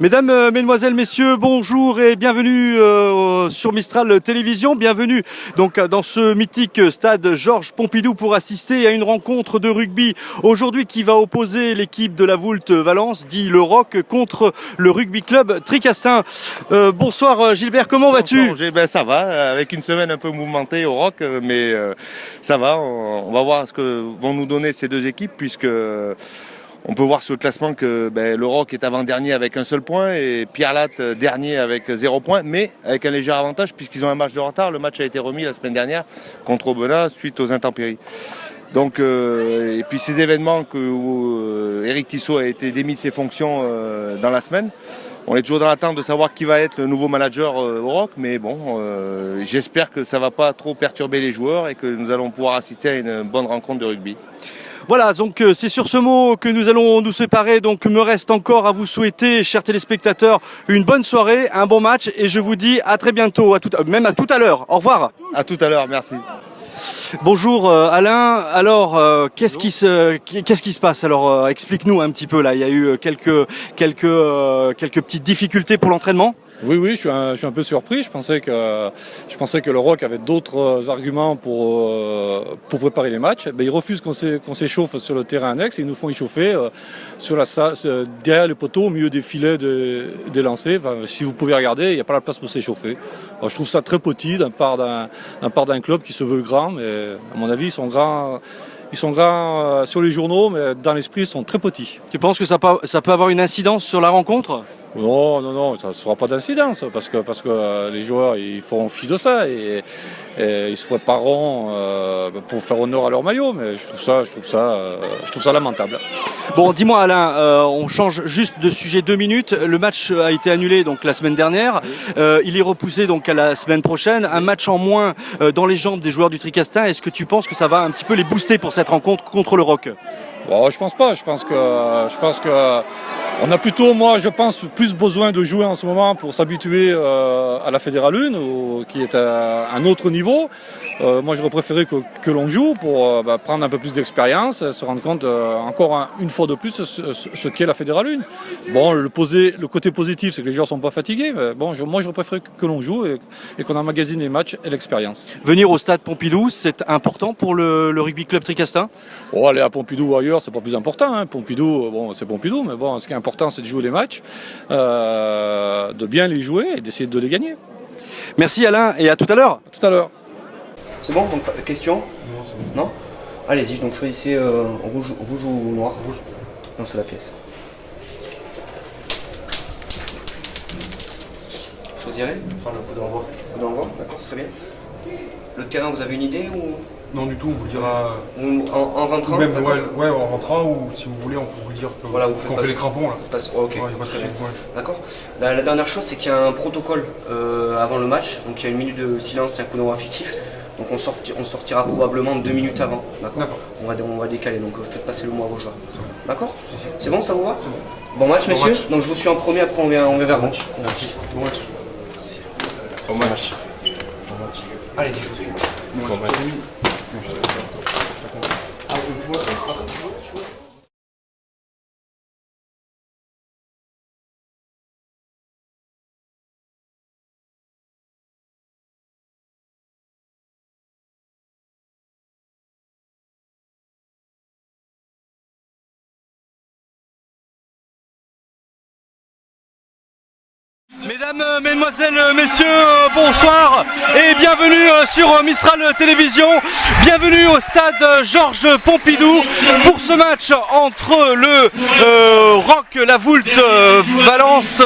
Mesdames, Mesdemoiselles, Messieurs, bonjour et bienvenue sur Mistral Télévision. Bienvenue donc dans ce mythique stade Georges Pompidou pour assister à une rencontre de rugby aujourd'hui qui va opposer l'équipe de la Voulte Valence, dit le Roc, contre le rugby club Tricastin. Bonsoir Gilbert, comment vas-tu? Ben, ça va, avec une semaine un peu mouvementée au Roc, mais ça va. On va voir ce que vont nous donner ces deux équipes puisque... On peut voir sur le classement que le Roc est avant-dernier avec un seul point et Pierre Latte dernier avec 0 point, mais avec un léger avantage puisqu'ils ont un match de retard. Le match a été remis la semaine dernière contre Aubenas suite aux intempéries. Donc, et puis ces événements où Éric Tissot a été démis de ses fonctions dans la semaine. On est toujours dans l'attente de savoir qui va être le nouveau manager au Roc, mais bon, j'espère que ça ne va pas trop perturber les joueurs et que nous allons pouvoir assister à une bonne rencontre de rugby. Voilà, donc c'est sur ce mot que nous allons nous séparer. Donc me reste encore à vous souhaiter, chers téléspectateurs, une bonne soirée, un bon match et je vous dis à très bientôt, même à tout à l'heure. Au revoir. À tout à l'heure, merci. Bonjour Alain. Alors qu'est-ce qui se passe? Alors explique-nous un petit peu là. Il y a eu quelques petites difficultés pour l'entraînement. Oui, je suis un peu surpris. Je pensais que le Roc avait d'autres arguments pour préparer les matchs. Ils refusent qu'on s'échauffe sur le terrain annexe et ils nous font échauffer derrière les poteaux, au milieu des filets des lancers. Si vous pouvez regarder, il n'y a pas la place pour s'échauffer. Je trouve ça très petit d'un part d'un club qui se veut grand, mais à mon avis, ils sont grands sur les journaux, mais dans l'esprit, ils sont très petits. Tu penses que ça peut avoir une incidence sur la rencontre ? Non, ça ne sera pas d'incidence parce que les joueurs ils feront fi de ça et ils se prépareront pour faire honneur à leur maillot, mais je trouve ça lamentable. Bon, dis-moi Alain, on change juste de sujet 2 minutes. Le match a été annulé donc la semaine dernière. Il est repoussé donc à la semaine prochaine. Un match en moins dans les jambes des joueurs du Tricastin. Est-ce que tu penses que ça va un petit peu les booster pour cette rencontre contre le Roc ? Bon, je pense pas. Je pense que on a plutôt, moi, je pense, plus besoin de jouer en ce moment pour s'habituer à la Fédérale 1, qui est à un autre niveau. Moi, j'aurais préféré que l'on joue pour prendre un peu plus d'expérience, se rendre compte encore une fois de plus ce qu'est la Fédérale 1. Bon, le côté positif, c'est que les joueurs sont pas fatigués. Mais bon, moi, j'aurais préféré que l'on joue et qu'on emmagasine les matchs et l'expérience. Venir au stade Pompidou, c'est important pour le rugby club Tricastin ? Oh, aller à Pompidou ou ailleurs, c'est pas plus important. Hein. Pompidou, bon, c'est Pompidou, mais bon, ce qui est important, c'est de jouer les matchs, de bien les jouer et d'essayer de les gagner. Merci Alain et à tout à l'heure. À tout à l'heure. C'est bon, donc question? Non, c'est bon. Non? Allez-y, donc choisissez rouge ou noir. Rouge. Non, c'est la pièce. Choisirez. Prendre le coup d'envoi. Coup d'envoi, d'accord, très bien. Le terrain, vous avez une idée ou? Non du tout, on vous le dira en rentrant. Ou même ouais, en rentrant, ou si vous voulez on peut vous le dire que voilà, quand on fait les crampons là. Ok, Ouais, très bien. D'accord. La dernière chose, c'est qu'il y a un protocole avant le match, donc il y a une minute de silence et un coup d'envoi fictif. Donc on sortira probablement 2 minutes avant. D'accord. On va décaler, donc faites passer le mot à vos joueurs. D'accord. C'est bon, ça vous va? C'est bon. Bon match, messieurs. Donc je vous suis en premier, après on vient vers vous. Merci. Bon match. Merci. Bon match. Allez-y, je vous suis. Bon match. Mesdames, Mesdemoiselles, Messieurs, bonsoir et bienvenue sur Mistral Télévision. Bienvenue au stade Georges Pompidou pour ce match entre le Roc, la Voulte Valence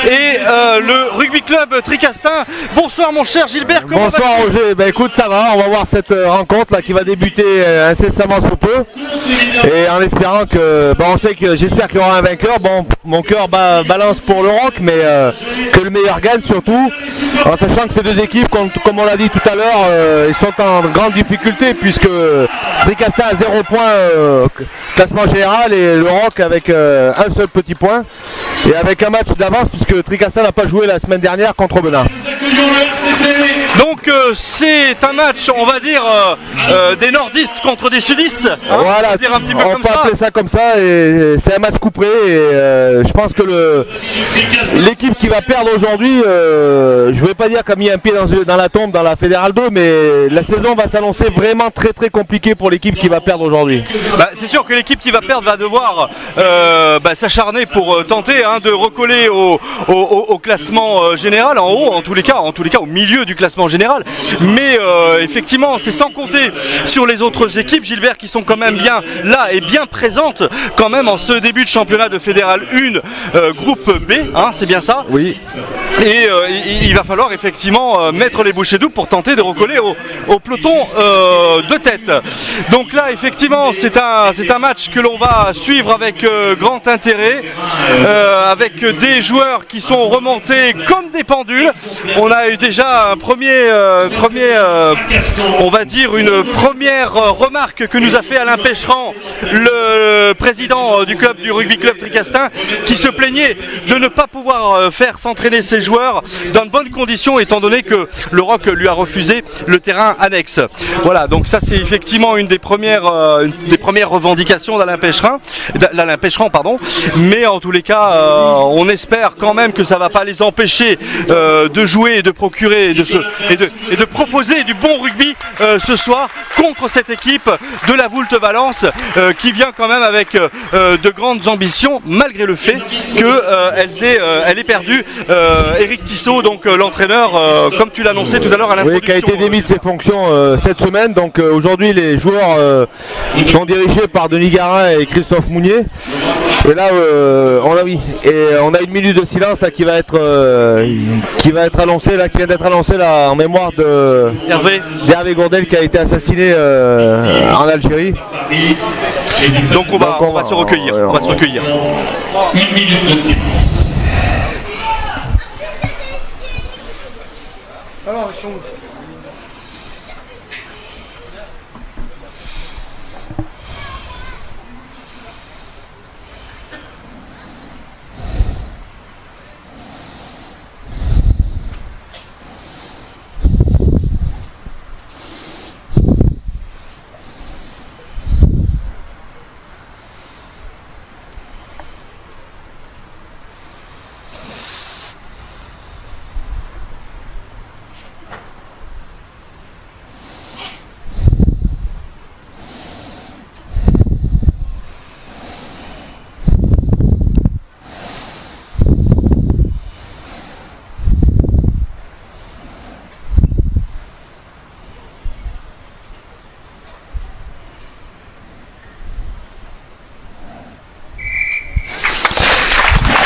et le rugby club Tricastin. Bonsoir mon cher Gilbert. Bonsoir Roger, écoute ça va, on va voir cette rencontre là qui va débuter incessamment sous peu et en espérant que, j'espère qu'il y aura un vainqueur. Bon, mon cœur balance pour le Roc, mais que le meilleur gagne surtout, en sachant que ces deux équipes, comme on l'a dit tout à l'heure, ils sont en grande difficulté puisque Tricastin a 0 point classement général et le Roc avec un seul petit point et avec un match d'avance puisque Tricastin n'a pas joué la semaine dernière contre Aubenas. Donc c'est un match, on va dire, des nordistes contre des sudistes. Hein, voilà, on va dire un petit peu on comme peut ça. appeler ça comme ça, et c'est un match couperé, et je pense que l'équipe qui va perdre aujourd'hui, je ne vais pas dire qu'a mis un pied dans la tombe dans la Fédérale 2, mais la saison va s'annoncer vraiment très très compliquée pour l'équipe qui va perdre aujourd'hui. Bah, c'est sûr que l'équipe qui va perdre va devoir s'acharner pour tenter de recoller au classement général, en haut, en tous les cas au milieu du classement général. Mais effectivement, c'est sans compter sur les autres équipes, Gilbert, qui sont quand même bien là et bien présentes quand même en ce début de championnat de Fédérale 1, groupe B, hein, c'est bien ça? Oui. Et il va falloir effectivement mettre les bouchées doubles pour tenter de recoller au peloton de tête. Donc là, effectivement, c'est un match que l'on va suivre avec grand intérêt, avec des joueurs qui sont remontés comme des pendules. On a eu déjà on va dire une première remarque que nous a fait Alain Pécherand, le président du rugby club Tricastin, qui se plaignait de ne pas pouvoir faire s'entraîner ses joueurs dans de bonnes conditions, étant donné que le ROC lui a refusé le terrain annexe. Voilà, donc ça c'est effectivement une des premières revendications d'Alain Pécherand, mais en tous les cas, on espère quand même que ça ne va pas les empêcher de jouer et de procurer et de proposer du bon rugby ce soir contre cette équipe de la Voulte Valence qui vient quand même avec de grandes ambitions, malgré le fait qu'elle ait perdu Eric Tissot, donc l'entraîneur, comme tu l'annonçais tout à l'heure à l'introduction. Oui, qui a été démis de ses fonctions cette semaine. Donc aujourd'hui, les joueurs sont dirigés par Denis Garin et Christophe Mounier. Et là, on a une minute de silence là, qui va être annoncée, là, qui vient d'être annoncée là, en mémoire de Hervé Gourdel, qui a été assassiné en Algérie. Donc on va se recueillir. On va se recueillir. Une minute de silence.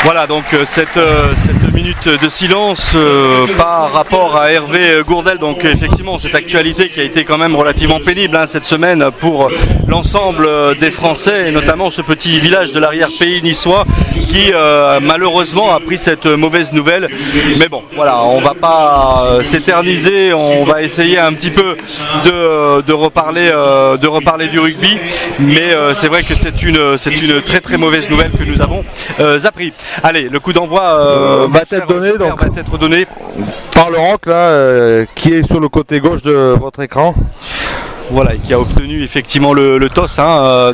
Voilà, donc cette minute de silence par rapport à Hervé Gourdel. Donc effectivement, cette actualité qui a été quand même relativement pénible cette semaine pour l'ensemble des Français, et notamment ce petit village de l'arrière-pays niçois qui malheureusement a pris cette mauvaise nouvelle. Mais bon, voilà, on va pas s'éterniser, on va essayer un petit peu de reparler du rugby. Mais c'est vrai que c'est une très très mauvaise nouvelle que nous avons appris. Allez, le coup d'envoi va être donné par le ROC là, qui est sur le côté gauche de votre écran. Voilà, et qui a obtenu effectivement le TOS,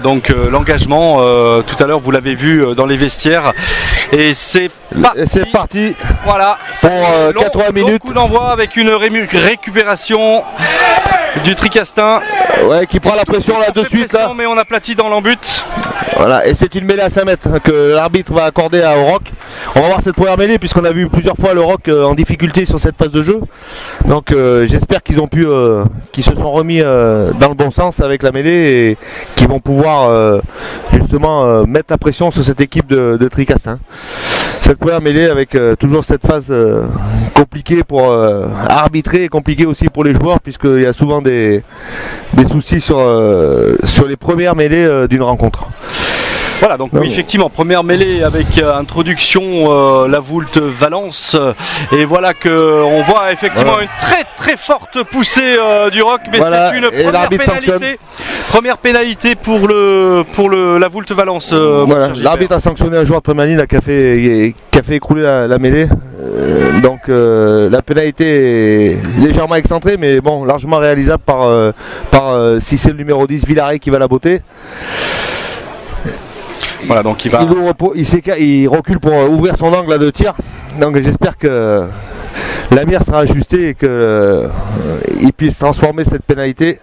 donc l'engagement, tout à l'heure vous l'avez vu dans les vestiaires. Et c'est parti. Voilà, pour 80 minutes. Coup d'envoi avec une récupération du Tricastin. Ouais, qui prend la pression là de suite. Là. Mais on aplatit dans l'embut. Voilà, et c'est une mêlée à 5 mètres que l'arbitre va accorder au ROC. On va voir cette première mêlée puisqu'on a vu plusieurs fois le ROC en difficulté sur cette phase de jeu. Donc j'espère qu'ils se sont remis dans le bon sens avec la mêlée et qu'ils vont pouvoir justement mettre la pression sur cette équipe de Tricastin. Cette première mêlée avec toujours cette phase compliquée pour arbitrer et compliquée aussi pour les joueurs puisqu'il y a souvent des soucis sur les premières mêlées d'une rencontre. Voilà, donc oui, effectivement, première mêlée avec introduction la Voulte Valence, et voilà qu'on voit effectivement une très très forte poussée du ROC, mais voilà, c'est une première pénalité pour la Voulte Valence. Voilà, l'arbitre a sanctionné un joueur de première ligne qui a fait écrouler la mêlée. Donc la pénalité est légèrement excentrée, mais bon, largement réalisable par si c'est le numéro 10 Villaret qui va la botter. Voilà, donc il va. Il recule pour ouvrir son angle de tir. Donc j'espère que la mire sera ajustée et qu'il puisse transformer cette pénalité.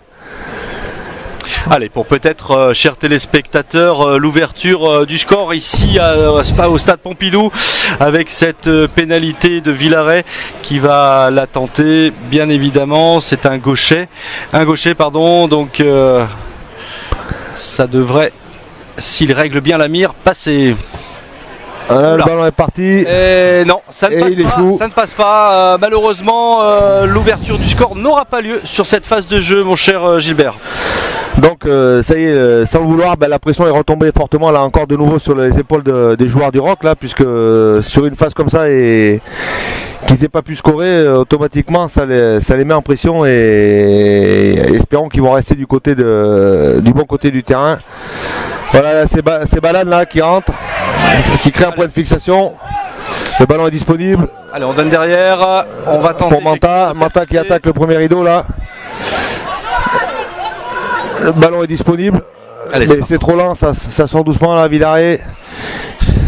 Allez, pour peut-être, chers téléspectateurs, l'ouverture du score ici au stade Pompidou avec cette pénalité de Villaret qui va la tenter, bien évidemment. C'est un gaucher, donc ça devrait, s'il règle bien la mire, passer. Le ballon est parti. Et non, ça ne passe pas. Malheureusement, l'ouverture du score n'aura pas lieu sur cette phase de jeu, mon cher Gilbert. Donc ça y est, sans le vouloir, la pression est retombée fortement là encore de nouveau sur les épaules des joueurs du Rock là, puisque sur une phase comme ça et qu'ils n'aient pas pu scorer, automatiquement ça les met en pression et espérons qu'ils vont rester du bon côté du terrain. Voilà, c'est Balade là qui rentre, qui crée un point de fixation. Le ballon est disponible. Allez, on donne derrière, on va tenter. Pour Manta qui attaque le premier rideau là. Le ballon est disponible. Allez, mais c'est trop lent, ça sort doucement là, Villaret.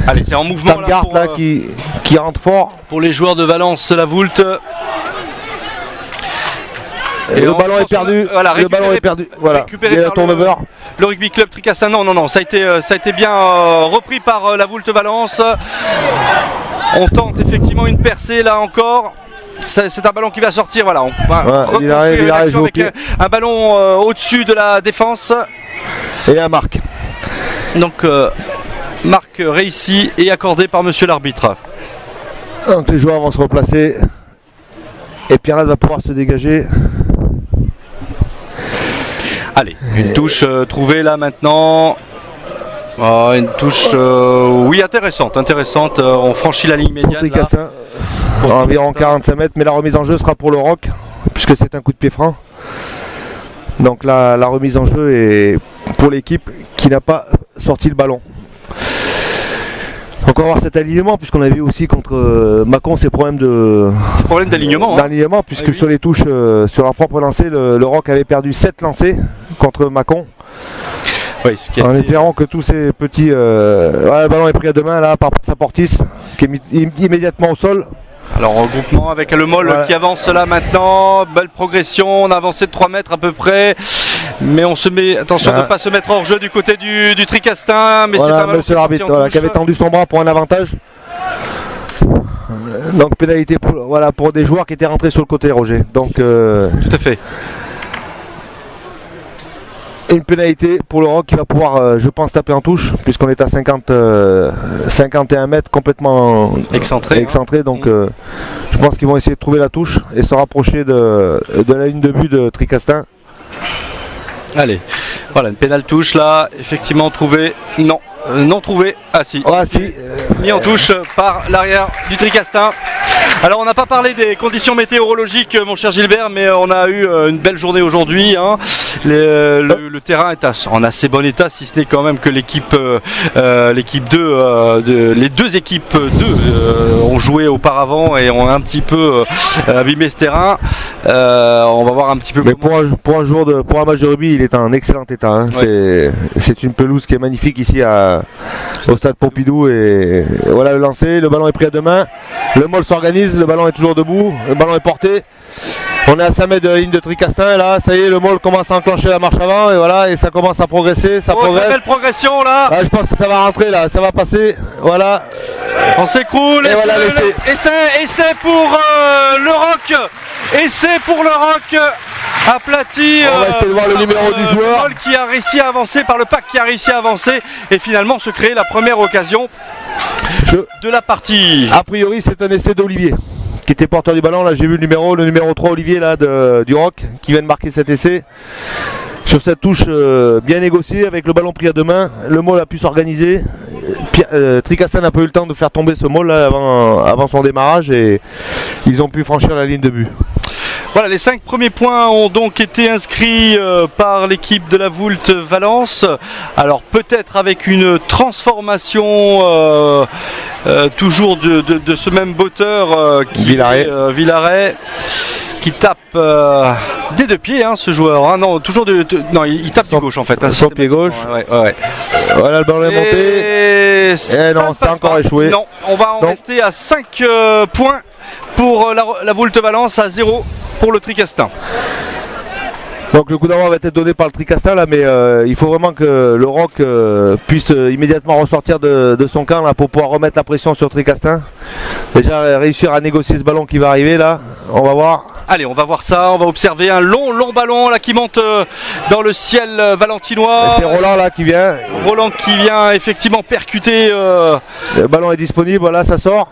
Allez, c'est en mouvement là, qui rentre fort. Pour les joueurs de Valence, la Voulte. Et le ballon est perdu. Voilà, le ballon est perdu. Voilà. Récupéré par le rugby club Tricastin. Non, ça a été bien repris par la Voulte Valence. On tente effectivement une percée là encore. C'est un ballon qui va sortir, voilà, on va reconstruire l'action avec un ballon au-dessus de la défense. Et un marque. Donc marque réussie et accordée par monsieur l'arbitre. Donc les joueurs vont se replacer. Et Pierre va pouvoir se dégager. Allez, une touche trouvée là maintenant. Oh, une touche, oui, intéressante. On franchit la ligne médiane. Environ 45 mètres, mais la remise en jeu sera pour le Rock, puisque c'est un coup de pied franc. Donc la remise en jeu est pour l'équipe qui n'a pas sorti le ballon. Donc on va voir cet alignement, puisqu'on a vu aussi contre Mâcon ces problèmes d'alignement. D'alignement, puisque sur les touches, sur leur propre lancer, le Rock avait perdu 7 lancers contre Mâcon. Oui, en espérant que tous ces petits... le ballon est pris à deux mains là par Passaportis, qui est mis immédiatement au sol. Alors regroupement avec le Moll qui avance là maintenant, belle progression, on a avancé de 3 mètres à peu près, mais on se met, attention de ne pas se mettre hors jeu du côté du Tricastin, mais c'est un ballon monsieur l'arbitre qui avait tendu son bras pour un avantage. Donc pénalité pour des joueurs qui étaient rentrés sur le côté, Roger. Donc tout à fait. Une pénalité pour le Rock qui va pouvoir, je pense, taper en touche, puisqu'on est à 51 mètres complètement excentré. Donc je pense qu'ils vont essayer de trouver la touche et se rapprocher de la ligne de but de Tricastin. Allez, voilà une pénale touche là, effectivement trouvée. Non trouvée. Ah si. Mis en touche par l'arrière du Tricastin. Alors on n'a pas parlé des conditions météorologiques, mon cher Gilbert, mais on a eu une belle journée aujourd'hui. Le terrain est en assez bon état, si ce n'est quand même que l'équipe 2, les deux équipes 2 ont joué auparavant et ont un petit peu abîmé ce terrain. On va voir un petit peu. Mais pour un match de rugby, il est en excellent état. C'est une pelouse qui est magnifique ici au stade Pompidou et voilà le lancer, le ballon est pris à deux mains, le Moll s'organise, le ballon est toujours debout, le ballon est porté. On est à 5 mètres de la ligne de Tricastin, là, ça y est, le Moll commence à enclencher la marche avant, et voilà, et ça commence à progresser, ça progresse. Très belle progression là. Je pense que ça va rentrer là, ça va passer, voilà. On s'écroule, et voilà l'essai. Essai pour le Rock, essai pour le Rock, aplati. On va essayer de voir le numéro du joueur. Le Moll qui a réussi à avancer, par le pack qui a réussi à avancer, et finalement se créer la première occasion de la partie. A priori, c'est un essai d'Olivier, qui était porteur du ballon. Là j'ai vu le numéro 3 Olivier là, du Rock qui vient de marquer cet essai sur cette touche bien négociée avec le ballon pris à deux mains. Le Moll a pu s'organiser, Tricastin n'a pas eu le temps de faire tomber ce Moll là avant son démarrage et ils ont pu franchir la ligne de but. Voilà, les 5 premiers points ont donc été inscrits par l'équipe de la Voulte Valence. Alors peut-être avec une transformation toujours de ce même botteur Villaret, qui tape des deux pieds, hein, ce joueur. Hein. Non, toujours non, il tape du gauche en fait. Hein, son pied gauche. Ouais. Voilà, le ballon est monté. Et non, ça a encore échoué. Non, on va en rester à 5 points pour la Voulte Valence, à 0 pour le Tricastin. Donc le coup d'envoi va être donné par le Tricastin là, mais il faut vraiment que le Roc puisse immédiatement ressortir de son camp là, pour pouvoir remettre la pression sur le Tricastin. Déjà réussir à négocier ce ballon qui va arriver là, on va voir. Allez, on va voir ça, on va observer un long ballon là qui monte dans le ciel valentinois. C'est Roland là qui vient. Roland qui vient effectivement percuter. Le ballon est disponible, voilà, ça sort.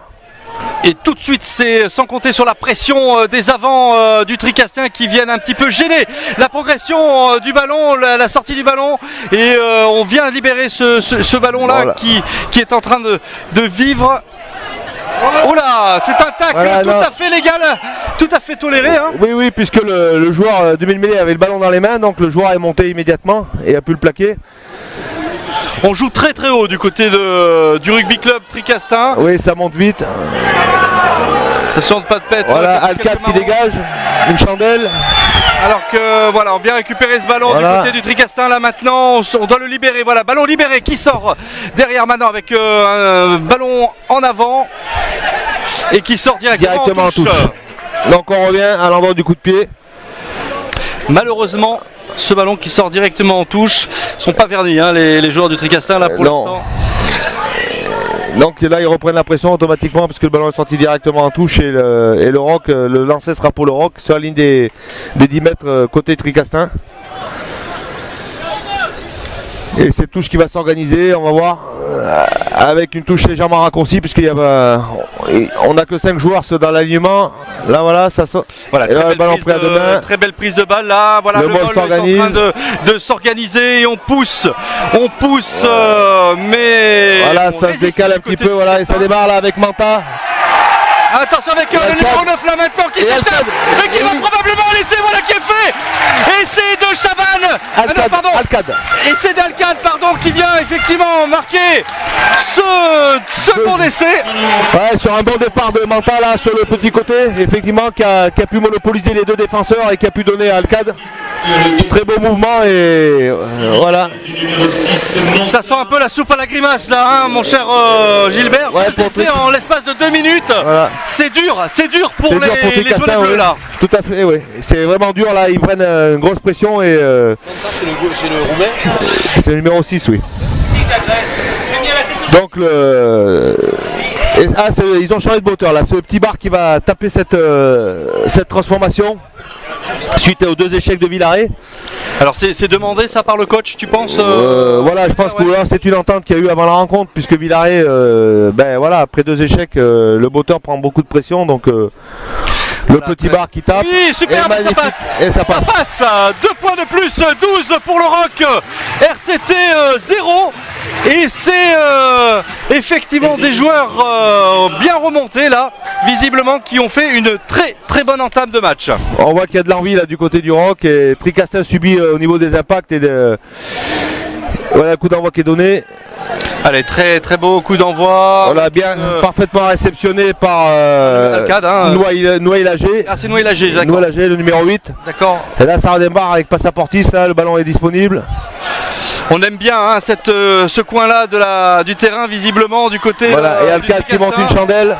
Et tout de suite, c'est sans compter sur la pression des avants du Tricastin qui viennent un petit peu gêner la progression du ballon, la sortie du ballon. Et on vient libérer ce ballon là, voilà, qui est en train de vivre. Oh là, c'est un tacle à fait légal, tout à fait toléré. Hein. Oui, puisque le joueur du mêlée avait le ballon dans les mains, donc le joueur est monté immédiatement et a pu le plaquer. On joue très haut du côté du rugby club Tricastin. Oui, ça monte vite. Attention de pas de pète. Voilà, Alcat qui dégage, une chandelle. Alors que voilà, on vient récupérer ce ballon du côté du Tricastin là maintenant, on doit le libérer. Voilà, ballon libéré qui sort derrière maintenant avec un ballon en avant et qui sort directement en touche. Donc on revient à l'endroit du coup de pied. Malheureusement, ce ballon qui sort directement en touche, sont pas vernis hein, les joueurs du Tricastin là pour l'instant. Donc là ils reprennent la pression automatiquement parce que le ballon est sorti directement en touche et le Roc, le lancer sera pour le Roc sur la ligne des 10 mètres côté Tricastin. Et cette touche qui va s'organiser, on va voir, avec une touche légèrement raccourcie puisqu'on n'a que 5 joueurs dans l'alignement. Là voilà, ça sort. Voilà, très belle prise de balle là, voilà le ball est en train de s'organiser et on pousse, mais voilà, ça se décale un petit peu, voilà, et ça démarre là avec Manta. Attention avec le numéro 9 là maintenant qui s'échappe et qui va probablement laisser, voilà qui est fait. Et c'est de Chavannes, essai d'Alcade qui vient effectivement marquer ce second essai. Ouais, sur un bon départ de Manta là sur le petit côté, effectivement qui a pu monopoliser les deux défenseurs et qui a pu donner à Alcade. Très beau mouvement et voilà. Ça sent un peu la soupe à la grimace là, hein, mon cher Gilbert. Ouais, c'est en l'espace de 2 minutes. Voilà. C'est dur pour les jaunes bleus là. Tout à fait, oui. C'est vraiment dur là, ils prennent une grosse pression et. C'est le Roumain. C'est le numéro 6, oui. Donc ils ont changé de moteur là, c'est le petit bar qui va taper cette transformation suite aux 2 échecs de Villaret. Alors c'est demandé ça par le coach, tu penses Voilà, je pense que c'est une entente qu'il y a eu avant la rencontre puisque Villaret, voilà, après 2 échecs, le moteur prend beaucoup de pression donc. Le petit bar qui tape. Oui, superbe, ça passe. 2 points de plus, 12 pour le Roc. RCT 0. Et c'est effectivement des joueurs bien remontés là, visiblement, qui ont fait une très bonne entame de match. On voit qu'il y a de l'envie là du côté du Roc et Tricastin subit au niveau des impacts et voilà, le coup d'envoi qui est donné. Allez, très beau coup d'envoi. Voilà, bien parfaitement réceptionné par Noël-Lagé. Ah, c'est Noël-Lagé, d'accord. Noël-Lagé, le numéro 8. D'accord. Et là, ça redémarre avec Passaportis, là, le ballon est disponible. On aime bien hein, ce coin-là du terrain, visiblement, du côté. Voilà, et Alcade qui monte une chandelle.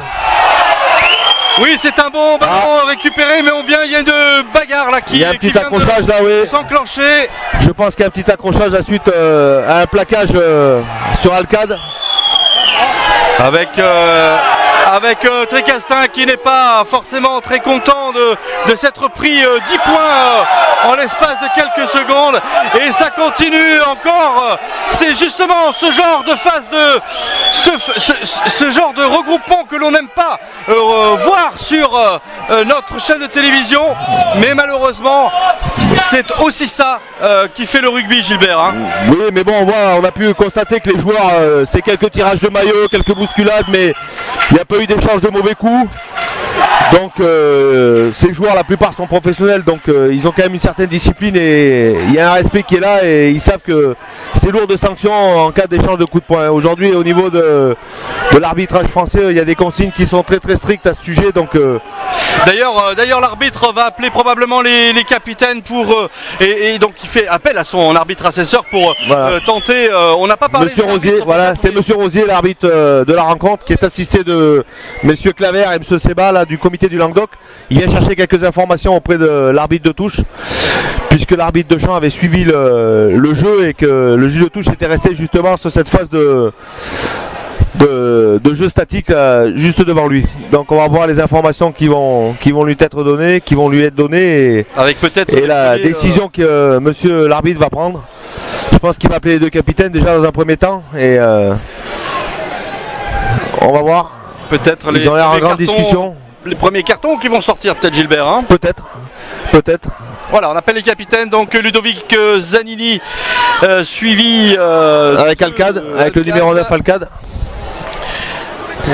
Oui, c'est un bon ballon récupéré, mais il y a une bagarre là qui il y a un petit accrochage là, oui. S'enclencher. Je pense qu'il y a un petit accrochage à suite à un plaquage sur Alcade. Avec Tricastin qui n'est pas forcément très content de s'être pris 10 points en l'espace de quelques secondes et ça continue encore. C'est justement ce genre de phase ce genre de regroupement que l'on n'aime pas voir sur notre chaîne de télévision, mais malheureusement c'est aussi ça qui fait le rugby, Gilbert hein. Oui, mais bon, on a pu constater que les joueurs c'est quelques tirages de maillot, quelques bousculades, mais il n'y a pas eu d'échange de mauvais coups. Donc ces joueurs, la plupart sont professionnels, donc ils ont quand même une certaine discipline et il y a un respect qui est là et ils savent que c'est lourd de sanctions en cas d'échange de coups de poing. Aujourd'hui, au niveau de l'arbitrage français, il y a des consignes qui sont très très strictes à ce sujet. Donc D'ailleurs, l'arbitre va appeler probablement les capitaines pour et donc il fait appel à son arbitre assesseur pour Voilà. tenter. On n'a pas parlé. Monsieur de Rosier, l'arbitre, voilà, peut-être, c'est mais- Monsieur Rosier, l'arbitre de la rencontre, qui est assisté de Messieurs Claver et Monsieur Seba là, du comité du Languedoc. Il vient chercher quelques informations auprès de l'arbitre de touche, puisque l'arbitre de champ avait suivi le jeu et que le juge de touche était resté justement sur cette phase de jeu statique juste devant lui. Donc on va voir les informations qui vont lui être données, qui vont lui être données Avec peut-être. et la les- décision que monsieur l'arbitre va prendre. Je pense qu'il va appeler les deux capitaines déjà dans un premier temps et on va voir. Peut-être Ils ont l'air en les grande cartons- discussion. Les premiers cartons qui vont sortir, peut-être Gilbert. Hein. Peut-être. Voilà, on appelle les capitaines. Donc Ludovic Zanini, suivi Avec Alcade, avec le numéro 9 Alcade.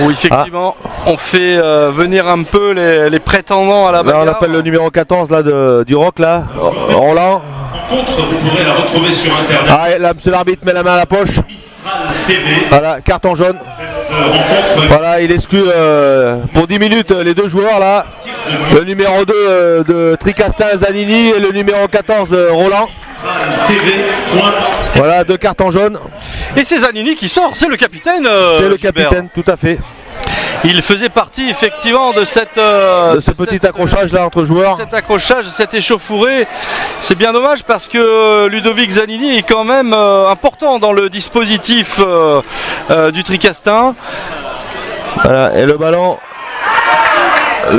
Où effectivement, on fait venir un peu les prétendants à la Là bagarre. on appelle le numéro 14 là, du Rock là. Roland. Rencontre, vous pourrez la retrouver sur internet. Ah, et là monsieur l'arbitre met la main à la poche. Mistral TV. Voilà, carton jaune. Cette rencontre Voilà, il exclut pour 10 minutes les deux joueurs là. Le numéro 2 de Tricastin Zanini et le numéro 14 Roland. Mistral TV. Voilà, deux cartons jaunes. Et c'est Zanini qui sort, c'est le capitaine. C'est le Gilbert. capitaine, tout à fait. Il faisait partie effectivement de cette De ce petit accrochage là entre joueurs. Cet accrochage, cette échauffourée. C'est bien dommage parce que Ludovic Zanini est quand même important dans le dispositif du Tricastin. Voilà, et le ballon.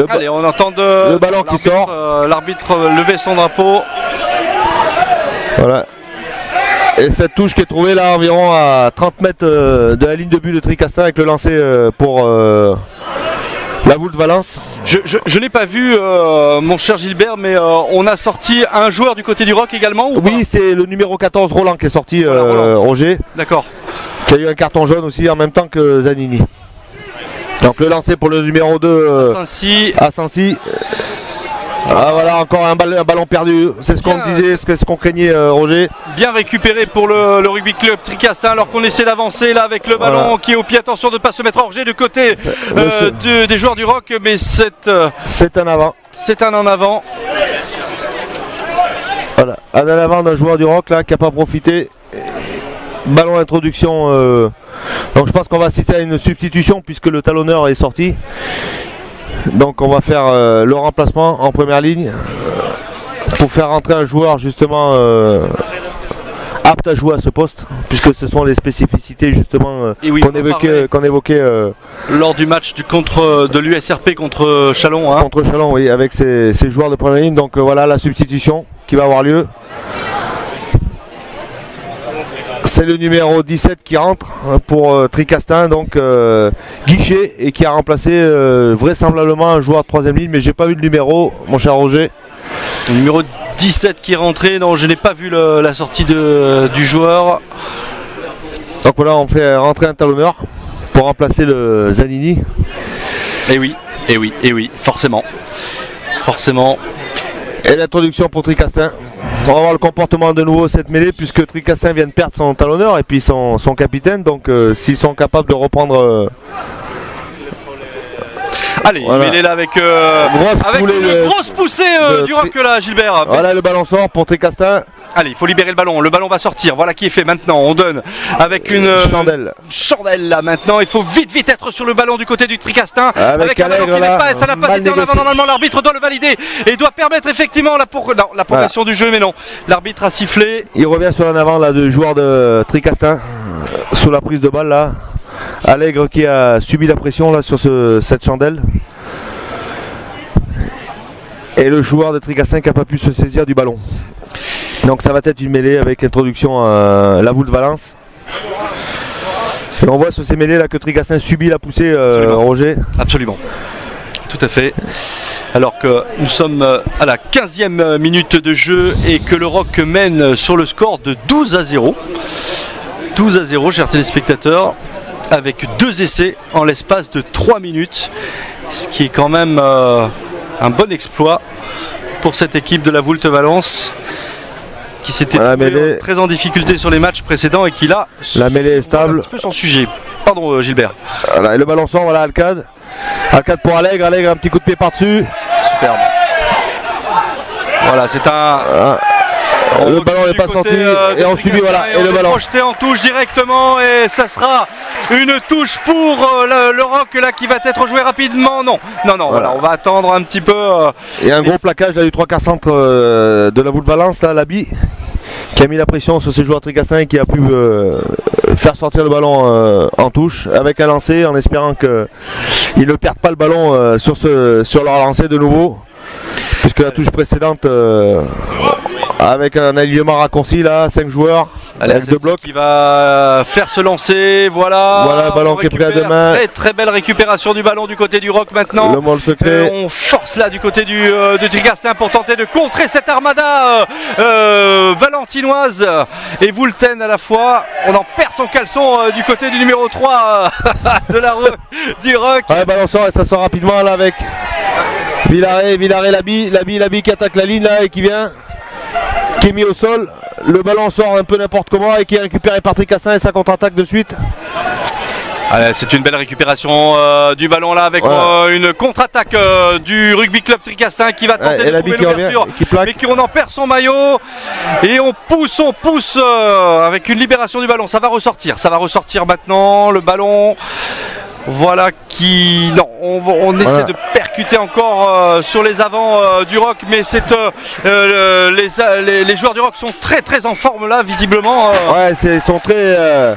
Allez, on entend le ballon qui sort. l'arbitre lever son drapeau. Voilà. Et cette touche qui est trouvée là environ à 30 mètres de la ligne de but de Tricastin avec le lancer pour la Voule de Valence. Je n'ai pas vu, mon cher Gilbert, mais on a sorti un joueur du côté du Rock également ou Oui, c'est le numéro 14 Roland qui est sorti, Voilà, Roland. Roger, pas D'accord. qui a eu un carton jaune aussi en même temps que Zanini. Donc le lancer pour le numéro 2 Ainsi, à Sancy. Ah voilà, encore un ballon perdu. C'est ce qu'on Bien. disait, ce qu'on craignait Roger. bien récupéré pour le rugby club Tricastin alors qu'on essaie d'avancer là avec le ballon Voilà. qui est au pied. Attention de ne pas se mettre hors jeu du côté monsieur. des joueurs du Rock, mais c'est C'est un avant. un en avant. Voilà, un en avant d'un joueur du Rock là qui n'a pas profité. Ballon introduction. Donc je pense qu'on va assister à une substitution puisque le talonneur est sorti. Donc on va faire le remplacement en première ligne pour faire rentrer un joueur justement apte à jouer à ce poste, puisque ce sont les spécificités justement Et oui, qu'on évoquait Lors du match de l'USRP contre Chalon. Hein. contre Chalon, oui, avec ces joueurs de première ligne. Donc voilà la substitution qui va avoir lieu. C'est le numéro 17 qui rentre pour Tricastin, donc Guichet, et qui a remplacé vraisemblablement un joueur de troisième ligne, mais j'ai pas vu le numéro, mon cher Roger. Le numéro 17 qui est rentré, non je n'ai pas vu la sortie du joueur. Donc voilà, on fait rentrer un talonneur pour remplacer le Zanini. Et oui, forcément. Forcément. Et l'introduction pour Tricastin. On va voir le comportement de nouveau cette mêlée, puisque Tricastin vient de perdre son talonneur et puis son capitaine. Donc s'ils sont capables de reprendre Allez, Voilà. il est là avec, Grosse poulet une grosse poussée de du Rock là, Gilbert. voilà, le ballon sort pour Tricastin. Allez, il faut libérer le ballon. Le ballon va sortir. Voilà qui est fait maintenant. On donne avec une chandelle là maintenant. Il faut vite être sur le ballon du côté du Tricastin. Avec un ballon qui Allègre, là, dépasse. Ça n'a pas mal été en avant. négocié. Normalement, l'arbitre doit le valider et doit permettre effectivement la progression du jeu. Mais non, l'arbitre a sifflé. Il revient sur l'en avant là, de joueur de Tricastin sous la prise de balle là. Allègre qui a subi la pression là sur cette chandelle. Et le joueur de Tricastin qui n'a pas pu se saisir du ballon. Donc ça va être une mêlée avec introduction à la Voule de Valence. Et on voit sur ces mêlées là que Tricastin subit la poussée Roger. Absolument. Tout à fait. Alors que nous sommes à la 15e minute de jeu et que le Rock mène sur le score de 12-0. 12-0, chers téléspectateurs, avec 2 essais en l'espace de 3 minutes. ce qui est quand même un bon exploit pour cette équipe de la Voulte Valence qui s'était très en difficulté sur les matchs précédents et qui là la mêlée est stable. Un petit peu son sujet. Pardon Gilbert. Voilà, et le ballon sort, voilà Alcade. Alcade pour Allègre, Allègre un petit coup de pied par-dessus. Superbe. Voilà, c'est un... le ballon n'est pas sorti et on subit, voilà, et le ballon projeté en touche directement et ça sera une touche pour le Rock là qui va être joué rapidement. Non, voilà, on va attendre un petit peu. Et un gros plaquage là, du 3/4 centre de la Voulte Valence, là, Labi, qui a mis la pression sur ses joueurs Tricastin et qui a pu faire sortir le ballon en touche avec un lancer en espérant qu'ils ne perdent pas le ballon sur leur lancer de nouveau. Puisque la touche précédente, avec un alignement raccourci là, 5 joueurs, avec 2 blocs. Qui va faire se lancer, voilà. Voilà, le ballon qui est pris à deux mains. Très belle récupération du ballon du côté du Rock maintenant. Le mot secret. On force là du côté de Tricastin pour tenter de contrer cette armada valentinoise et Voultaine à la fois. On en perd son caleçon du côté du numéro 3 du Rock. Ouais, ballon sort et ça sort rapidement là avec Villaret, Labi qui attaque la ligne là et qui est mis au sol. Le ballon sort un peu n'importe comment et qui est récupéré par Tricastin et ça contre-attaque de suite. C'est une belle récupération du ballon là avec une contre-attaque du Rugby Club Tricastin qui va tenter de trouver l'ouverture mais qui on en perd son maillot et on pousse avec une libération du ballon. Ça va ressortir maintenant le ballon. Voilà qui... Non, on essaie de percuter encore sur les avants du Rock, mais les joueurs du Rock sont très en forme là, visiblement. Ouais, ils sont très...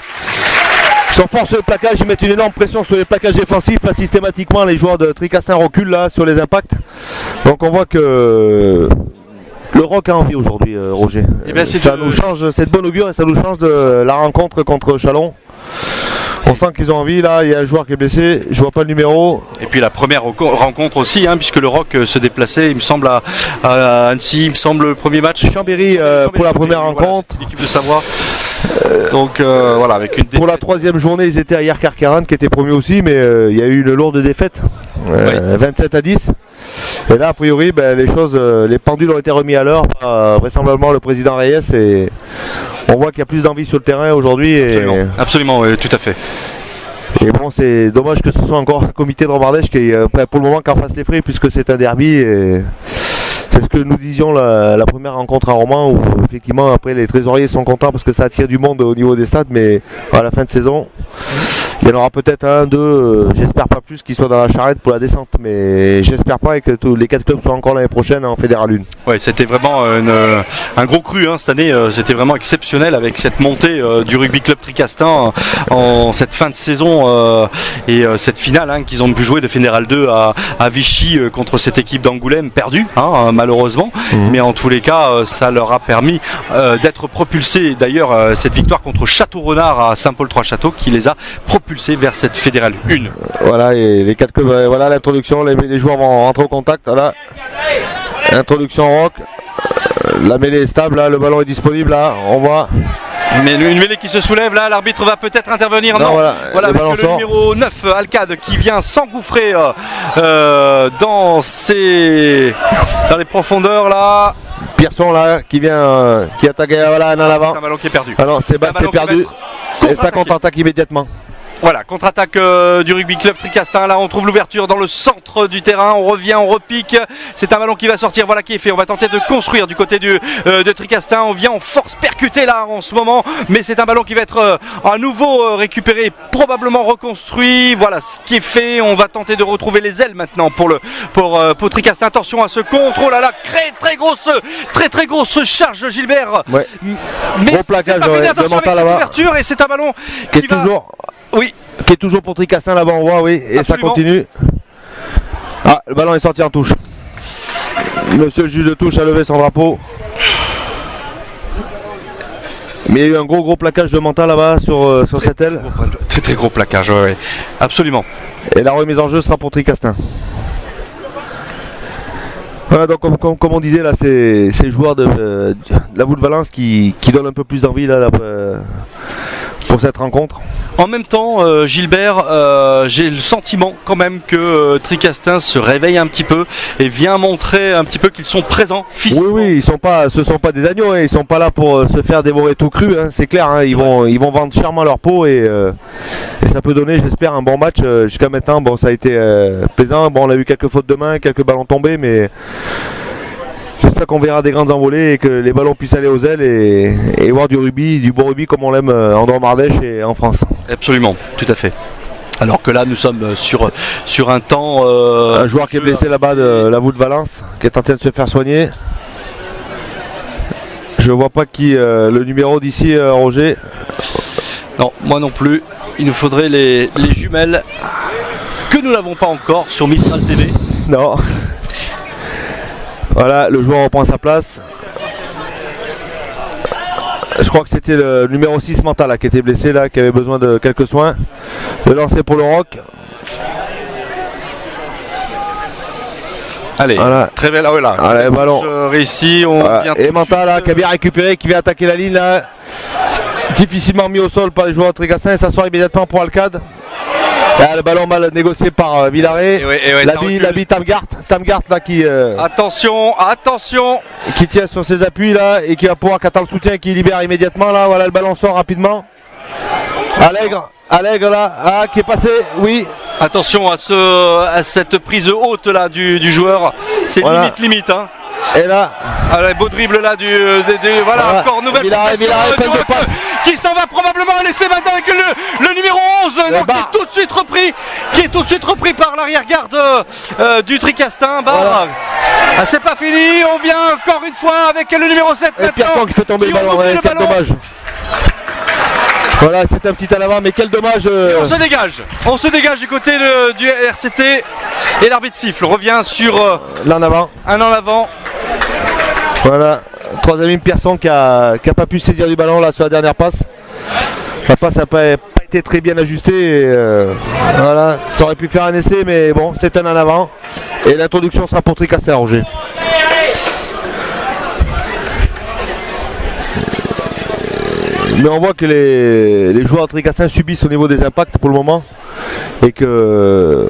Ils sont forts sur le plaquage, ils mettent une énorme pression sur les plaquages défensifs. Là, systématiquement, les joueurs de Tricastin reculent là sur les impacts. Donc on voit que... Le Rock a envie aujourd'hui, Roger. Ça nous change, c'est de bonne augure et ça nous change de la rencontre contre Chalon. On sent qu'ils ont envie, là il y a un joueur qui est blessé, je vois pas le numéro. Et puis la première rencontre aussi, puisque le Rock se déplaçait, il me semble, à Annecy, il me semble le premier match. Chambéry pour la première rencontre. Voilà, l'équipe de Savoie. Donc voilà, avec une défaite. Pour la troisième journée, ils étaient à Yerkarkaran qui était premier aussi, mais il y a eu une lourde défaite, 27-10. Et là, a priori, les pendules ont été remis à l'heure par vraisemblablement le président Reyes et on voit qu'il y a plus d'envie sur le terrain aujourd'hui. Absolument, oui, tout à fait. Et bon, c'est dommage que ce soit encore un comité de Romardèche qui pour le moment qu'en fasse les frais puisque c'est un derby. Et c'est ce que nous disions la première rencontre à Romans où effectivement après les trésoriers sont contents parce que ça attire du monde au niveau des stades, mais à la fin de saison il y en aura peut-être un, deux, j'espère pas plus, qui soient dans la charrette pour la descente, mais j'espère pas et que tous les 4 clubs soient encore l'année prochaine en Fédéral 1. Ouais, c'était vraiment un gros cru cette année, c'était vraiment exceptionnel avec cette montée du Rugby Club Tricastin en cette fin de saison et cette finale qu'ils ont pu jouer de Fédéral 2 à Vichy contre cette équipe d'Angoulême perdue malheureusement, mais en tous les cas ça leur a permis d'être propulsés. D'ailleurs cette victoire contre Château-Renard à Saint-Paul-Trois-Châteaux qui les a propulsés vers cette Fédérale 1. Voilà, et les 4 clubs, voilà l'introduction, les joueurs vont rentrer au contact. Voilà. Introduction Rock. La mêlée est stable, là, le ballon est disponible, là, on voit. Mais une mêlée qui se soulève, là, l'arbitre va peut-être intervenir. Non, voilà avec le numéro 9, Alcade, qui vient s'engouffrer dans les profondeurs, là. Pierson, là, qui attaque, voilà, en avant. C'est un ballon qui est perdu. Alors, c'est perdu. Et ça contre-attaque immédiatement. Voilà, contre-attaque du Rugby Club Tricastin. Là, on trouve l'ouverture dans le centre du terrain. On revient, on repique. C'est un ballon qui va sortir. Voilà qui est fait. On va tenter de construire du côté de Tricastin. On vient, on force percuter là en ce moment. Mais c'est un ballon qui va être à nouveau récupéré, probablement reconstruit. Voilà ce qui est fait. On va tenter de retrouver les ailes maintenant pour Tricastin. Attention à ce contrôle. Là, très grosse charge, Gilbert. Ouais. Mais gros plaquage, attention avec cette ouverture. Et c'est un ballon qui est toujours. Oui. Qui est toujours pour Tricastin là-bas, on voit, oui, et absolument. Ça continue. Ah, le ballon est sorti en touche. Monsieur le juge de touche a levé son drapeau. Mais il y a eu un gros plaquage de mental là-bas sur cette aile. Très gros plaquage, oui. Absolument. Et la remise en jeu sera pour Tricastin. Voilà, donc comme on disait là, ces joueurs de la Voulte Valence qui donnent un peu plus d'envie là, pour pour cette rencontre. En même temps, Gilbert, j'ai le sentiment quand même que Tricastin se réveille un petit peu et vient montrer un petit peu qu'ils sont présents physiquement. Oui, ce sont pas des agneaux, hein, ils sont pas là pour se faire dévorer tout cru, hein, c'est clair, hein, ils vont vendre chèrement leur peau et ça peut donner, j'espère, un bon match. Jusqu'à maintenant, bon, ça a été plaisant, bon, on a eu quelques fautes de main, quelques ballons tombés, mais j'espère qu'on verra des grandes envolées et que les ballons puissent aller aux ailes et voir du rugby, du bon rugby comme on l'aime en Drôme-Ardèche et en France. Absolument, tout à fait. Alors que là, nous sommes sur un temps... un joueur qui est blessé là-bas de la Voûte Valence, qui est en train de se faire soigner. Je vois pas qui le numéro d'ici, Roger. Non, moi non plus. Il nous faudrait les jumelles que nous n'avons pas encore sur Mistral TV. Non. Voilà, le joueur reprend sa place. Je crois que c'était le numéro 6 Mental là, qui était blessé, là, qui avait besoin de quelques soins. Le lancer pour le Rock. Allez, voilà. Très belle. Ah ouais, là. Allez, ballon. Réussi. Voilà. Et Mental là, qui a bien récupéré, qui vient attaquer la ligne là. Difficilement mis au sol par les joueurs de Tricastin et s'asseoir immédiatement pour Alcade. Ah, le ballon mal négocié par Villaret. L'habit Tamgart là qui. Attention. Qui tient sur ses appuis là et qui va pouvoir qu'attendre le soutien et qui libère immédiatement là. Voilà, le ballon sort rapidement. Allègre là, qui est passé, oui. Attention à cette prise haute là du joueur. C'est voilà. limite. Hein. Et là, allez, beau dribble là voilà, encore nouvelle Villaret qui s'en va probablement laisser maintenant avec le numéro 11 qui est tout de suite repris par l'arrière-garde du Tricastin. Voilà. Ah, c'est pas fini, on vient encore une fois avec le numéro 7 et Pierson qui fait tomber le ballon, quel dommage. Voilà, c'est un petit à l'avant, mais quel dommage. On se dégage du côté du RCT et l'arbitre siffle, revient sur là en avant. Un en avant. Voilà, troisième ligne Pierson qui a pas pu saisir du ballon là sur la dernière passe. La passe n'a pas été très bien ajustée. Et, voilà, ça aurait pu faire un essai, mais bon, c'est un en avant. Et l'introduction sera pour Tricastin, Roger. Mais on voit que les joueurs de Tricastin subissent au niveau des impacts pour le moment et que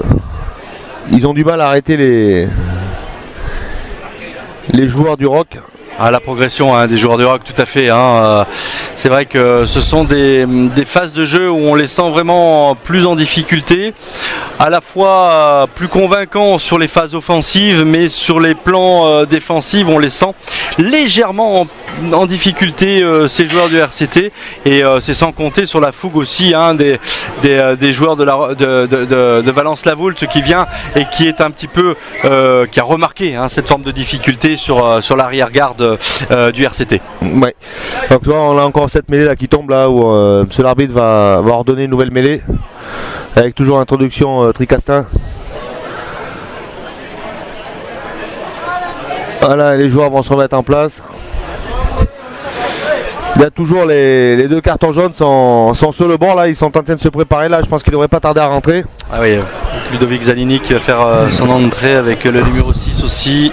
ils ont du mal à arrêter les joueurs du Rock. À la progression des joueurs du Rock, tout à fait. C'est vrai que ce sont des phases de jeu où on les sent vraiment plus en difficulté, à la fois plus convaincants sur les phases offensives, mais sur les plans défensifs, on les sent légèrement en difficulté, ces joueurs du RCT, et c'est sans compter sur la fougue aussi des joueurs de Valence-la-Voulte qui vient et qui est un petit peu qui a remarqué cette forme de difficulté sur l'arrière-garde du RCT. Ouais. Donc tu vois, on a encore cette mêlée là qui tombe là où monsieur l'arbitre va ordonner une nouvelle mêlée avec toujours l'introduction Tricastin. Voilà, les joueurs vont se remettre en place. Il y a toujours les deux cartons jaunes sont sur le bord là, ils sont en train de se préparer là, je pense qu'ils ne devraient pas tarder à rentrer. Ah oui, Ludovic Zanini qui va faire son entrée avec le numéro 6 aussi.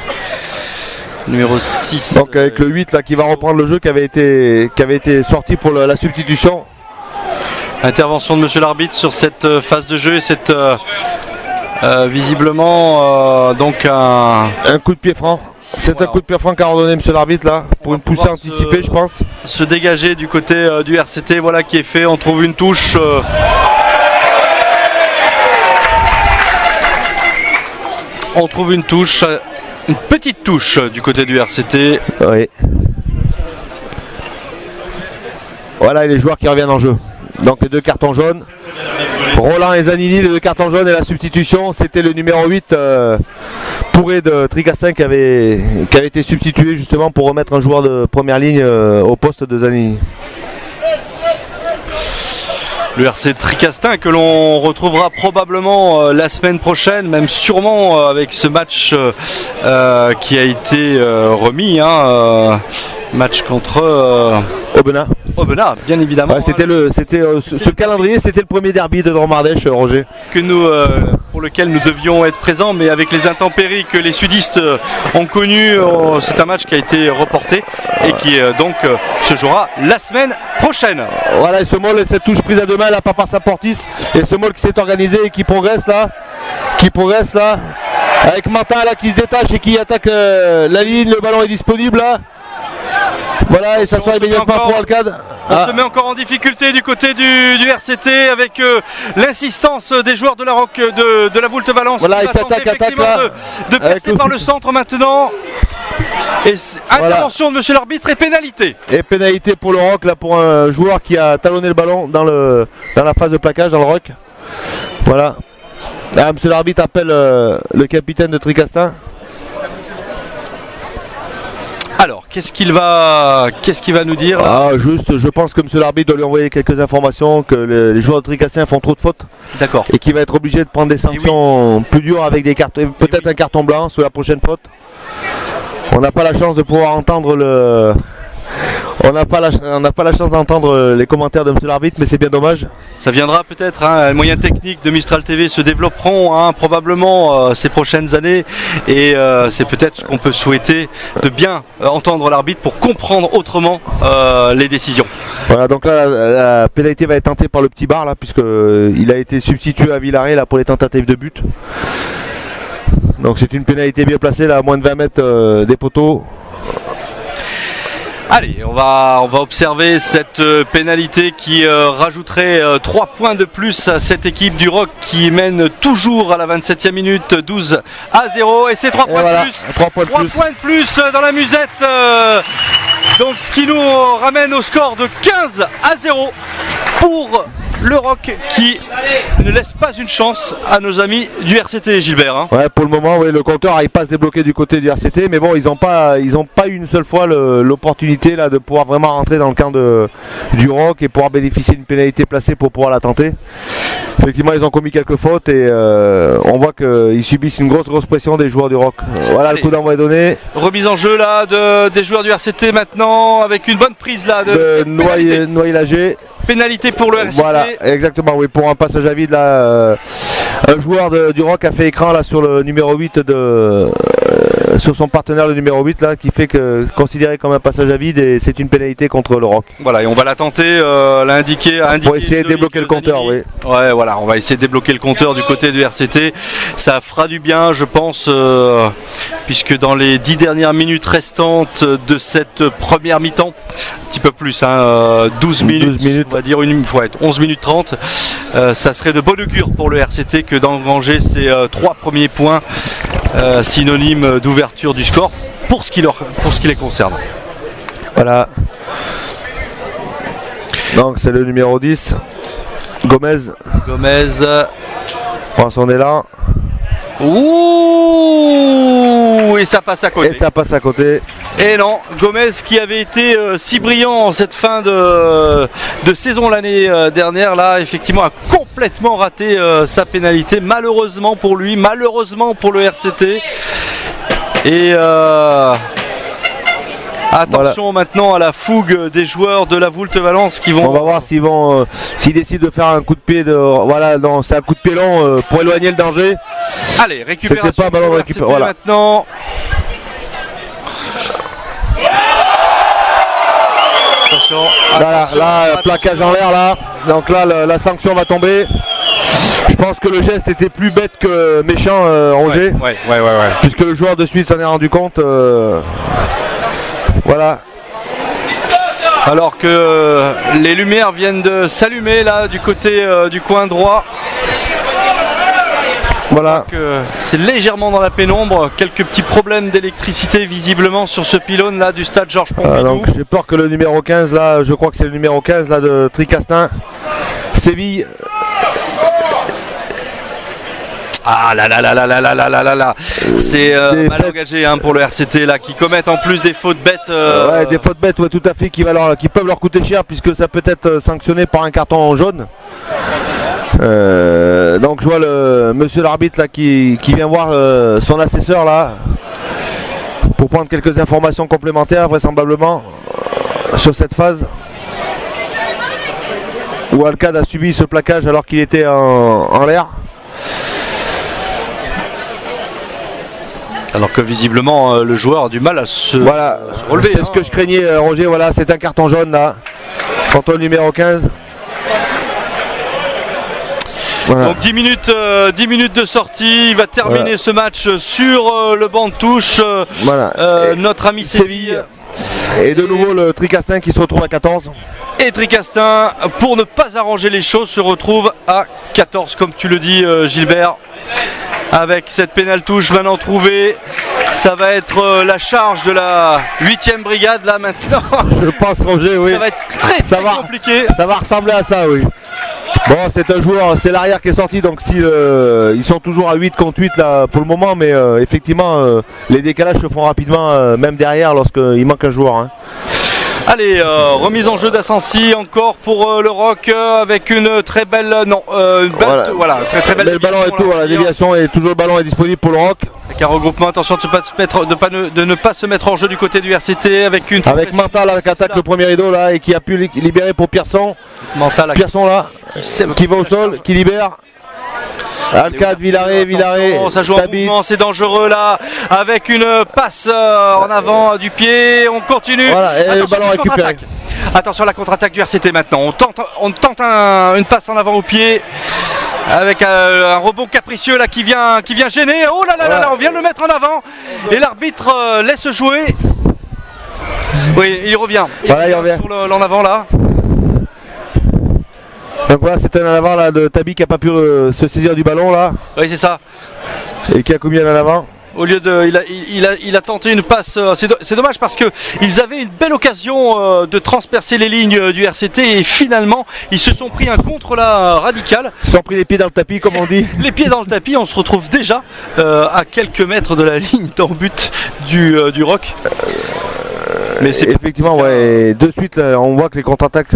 Numéro 6. Donc avec le 8 là qui va reprendre le jeu qui avait été sorti pour la substitution. Intervention de monsieur l'arbitre sur cette phase de jeu et cette visiblement donc un coup de pied franc. C'est voilà. Un coup de pied franc qu'a ordonné monsieur l'arbitre là pour une poussée anticipée je pense. Se dégager du côté du RCT, voilà qui est fait, on trouve une touche. On trouve une touche. Une petite touche du côté du RCT. Oui. Voilà les joueurs qui reviennent en jeu. Donc les deux cartons jaunes. Roland et Zanini, les deux cartons jaunes et la substitution. C'était le numéro 8 Pourré de Tricastin qui avait été substitué justement pour remettre un joueur de première ligne au poste de Zanini. Le RC Tricastin que l'on retrouvera probablement la semaine prochaine, même sûrement avec ce match qui a été remis, match contre Aubenas, bien évidemment. Ouais, c'était ce calendrier, c'était le premier derby de Drôme-Ardèche, Roger. Que nous, pour lequel nous devions être présents, mais avec les intempéries que les sudistes ont connues, c'est un match qui a été reporté et qui donc se jouera la semaine prochaine. Voilà, et ce Moll, cette touche prise à deux mains là, pas par Saportis, et ce Moll qui s'est organisé et qui progresse là, avec Martin là qui se détache et qui attaque la ligne, le ballon est disponible là. Voilà, et ça sort immédiatement pour Alcade. On se met encore en difficulté du côté du RCT avec l'insistance des joueurs de la Rock de la Voulte Valence. Voilà, qui il va s'attaque, tenter effectivement là. de percer par le centre maintenant. Et intervention de monsieur l'arbitre et pénalité. Et pénalité pour le Rock là, pour un joueur qui a talonné le ballon dans la phase de plaquage dans le Rock. Voilà. Là, monsieur l'arbitre appelle le capitaine de Tricastin. Alors, qu'est-ce qu'il va nous dire là? Juste, je pense que monsieur l'arbitre doit lui envoyer quelques informations, que les joueurs de Tricastin font trop de fautes. D'accord. Et qu'il va être obligé de prendre des sanctions plus dures avec des cartes, peut-être un carton blanc sur la prochaine faute. On n'a pas la chance de pouvoir entendre on n'a pas la chance d'entendre les commentaires de monsieur l'arbitre, mais c'est bien dommage. Ça viendra peut-être, les moyens techniques de Mistral TV se développeront probablement ces prochaines années, et c'est peut-être ce qu'on peut souhaiter, de bien entendre l'arbitre pour comprendre autrement les décisions. Voilà, donc là la pénalité va être tentée par le petit bar là, puisque il a été substitué à Villaret là pour les tentatives de but. Donc c'est une pénalité bien placée là, à moins de 20 mètres des poteaux. Allez, on va observer cette pénalité qui rajouterait 3 points de plus à cette équipe du Rock qui mène toujours à la 27e minute 12-0, et c'est 3 points voilà, de plus. 3 points de plus dans la musette. Donc ce qui nous ramène au score de 15-0 pour le Rock, qui ne laisse pas une chance à nos amis du RCT, Gilbert. Hein. Ouais, pour le moment, oui, le compteur n'arrive pas à se débloquer du côté du RCT, mais bon, ils n'ont pas eu une seule fois l'opportunité là de pouvoir vraiment rentrer dans le camp du Rock et pouvoir bénéficier d'une pénalité placée pour pouvoir la tenter. Effectivement, ils ont commis quelques fautes et on voit qu'ils subissent une grosse pression des joueurs du Rock. Voilà. Allez, le coup d'envoi est donné. Remise en jeu là des joueurs du RCT maintenant, avec une bonne prise là de Noyer-Lager. Pénalité pour le RCT. Voilà, exactement, oui, pour un passage à vide là, un joueur du Rock a fait écran là sur le numéro 8 sur son partenaire, le numéro 8 là, qui fait que c'est considéré comme un passage à vide et c'est une pénalité contre le Rock. Voilà, et on va la tenter, l'indiquer pour essayer de débloquer le compteur, oui. Ouais, voilà, on va essayer de débloquer le compteur du côté du RCT. Ça fera du bien, je pense, puisque dans les 10 dernières minutes restantes de cette première mi-temps, un petit peu plus, 12 minutes, on va dire 11 minutes 30, ça serait de bon augure pour le RCT que d'engranger ces 3 premiers points, synonyme d'ouverture du score pour ce qui les concerne. Voilà. Donc c'est le numéro 10, Gomez prend son élan. Ouh, et ça passe à côté. Et non, Gomez qui avait été si brillant en cette fin de saison l'année dernière, là effectivement a complètement raté sa pénalité, malheureusement pour lui, malheureusement pour le RCT. Et attention maintenant à la fougue des joueurs de la Voulte Valence qui vont... On va voir s'ils décident de faire un coup de pied, c'est un coup de pied long pour éloigner le danger. Allez, récupération. C'était pas un ballon de récupération. Voilà. Maintenant. Attention. Là, plaquage en l'air là. Donc là, la sanction va tomber. Je pense que le geste était plus bête que méchant, Roger. Ouais. Puisque le joueur de suite s'en est rendu compte. Voilà. Alors que les lumières viennent de s'allumer là du côté du coin droit. Voilà. C'est légèrement dans la pénombre, quelques petits problèmes d'électricité visiblement sur ce pylône là du stade Georges Pompidou. Donc j'ai peur que le numéro 15 là, je crois que c'est le numéro 15 là de Tricastin, Séville. Ah là, c'est mal engagé pour le RCT là, qui commettent en plus des fautes bêtes. Ouais, des fautes bêtes, ouais, tout à fait, qui peuvent leur coûter cher puisque ça peut être sanctionné par un carton jaune. Donc je vois monsieur l'arbitre là qui vient voir son assesseur là pour prendre quelques informations complémentaires vraisemblablement sur cette phase où Alcade a subi ce plaquage alors qu'il était en l'air. Alors que visiblement le joueur a du mal à se relever. C'est ce que je craignais, Roger. Voilà, c'est un carton jaune là, contre le numéro 15. Voilà. Donc 10 minutes de sortie, il va terminer ce match sur le banc de touche. Notre ami Séville. Et de nouveau le Tricastin qui se retrouve à 14. Et Tricastin, pour ne pas arranger les choses, se retrouve à 14, comme tu le dis Gilbert. Avec cette pénale touche maintenant trouvée, ça va être la charge de la 8e brigade là maintenant. Je pense, Roger, oui. Ça va être très compliqué. Ça va ressembler à ça, oui. Bon, c'est un joueur, c'est l'arrière qui est sorti, donc si, ils sont toujours à 8 contre 8 là pour le moment, mais effectivement les décalages se font rapidement, même derrière lorsqu'il manque un joueur. Hein. Allez, remise en jeu d'Ascensi encore pour le Rock avec une très belle, très belle. Le ballon et tout, la déviation et toujours le ballon est disponible pour le Rock. Avec un regroupement, attention de ne pas se mettre en jeu du côté du RCT avec une. Avec Mental qui attaque le premier rideau là et qui a pu libérer pour Pierson. Mental Pierson là, qui va au sol, qui libère. Alcade, Villaret, ça joue en mouvement, c'est dangereux là, avec une passe en avant du pied, on continue. Voilà, et le ballon récupéré. Attention à la contre-attaque du RCT maintenant, on tente une passe en avant au pied, avec un rebond capricieux là qui vient gêner. Oh là là là, on vient de le mettre en avant, et l'arbitre laisse jouer. Oui, il revient. Il revient sur l'en avant là. Donc voilà, c'était un en avant là de Tabi qui n'a pas pu se saisir du ballon là. Oui, c'est ça. Et qui a commis un en avant. Au lieu de, il a tenté une passe. C'est dommage parce que ils avaient une belle occasion de transpercer les lignes du RCT et finalement ils se sont pris un contre là radical. Ils se sont pris les pieds dans le tapis comme on dit. Les pieds dans le tapis, on se retrouve déjà à quelques mètres de la ligne d'en but du Rock. Mais c'est effectivement, ouais. De suite, là, on voit que les contre-attaques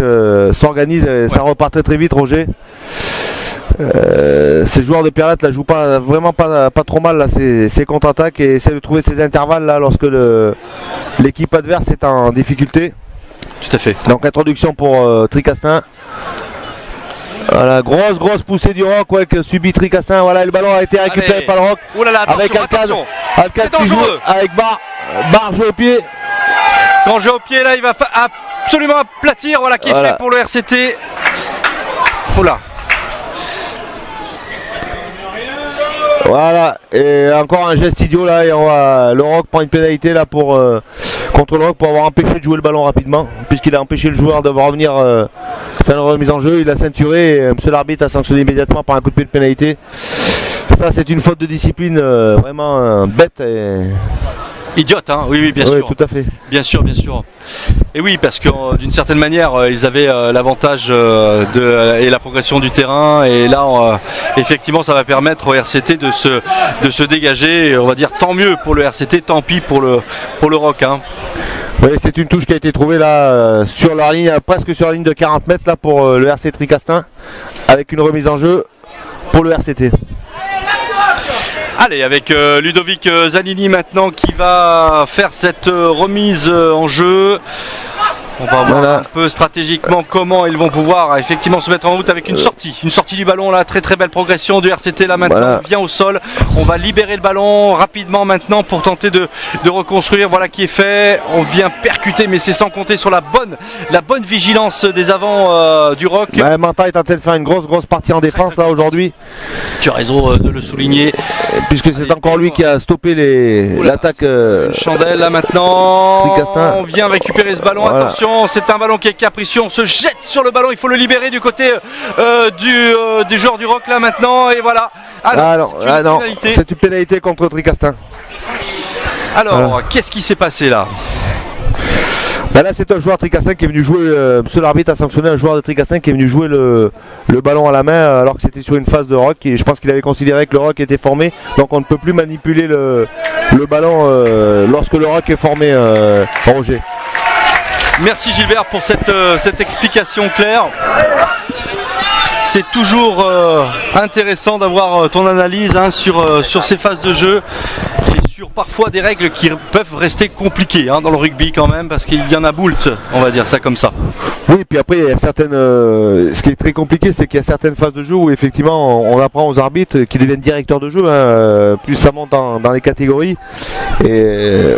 s'organisent. Ça repart très vite, Roger. Ces joueurs de Perlat là jouent vraiment pas trop mal là, ces contre-attaques et essaient de trouver ces intervalles là lorsque l'équipe adverse est en difficulté. Tout à fait. Donc introduction pour Tricastin. Voilà, grosse poussée du Rock que subit Tricastin. Voilà, le ballon a été récupéré par le Rock. Oh là là, avec Alcade qui joue avec Barre joue au pied. Quand jeu au pied là, il va absolument aplatir. Voilà qui est fait pour le RCT. Oula. Voilà, et encore un geste idiot là, et le Rock prend une pénalité là contre le Rock pour avoir empêché de jouer le ballon rapidement, puisqu'il a empêché le joueur de revenir faire une remise en jeu, il a ceinturé et monsieur l'arbitre a sanctionné immédiatement par un coup de pied de pénalité. Ça c'est une faute de discipline vraiment bête et... Idiote, hein, oui, bien sûr. Tout à fait. Bien sûr. Et oui, parce que d'une certaine manière, ils avaient l'avantage et la progression du terrain. Et là, effectivement, ça va permettre au RCT de se dégager. Et on va dire tant mieux pour le RCT, tant pis pour le Rock. Hein. Oui, c'est une touche qui a été trouvée là sur la ligne, presque sur la ligne de 40 mètres là pour le RC Tricastin, avec une remise en jeu pour le RCT. Allez, avec Ludovic Zanini maintenant qui va faire cette remise en jeu. On va voir un peu stratégiquement comment ils vont pouvoir effectivement se mettre en route avec une sortie du ballon là, très belle progression du RCT là maintenant, on vient au sol, on va libérer le ballon rapidement maintenant pour tenter de reconstruire, voilà qui est fait, on vient percuter mais c'est sans compter sur la bonne vigilance des avants du Rock. Manta est en train de faire une grosse partie en défense là aujourd'hui. Tu as raison de le souligner. Puisque c'est encore lui qui a stoppé l'attaque. Chandelle là maintenant, Tricastin. On vient récupérer ce ballon, attention. C'est un ballon qui est capricieux, on se jette sur le ballon, il faut le libérer du côté du joueur du Rock là maintenant et voilà. C'est une pénalité contre Tricastin. Alors, qu'est-ce qui s'est passé là? Là c'est un joueur Tricastin qui est venu jouer, monsieur l'arbitre a sanctionné un joueur de Tricastin qui est venu jouer le ballon à la main alors que c'était sur une phase de Rock et je pense qu'il avait considéré que le Rock était formé, donc on ne peut plus manipuler le ballon lorsque le Rock est formé, Roger. Merci Gilbert pour cette explication claire. C'est toujours intéressant d'avoir ton analyse sur ces phases de jeu et sur parfois des règles qui peuvent rester compliquées dans le rugby quand même, parce qu'il y en a boult, on va dire ça comme ça. Oui, puis après, il y a certaines. Ce qui est très compliqué, c'est qu'il y a certaines phases de jeu où effectivement on apprend aux arbitres qui deviennent directeurs de jeu, plus ça monte dans les catégories. Et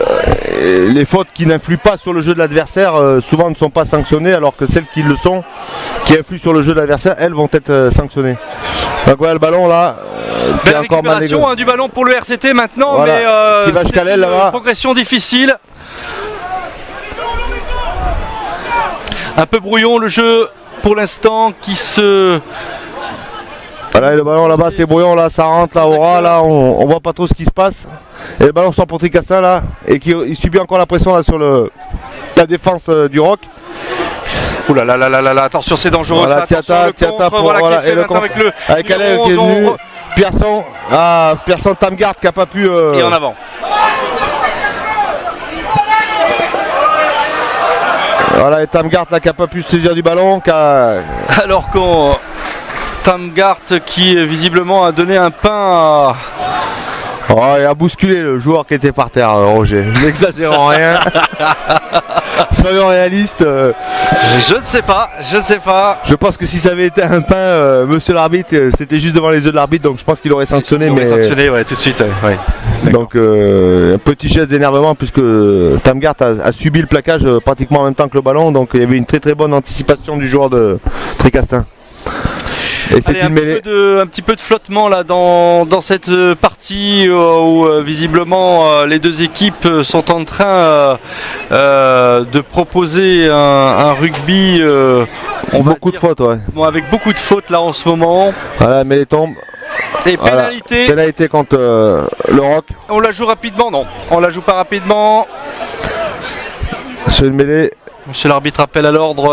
les fautes qui n'influent pas sur le jeu de l'adversaire, souvent ne sont pas sanctionnées, alors que celles qui le sont, qui influent sur le jeu de l'adversaire, elles vont être sanctionnées. Donc voilà le ballon là. Belle récupération du ballon pour le RCT maintenant, voilà, mais qui va jusqu'à l'aile là-bas. Progression difficile. Un peu brouillon le jeu pour l'instant qui se... Voilà, et le ballon là-bas c'est brouillon, là ça rentre là au ras, là on voit pas trop ce qui se passe. Et le ballon sort pour Tricastin là, et il subit encore la pression là sur la défense du Rock. Ouh là là là là là, attention c'est dangereux voilà, ça, Tiata pour voilà, et le contre avec Alain qui est venu. Pierson, Pierson Tamgard qui a pas pu... Et en avant. Voilà, et Tamgard là qui a pas pu se saisir du ballon. Alors qu'on... Tamgard qui visiblement a donné un pain à... Oh, il a bousculé le joueur qui était par terre, Roger. N'exagérons rien. Soyons réalistes. Je ne sais pas. Je pense que si ça avait été un pain, monsieur l'arbitre, c'était juste devant les yeux de l'arbitre, donc je pense qu'il aurait sanctionné. Il aurait sanctionné, ouais, tout de suite. Ouais. Donc un petit geste d'énervement puisque Tamgard a subi le plaquage pratiquement en même temps que le ballon, donc il y avait une très très bonne anticipation du joueur de Tricastin. Et c'est une mêlée. Un petit peu de flottement là dans cette partie où visiblement les deux équipes sont en train de proposer un rugby beaucoup de fautes, ouais. Bon, avec beaucoup de fautes là en ce moment. Voilà, mais les tombes. Et pénalité. Voilà, pénalité contre le Rock. On la joue rapidement, non. On la joue pas rapidement. C'est une mêlée. Monsieur l'arbitre appelle à l'ordre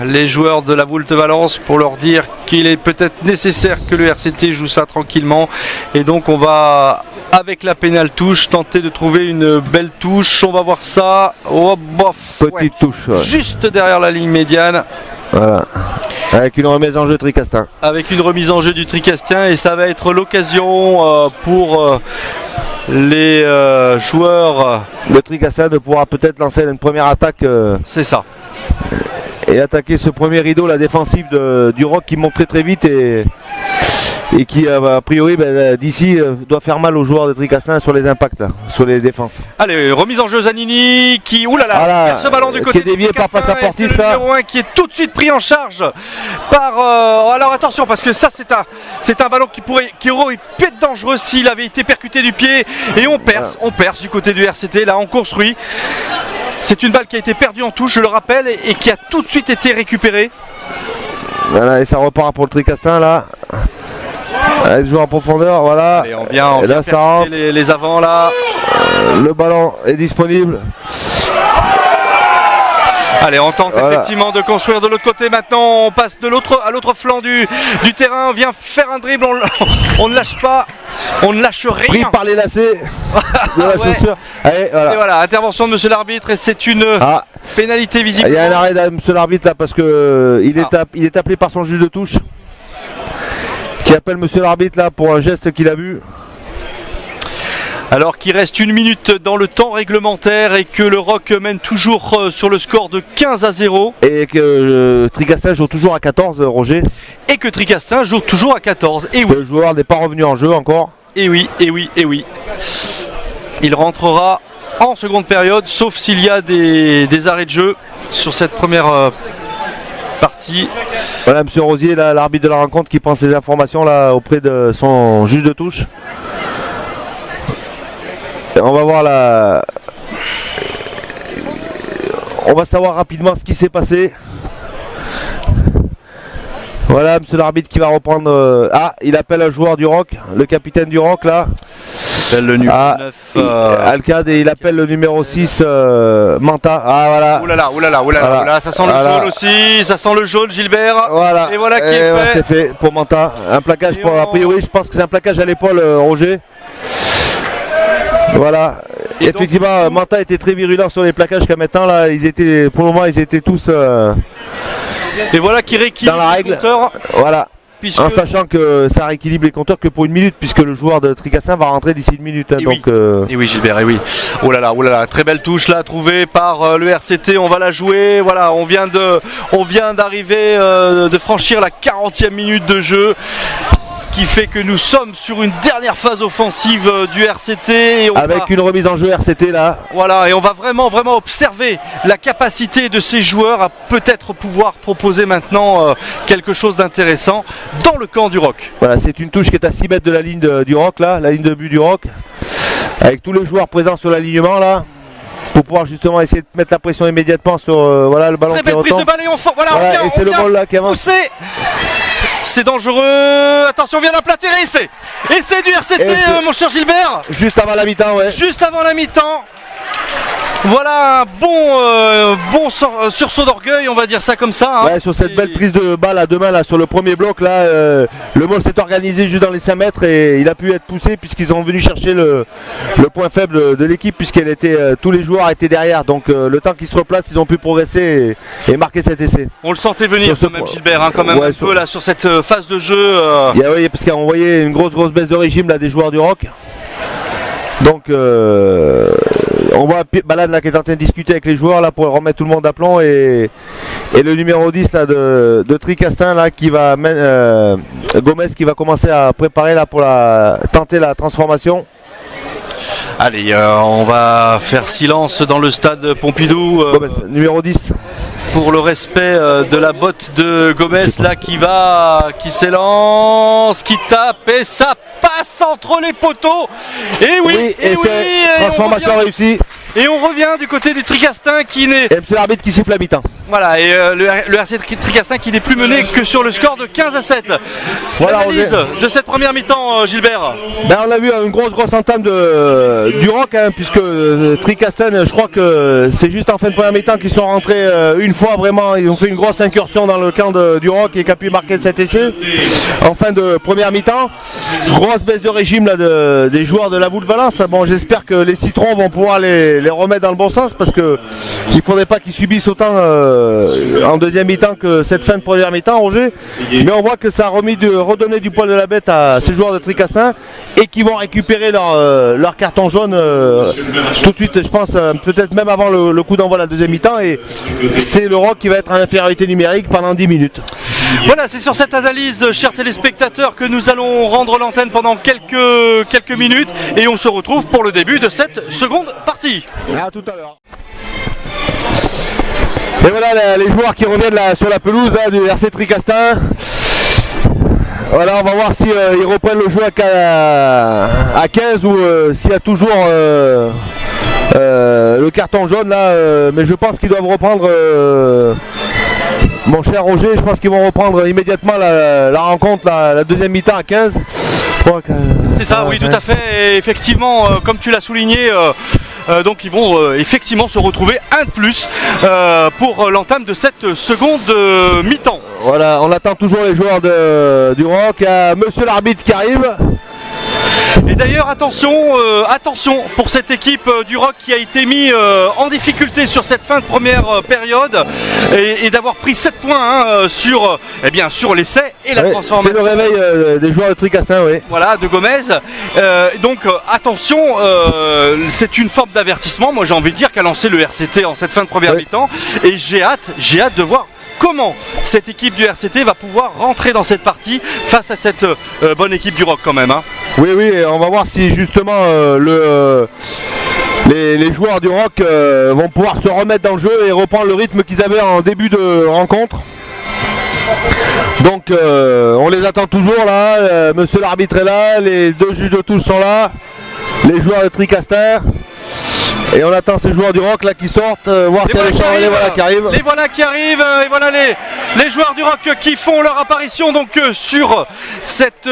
les joueurs de la Voulte Valence pour leur dire qu'il est peut-être nécessaire que le RCT joue ça tranquillement. Et donc on va, avec la pénale touche, tenter de trouver une belle touche. On va voir ça. Oh, bof, petite touche. Ouais. Juste derrière la ligne médiane. Voilà. Avec une remise en jeu Tricastin. Avec une remise en jeu du Tricastin. Et ça va être l'occasion pour... les joueurs de Tricastin de pouvoir peut-être lancer une première attaque. C'est ça. Et attaquer ce premier rideau, la défensive du Rock qui monte très très vite et qui a priori d'ici doit faire mal aux joueurs de Tricastin sur les impacts, là, sur les défenses. Allez, remise en jeu Zanini qui perd ce ballon du côté qui est dévié par Passaportis, le numéro 1 qui est tout de suite pris en charge par alors attention parce que ça c'est un ballon qui aurait pu être dangereux s'il avait été percuté du pied et on perce du côté du RCT, là on construit. C'est une balle qui a été perdue en touche, je le rappelle, et qui a tout de suite été récupérée. Voilà, et ça repart pour le Tricastin là. Elle joue en profondeur, voilà. Et on vient là, ça rentre. Les avants là. Le ballon est disponible. Allez, on tente effectivement de construire de l'autre côté. Maintenant, on passe à l'autre flanc du terrain. On vient faire un dribble. On ne lâche pas. On ne lâche rien. Pris par les lacets de la chaussure. Allez, voilà. Et voilà, intervention de monsieur l'arbitre. Et c'est une pénalité visible. Il y a un arrêt de monsieur l'arbitre là parce que il est appelé par son juge de touche. Qui appelle monsieur l'arbitre là pour un geste qu'il a vu. Alors qu'il reste 1 minute dans le temps réglementaire et que le Rock mène toujours sur le score de 15-0. Et que Tricastin joue toujours à 14, Roger. Et que Tricastin joue toujours à 14. Et oui. Le joueur n'est pas revenu en jeu encore. Et oui. Il rentrera en seconde période, sauf s'il y a des arrêts de jeu sur cette première partie. Voilà, monsieur Rosier, l'arbitre de la rencontre, qui prend ses informations là auprès de son juge de touche. Et on va voir on va savoir rapidement ce qui s'est passé. Voilà, monsieur l'arbitre qui va reprendre. Il appelle un joueur du Rock, le capitaine du Rock là. Le numéro 9. Alcade, et il appelle le numéro 6, Manta. Ah voilà. Oulala, ça sent le jaune aussi, ça sent le jaune, Gilbert. Voilà. Et voilà qui est fait. C'est fait pour Manta. Un plaquage a priori, je pense que c'est un plaquage à l'épaule, Roger. Voilà. Et effectivement, Manta était très virulent sur les plaquages qu'à maintenant là, pour le moment, ils étaient tous et voilà qui rééquilibre dans la règle. le compteur. Voilà. puisque... En sachant que ça rééquilibre les compteurs que pour 1 minute, puisque le joueur de Tricastin va rentrer d'ici 1 minute. Hein, Et donc, Et oui Gilbert, et oui. Oh là là, très belle touche là trouvée par le RCT, on va la jouer. Voilà, on vient d'arriver, de franchir la 40e minute de jeu. Ce qui fait que nous sommes sur une dernière phase offensive du RCT. Et avec une remise en jeu RCT là. Voilà, et on va vraiment observer la capacité de ces joueurs à peut-être pouvoir proposer maintenant quelque chose d'intéressant dans le camp du Roc. Voilà, c'est une touche qui est à 6 mètres de la ligne du Roc là, la ligne de but du Roc. Avec tous les joueurs présents sur l'alignement là. Pour pouvoir justement essayer de mettre la pression immédiatement sur voilà, le ballon très qui belle prise retombe. de balle et on Et c'est le ball là qui avance. Pousser. C'est dangereux. Attention, on vient d'applatir et c'est du RCT, mon cher Gilbert. Juste avant la mi-temps, ouais. Juste avant la mi-temps. Voilà un bon sursaut d'orgueil, on va dire ça comme ça. Hein. Ouais, sur cette belle prise de balle à deux mains là, sur le premier bloc là, le Mol s'est organisé juste dans les 5 mètres et il a pu être poussé puisqu'ils sont venus chercher le point faible de l'équipe puisqu'elle était tous les joueurs étaient derrière. Donc le temps qu'ils se replacent, ils ont pu progresser et marquer cet essai. On le sentait venir quand même Gilbert, hein, quand même ouais, un peu là sur cette phase de jeu. Oui, parce qu'on voyait une grosse baisse de régime là des joueurs du Roc. Donc on voit Balade là qui est en train de discuter avec les joueurs là pour remettre tout le monde à plomb et le numéro 10 là de Tricastin là qui va Gomez qui va commencer à préparer là pour tenter la transformation. Allez, on va faire silence dans le stade Pompidou. Gomez, numéro 10. Pour le respect de la botte de Gomez là qui s'élance, qui tape et ça passe entre les poteaux. Et oui, transformation réussie. Et on revient du côté du Tricastin qui n'est... Et monsieur l'arbitre qui siffle à mi-temps. Voilà, et le RC Tricastin qui n'est plus mené que sur le score de 15-7. Voilà, l'analyse de cette première mi-temps, Gilbert. Ben, on a vu une grosse entame du Roc, hein, puisque Tricastin, je crois que c'est juste en fin de première mi-temps qu'ils sont rentrés une fois vraiment, ils ont fait une grosse incursion dans le camp du Roc et qui a pu marquer cet essai. En fin de première mi-temps, grosse baisse de régime là, des joueurs de la Voule Valence. Bon, j'espère que les citrons vont pouvoir les remettre dans le bon sens parce que il ne faudrait pas qu'ils subissent autant en deuxième mi-temps que cette fin de première mi-temps, Roger. Mais on voit que ça a redonné du poil de la bête à ces joueurs de Tricastin et qui vont récupérer leur carton jaune tout de suite, je pense, peut-être même avant le coup d'envoi de la deuxième mi-temps. Et c'est le Roc qui va être en infériorité numérique pendant 10 minutes. Voilà, c'est sur cette analyse, chers téléspectateurs, que nous allons rendre l'antenne pendant quelques minutes et on se retrouve pour le début de cette seconde partie. À tout à l'heure. Et voilà les joueurs qui reviennent là, sur la pelouse là, du RC Tricastin. Voilà, on va voir si ils reprennent le jeu à 15 ou s'il y a toujours le carton jaune là. Mais je pense qu'ils doivent reprendre, mon cher Roger, je pense qu'ils vont reprendre immédiatement la rencontre, la deuxième mi-temps à 15. C'est ça, oui, tout à fait. Et effectivement, comme tu l'as souligné, donc ils vont effectivement se retrouver un de plus pour l'entame de cette seconde mi-temps. Voilà, on attend toujours les joueurs du Roc. Il y a monsieur l'arbitre qui arrive. Et d'ailleurs, attention pour cette équipe du Roc qui a été mis en difficulté sur cette fin de première période et d'avoir pris 7 points sur l'essai et la transformation. C'est le réveil des joueurs de Tricastin, oui. Voilà, de Gomez. Donc attention, c'est une forme d'avertissement, moi j'ai envie de dire, qu'a lancé le RCT en cette fin de première mi-temps. Et j'ai hâte de voir comment cette équipe du RCT va pouvoir rentrer dans cette partie face à cette bonne équipe du Roc quand même. Hein. Oui, on va voir si justement les joueurs du Roc vont pouvoir se remettre dans le jeu et reprendre le rythme qu'ils avaient en début de rencontre. Donc on les attend toujours là, monsieur l'arbitre est là, les deux juges de touche sont là, les joueurs de Tricastin. Et on attend ces joueurs du Roc là qui sortent, voir si les voilà qui arrivent. Les voilà qui arrivent, et voilà les joueurs du Roc qui font leur apparition donc sur cette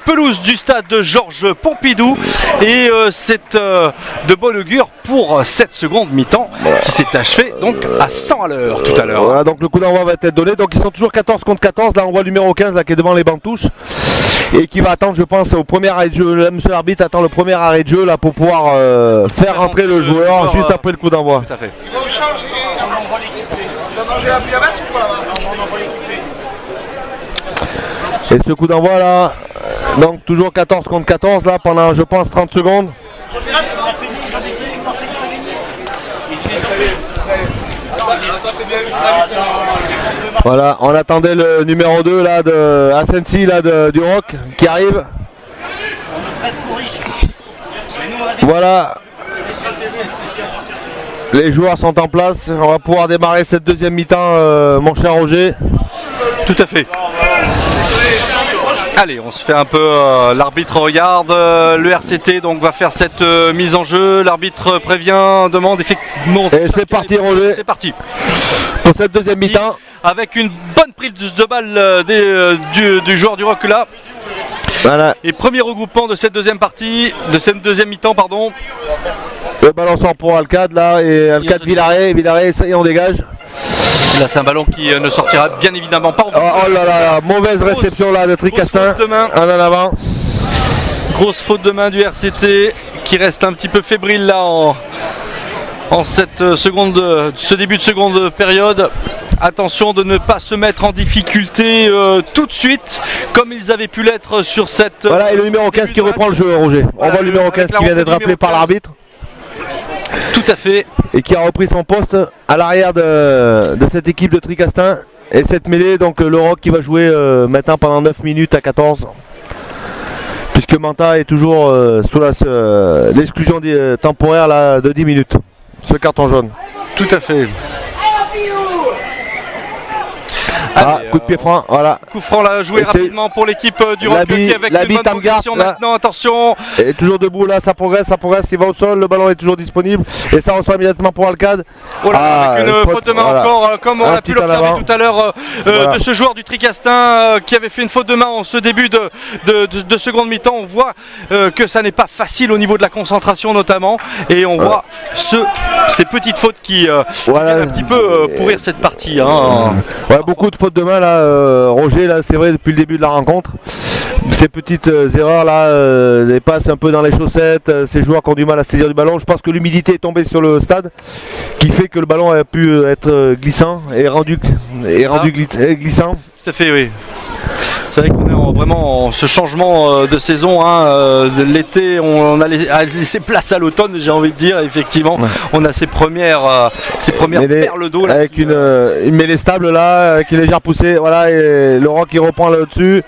pelouse du stade de Georges Pompidou. Et c'est de bon augure pour cette seconde mi-temps qui s'est achevée donc à 100 à l'heure tout à l'heure. Voilà, donc le coup d'envoi va être donné. Donc ils sont toujours 14 contre 14. Là on voit le numéro 15 là, qui est devant les bancs de touche. Et qui va attendre, je pense, au premier arrêt de jeu. Là, monsieur l'arbitre attend le premier arrêt de jeu là, pour pouvoir faire rentrer le joueur juste après le coup d'envoi. Tout à fait. Ils vont changer. On va manger la bouillabaisse ou pas là-bas? Et ce coup d'envoi là, donc toujours 14 contre 14 là pendant je pense 30 secondes. Voilà, on attendait le numéro 2 là de Asensi là du Rock qui arrive. Voilà. Les joueurs sont en place, on va pouvoir démarrer cette deuxième mi-temps mon cher Roger. Tout à fait. Allez, on se fait un peu, l'arbitre regarde, le RCT donc va faire cette mise en jeu, l'arbitre prévient, demande effectivement. Et c'est parti Roger. C'est parti. Pour cette deuxième mi-temps. Avec une bonne prise de balle du joueur du Rock là. Voilà. Et premier regroupement de cette deuxième partie, de cette deuxième mi-temps pardon. Le ballon sort pour Alcade là et Alcade Villaret, ça y est on dégage. Là c'est un ballon qui ne sortira bien évidemment pas. Oh là là, mauvaise réception là de Tricastin. Un en avant. Grosse faute de main du RCT qui reste un petit peu fébrile là en cette seconde, ce début de seconde période. Attention de ne pas se mettre en difficulté tout de suite comme ils avaient pu l'être sur cette... Voilà et le numéro 15 qui reprend le jeu Roger. Voilà, on voit le numéro 15 qui vient d'être appelé par l'arbitre. Tout à fait. Et qui a repris son poste à l'arrière de cette équipe de Tricastin. Et cette mêlée, donc le Rock qui va jouer maintenant pendant 9 minutes à 14. Puisque Manta est toujours sous l'exclusion temporaire là, de 10 minutes. Ce carton jaune. Tout à fait. Ah, allez, coup de pied franc, voilà. Coup franc là, joué rapidement pour l'équipe du Rock qui avec une bonne progression maintenant, attention. Et toujours debout là, ça progresse, il va au sol, le ballon est toujours disponible. Et ça reçoit immédiatement pour Alcade. Oh là, avec une faute de main voilà. Encore, comme on a pu l'observer tout à l'heure voilà. De ce joueur du Tricastin qui avait fait une faute de main en ce début de seconde mi-temps. On voit que ça n'est pas facile au niveau de la concentration notamment. Et on voit ces petites fautes qui viennent un petit peu pourrir cette partie. Hein. Ouais, beaucoup de fautes de main là, Roger, là c'est vrai depuis le début de la rencontre. Ces petites erreurs là, les passes un peu dans les chaussettes, ces joueurs qui ont du mal à saisir du ballon. Je pense que l'humidité est tombée sur le stade, qui fait que le ballon a pu être glissant et rendu glissant. Tout à fait, oui. C'est vrai qu'on est vraiment en ce changement de saison. Hein, de l'été, on a laissé place à l'automne, j'ai envie de dire. Effectivement, on a ces premières perles d'eau. Avec une mêlée stable là, avec une légère poussée. Voilà, et le Rock qui reprend là-dessus.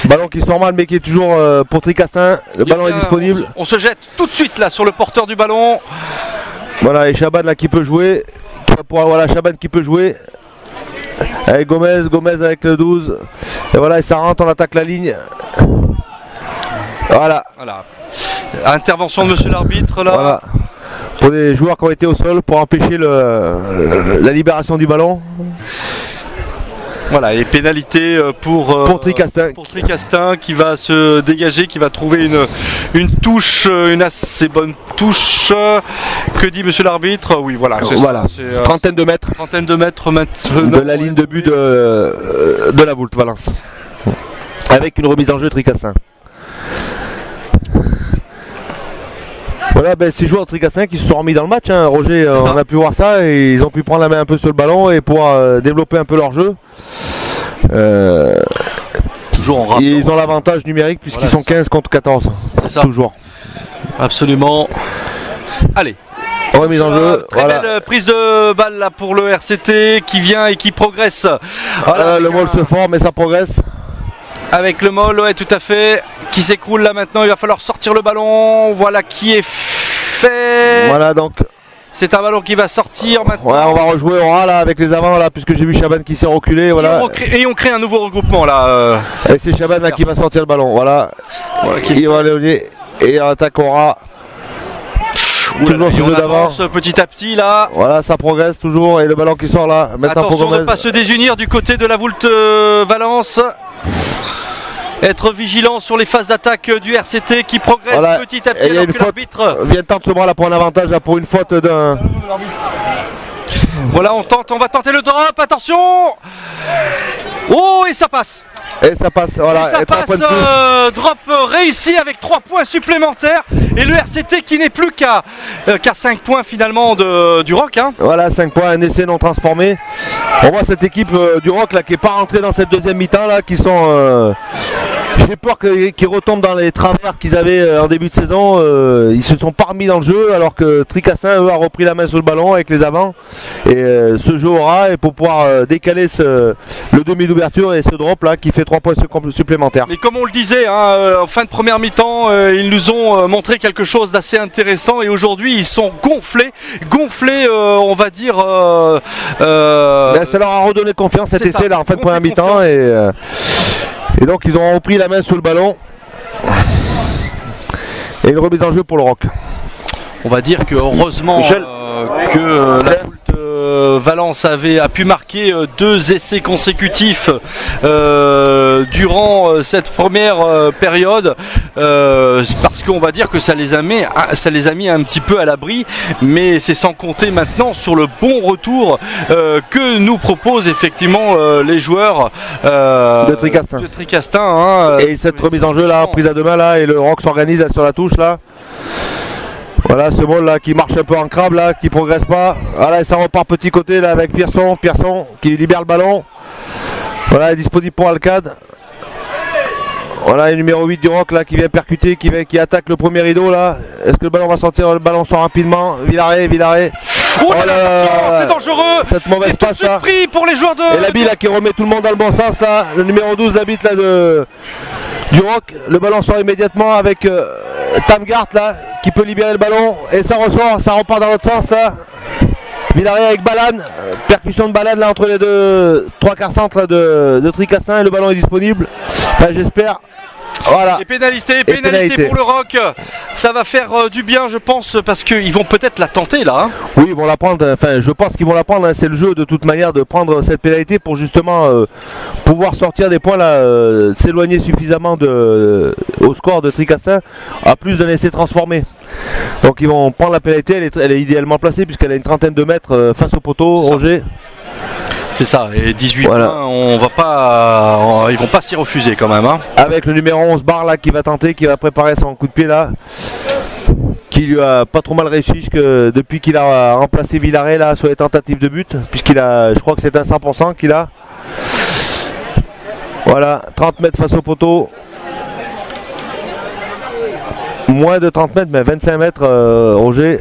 Ballon qui sort mal, mais qui est toujours pour Tricastin. Le ballon est disponible. On se jette tout de suite là sur le porteur du ballon. Voilà, et Chaban là qui peut jouer. Voilà, Chaban qui peut jouer. Avec Gomez avec le 12. Et voilà, et ça rentre, on attaque la ligne. Voilà. Intervention de monsieur l'arbitre là. Voilà. Pour les joueurs qui ont été au sol pour empêcher la libération du ballon. Voilà, et pénalité pour Tricastin qui va se dégager, qui va trouver une touche, une assez bonne touche. Que dit monsieur l'arbitre? Oui, voilà, c'est voilà. Ça. Trentaine de mètres. Trentaine de mètres maintenant. De la ligne de but de la Voulte Valence. Avec une remise en jeu Tricastin. Voilà, ces joueurs de Tricastin qui se sont remis dans le match, hein, Roger, on a pu voir ça et ils ont pu prendre la main un peu sur le ballon et pouvoir développer un peu leur jeu. Toujours en rapport. Ils ont l'avantage numérique puisqu'ils sont 15 contre 14. C'est ça. Toujours. Absolument. Allez. Remise en jeu. Très belle prise de balle là pour le RCT qui vient et qui progresse. Voilà, le Moll se forme et ça progresse. Avec le Moll, ouais, tout à fait. Qui s'écroule là maintenant, il va falloir sortir le ballon. Voilà qui est fait. Voilà donc. C'est un ballon qui va sortir maintenant. Ouais, on va rejouer au ras là avec les avants là, puisque j'ai vu Chaban qui s'est reculé. Voilà. Et on crée un nouveau regroupement là. Et c'est Chaban là qui va sortir le ballon. Voilà. Il va aller et on attaque au ras. Toujours ce jeu d'avant. Petit à petit là. Voilà, ça progresse toujours et le ballon qui sort là. Maintenant attention de ne pas se désunir du côté de la Voulte Valence. Être vigilant sur les phases d'attaque du RCT qui progresse petit à petit alors que l'arbitre vient tenter ce bras là pour un avantage là, pour une faute d'un. Voilà, on va tenter le drop, attention. Oh, et ça passe. Et ça passe, voilà. Et ça Et 3 passe, points de plus. drop réussi avec 3 points supplémentaires. Et le RCT qui n'est plus qu'à 5 points finalement du Rock. Hein. Voilà, 5 points, un essai non transformé. On voit cette équipe du Rock là qui n'est pas rentrée dans cette deuxième mi-temps là, qui sont... j'ai peur qu'ils retombent dans les travers qu'ils avaient en début de saison. Ils se sont pas remis dans le jeu alors que Tricastin eux a repris la main sur le ballon avec les avants. Et ce jeu aura et pour pouvoir décaler le demi d'ouverture et ce drop là qui fait 3 points supplémentaires. Mais comme on le disait, hein, en fin de première mi-temps, ils nous ont montré quelque chose d'assez intéressant et aujourd'hui ils sont gonflés, on va dire. Ça leur a redonné confiance cet essai là en fin de première mi-temps et donc ils ont repris la main sur le ballon. Et une remise en jeu pour le Rock. On va dire que heureusement que la poule de Valence a pu marquer 2 essais consécutifs durant cette première période parce qu'on va dire que ça les a mis un petit peu à l'abri, mais c'est sans compter maintenant sur le bon retour que nous proposent effectivement les joueurs de Tricastin. Hein, et cette remise en jeu là, prise à deux mains là, et le Rock s'organise sur la touche là. Voilà ce ball là qui marche un peu en crabe là, qui progresse pas. Voilà, et ça repart petit côté là avec Pierson qui libère le ballon. Voilà, il est disponible pour Alcade. Voilà, le numéro 8 du Rock là qui vient percuter, qui attaque le premier rideau là. Est-ce que le ballon va sortir? Le ballon sort rapidement. Villaret. Oh là là, c'est dangereux. Cette mauvaise passe là. Pris pour les joueurs de. Et l'habit là qui remet tout le monde dans le bon sens là. Le numéro 12 habite là du Rock. Le ballon sort immédiatement avec Tamgart là qui peut libérer le ballon et ça ressort, ça repart dans l'autre sens là. Villaret avec Balane, percussion de Balane là entre les deux 3/4 centre de Tricastin et le ballon est disponible. Enfin j'espère. Voilà. Et pénalité pour le Rock. Ça va faire du bien je pense parce qu'ils vont peut-être la tenter là. Hein. Oui ils vont la prendre, enfin je pense qu'ils vont la prendre, hein. C'est le jeu de toute manière de prendre cette pénalité pour justement pouvoir sortir des points là, s'éloigner suffisamment au score de Tricastin à plus d'un essai transformé. Donc ils vont prendre la pénalité, elle est idéalement placée puisqu'elle a une trentaine de mètres face au poteau, Roger. C'est ça, et 18 points, ils vont pas s'y refuser quand même. Hein. Avec le numéro 11 Barre là qui va tenter, qui va préparer son coup de pied là. Qui lui a pas trop mal réussi depuis qu'il a remplacé Villaret là sur les tentatives de but. Puisqu'il a, je crois que c'est un 100% qu'il a. Voilà, 30 mètres face au poteau. Moins de 30 mètres, mais 25 mètres, Roger.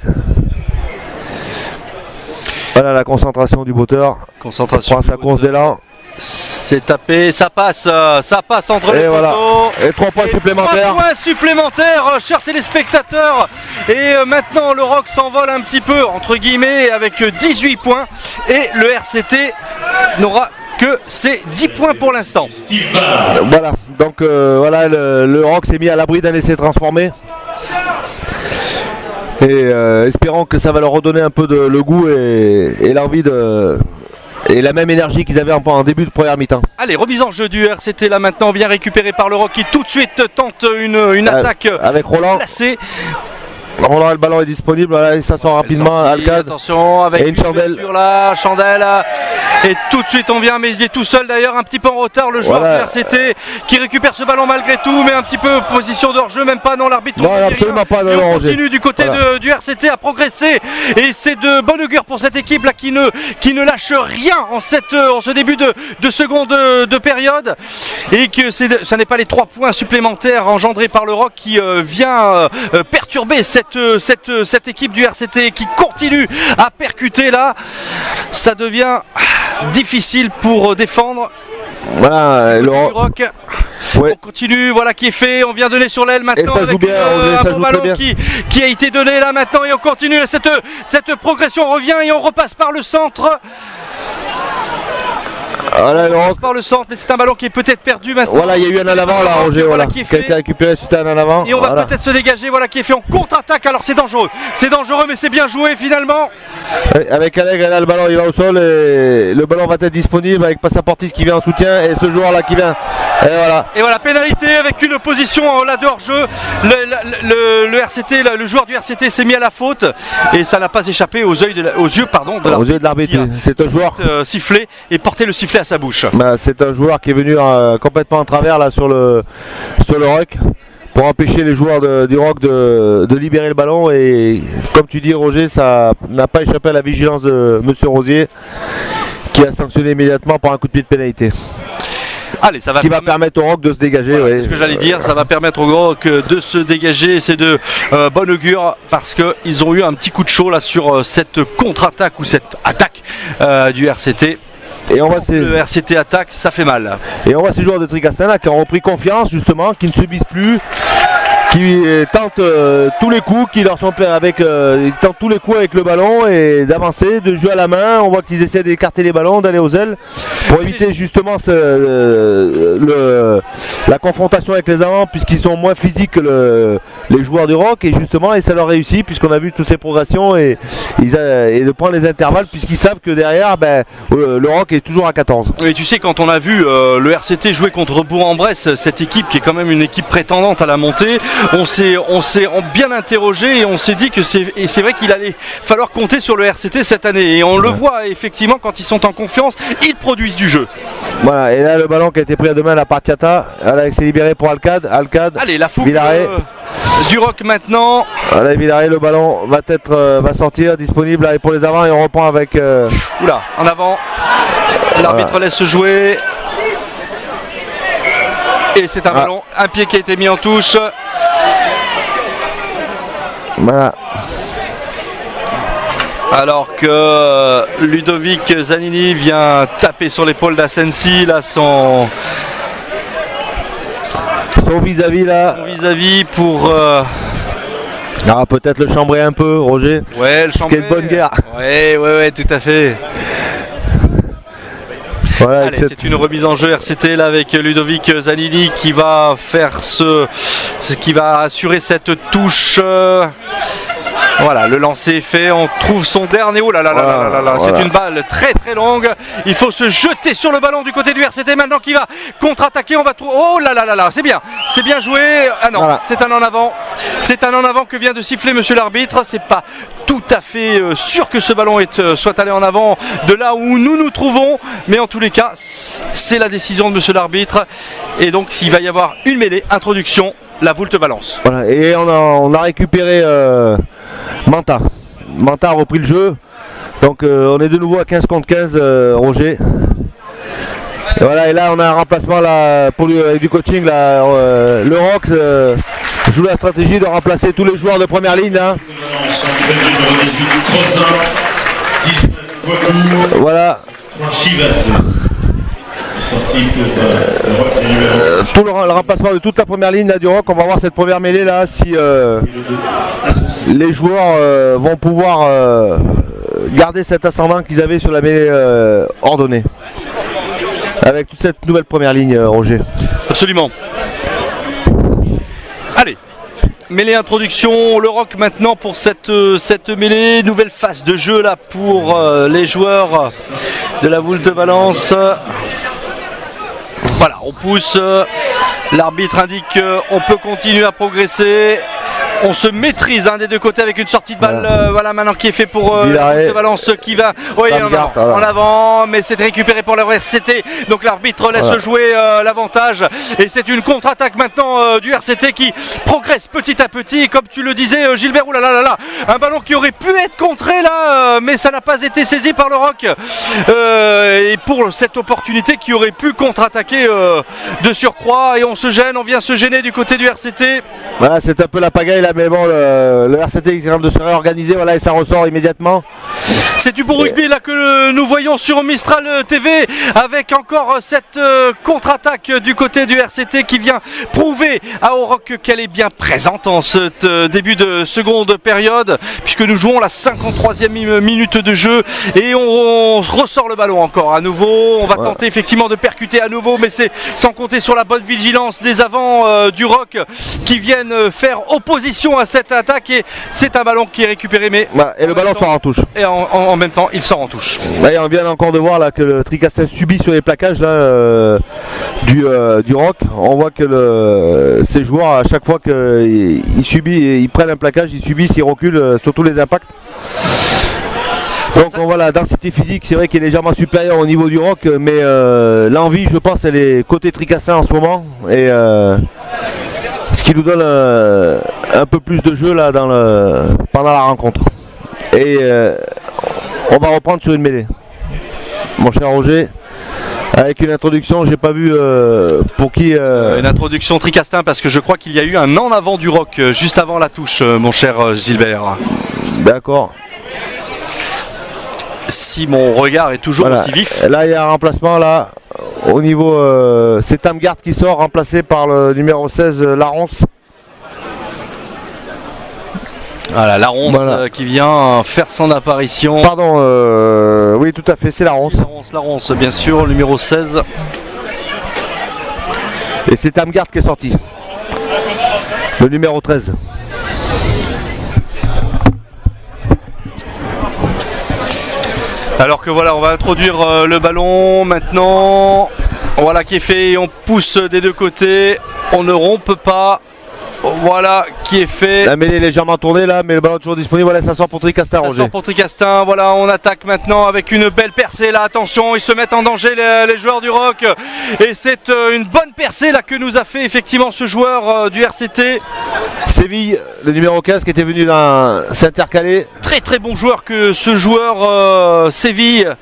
Voilà la concentration du botteur. Concentration. Sa course d'élan. C'est tapé, ça passe entre les poteaux. Et 3 points supplémentaires. 3 points supplémentaires, chers téléspectateurs. Et maintenant le Rock s'envole un petit peu, entre guillemets, avec 18 points. Et le RCT n'aura que c'est 10 points pour l'instant. Voilà, donc voilà, le Rock s'est mis à l'abri d'un essai transformé. Et espérons que ça va leur redonner un peu le goût et l'envie et la même énergie qu'ils avaient en début de première mi-temps. Allez, remise en jeu du RCT là maintenant, bien récupéré par le Rock qui tout de suite tente une attaque avec Roland. Placée. Roland, le ballon est disponible, voilà, ça sort rapidement. Alcade. Attention avec et une chandelle. Là, chandelle. Et tout de suite on vient, mais il est tout seul d'ailleurs, un petit peu en retard le joueur du RCT qui récupère ce ballon malgré tout, mais un petit peu position de hors-jeu, même pas, non, l'arbitre. Non, absolument pas. Et on continue du côté du RCT à progresser et c'est de bonne augure pour cette équipe là qui ne lâche rien en ce début de seconde de période et que ça n'est pas les 3 points supplémentaires engendrés par le Rock qui vient perturber cette équipe du RCT qui continue à percuter là. Ça devient difficile pour défendre. Voilà, le Rock. Ouais. On continue, voilà qui est fait, on vient donner sur l'aile maintenant. Et ça joue bien, un bon ballon qui a été donné là maintenant et on continue cette progression, on revient et on repasse par le centre. Voilà, on passe par le centre, mais c'est un ballon qui est peut-être perdu maintenant. Voilà, il y a eu un en avant là, Roger, voilà, qui a été récupéré suite à un en avant. Et on va peut-être se dégager, voilà qui est fait en contre-attaque. Alors c'est dangereux, mais c'est bien joué finalement. Avec Allègre, là le ballon il va au sol et le ballon va être disponible avec Passaportis qui vient en soutien et ce joueur là qui vient Et voilà, pénalité avec une position là de hors-jeu. Le RCT, le joueur du RCT s'est mis à la faute et ça n'a pas échappé aux yeux de l'arbitre. C'est un joueur sifflé et porter le sifflet à sa bouche. C'est un joueur qui est venu complètement en travers là sur le rock pour empêcher les joueurs du rock de libérer le ballon, et comme tu dis Roger, ça n'a pas échappé à la vigilance de Monsieur Rosier qui a sanctionné immédiatement par un coup de pied de pénalité. Allez, ça va va permettre au Rock de se dégager. Voilà, c'est ce que j'allais dire, ça va permettre au Rock de se dégager. C'est de bon augure parce qu'ils ont eu un petit coup de chaud là sur cette contre-attaque ou cette attaque du RCT. Et le RCT attaque, ça fait mal. Et on voit ces joueurs de Tricastin là qui ont repris confiance justement, qui ne subissent plus, qui tentent tous les coups, qui leur sont ils tentent tous les coups avec le ballon et d'avancer, de jouer à la main. On voit qu'ils essaient d'écarter les ballons, d'aller aux ailes pour éviter justement la confrontation avec les avants, puisqu'ils sont moins physiques que les joueurs du Rock, et justement ça leur réussit puisqu'on a vu toutes ces progressions et de prendre les intervalles, puisqu'ils savent que derrière le Rock est toujours à 14. Et tu sais, quand on a vu le RCT jouer contre Bourg-en-Bresse, cette équipe qui est quand même une équipe prétendante à la montée, on s'est bien interrogé et on s'est dit que c'est vrai qu'il allait falloir compter sur le RCT cette année, et on le voit effectivement quand ils sont en confiance, ils produisent du jeu. Voilà, et là le ballon qui a été pris à deux mains là par Tiata, c'est libéré pour Alcade. Allez, la fougue du Rock maintenant. Voilà, Villaret, le ballon va sortir, disponible là, et pour les avants, et on reprend avec Oula, en avant. L'arbitre laisse jouer. Et c'est un ballon, un pied qui a été mis en touche. Voilà. Alors que Ludovic Zanini vient taper sur l'épaule d'Asensi, là son vis-à-vis là. Son vis-à-vis pour peut-être le chambrer un peu, Roger. Ouais, le chambrer. Ce qui est de bonne guerre. Ouais, tout à fait. Voilà, allez, c'est une remise en jeu RCT là avec Ludovic Zanini qui va faire qui va assurer cette touche. Voilà, le lancer est fait, on trouve son dernier. Oh là là là là là là, voilà. C'est une balle très très longue. Il faut se jeter sur le ballon du côté du RCT maintenant qui va contre-attaquer. On va trouver. Oh là là là là, c'est bien joué. Ah non, voilà. C'est un en avant. C'est un en avant que vient de siffler monsieur l'arbitre. C'est pas tout à fait sûr que ce ballon soit allé en avant de là où nous nous trouvons, mais en tous les cas, c'est la décision de monsieur l'arbitre. Et donc s'il va y avoir une mêlée, introduction, la voulte balance. Voilà, et on a récupéré Manta a repris le jeu, donc on est de nouveau à 15 contre 15, Roger. Et voilà, et là on a un remplacement là, avec du coaching là, le Rock joue la stratégie de remplacer tous les joueurs de première ligne là. Voilà. Tout le remplacement de toute la première ligne là, du Rock. On va voir cette première mêlée là, si les joueurs vont pouvoir garder cet ascendant qu'ils avaient sur la mêlée ordonnée avec toute cette nouvelle première ligne, Roger. Absolument. Allez, mêlée introduction, le Rock maintenant pour cette mêlée, nouvelle phase de jeu là pour les joueurs de la Voulte Valence. Voilà, on pousse, l'arbitre indique qu'on peut continuer à progresser. On se maîtrise des deux côtés avec une sortie de balle voilà maintenant qui est fait pour de Valence qui va en avant, mais c'est récupéré pour le RCT, donc l'arbitre laisse jouer l'avantage et c'est une contre-attaque maintenant du RCT qui progresse petit à petit, comme tu le disais Gilbert. Oulala, un ballon qui aurait pu être contré là, mais ça n'a pas été saisi par le Rock, et pour cette opportunité qui aurait pu contre-attaquer de surcroît, et on vient se gêner du côté du RCT. Voilà, c'est un peu la pagaille là, mais bon, le RCT est en train de se réorganiser, voilà, et ça ressort immédiatement. C'est du beau rugby là que nous voyons sur Mistral TV, avec encore cette contre-attaque du côté du RCT qui vient prouver à Oroc qu'elle est bien présente en ce début de seconde période, puisque nous jouons la 53e minute de jeu et on ressort le ballon encore à nouveau. On va tenter effectivement de percuter à nouveau, mais c'est sans compter sur la bonne vigilance des avants du Rock qui viennent faire opposition à cette attaque, et c'est un ballon qui est récupéré, mais et le ballon sort en touche. Et en même temps il sort en touche. Là, on vient encore de voir là, que le Tricastin subit sur les plaquages là, du Rock. On voit que ces joueurs, à chaque fois qu'ils prennent un plaquage, ils subissent, ils reculent sur tous les impacts. Donc on voit la densité physique, c'est vrai qu'elle est légèrement supérieure au niveau du Rock, mais l'envie, je pense, elle est côté Tricastin en ce moment. Et ce qui nous donne un peu plus de jeu là pendant la rencontre. Et on va reprendre sur une mêlée. Mon cher Roger, avec une introduction, j'ai pas vu pour qui... Une introduction Tricastin, parce que je crois qu'il y a eu un en avant du Rock juste avant la touche, mon cher Gilbert. D'accord. Si mon regard est toujours aussi vif. Là, il y a un remplacement là. Au niveau... c'est Tamgard qui sort, remplacé par le numéro 16, Laronce. Voilà, Laronce qui vient faire son apparition. Pardon, oui tout à fait, c'est Laronce. Laronce, bien sûr, le numéro 16. Et c'est Tamgard qui est sorti. Le numéro 13. Alors que voilà, on va introduire le ballon maintenant. Voilà qui est fait, on pousse des deux côtés, on ne rompe pas. Voilà qui est fait. La mêlée est légèrement tournée là, mais le ballon est toujours disponible. Voilà, ça sort pour Tricastin, Roger. Ça sort pour Tricastin. Voilà, on attaque maintenant avec une belle percée là. Attention, ils se mettent en danger les joueurs du Rock. Et c'est une bonne percée là que nous a fait effectivement ce joueur du RCT. Séville, le numéro 15 qui était venu s'intercaler. Très très bon joueur que ce joueur Séville,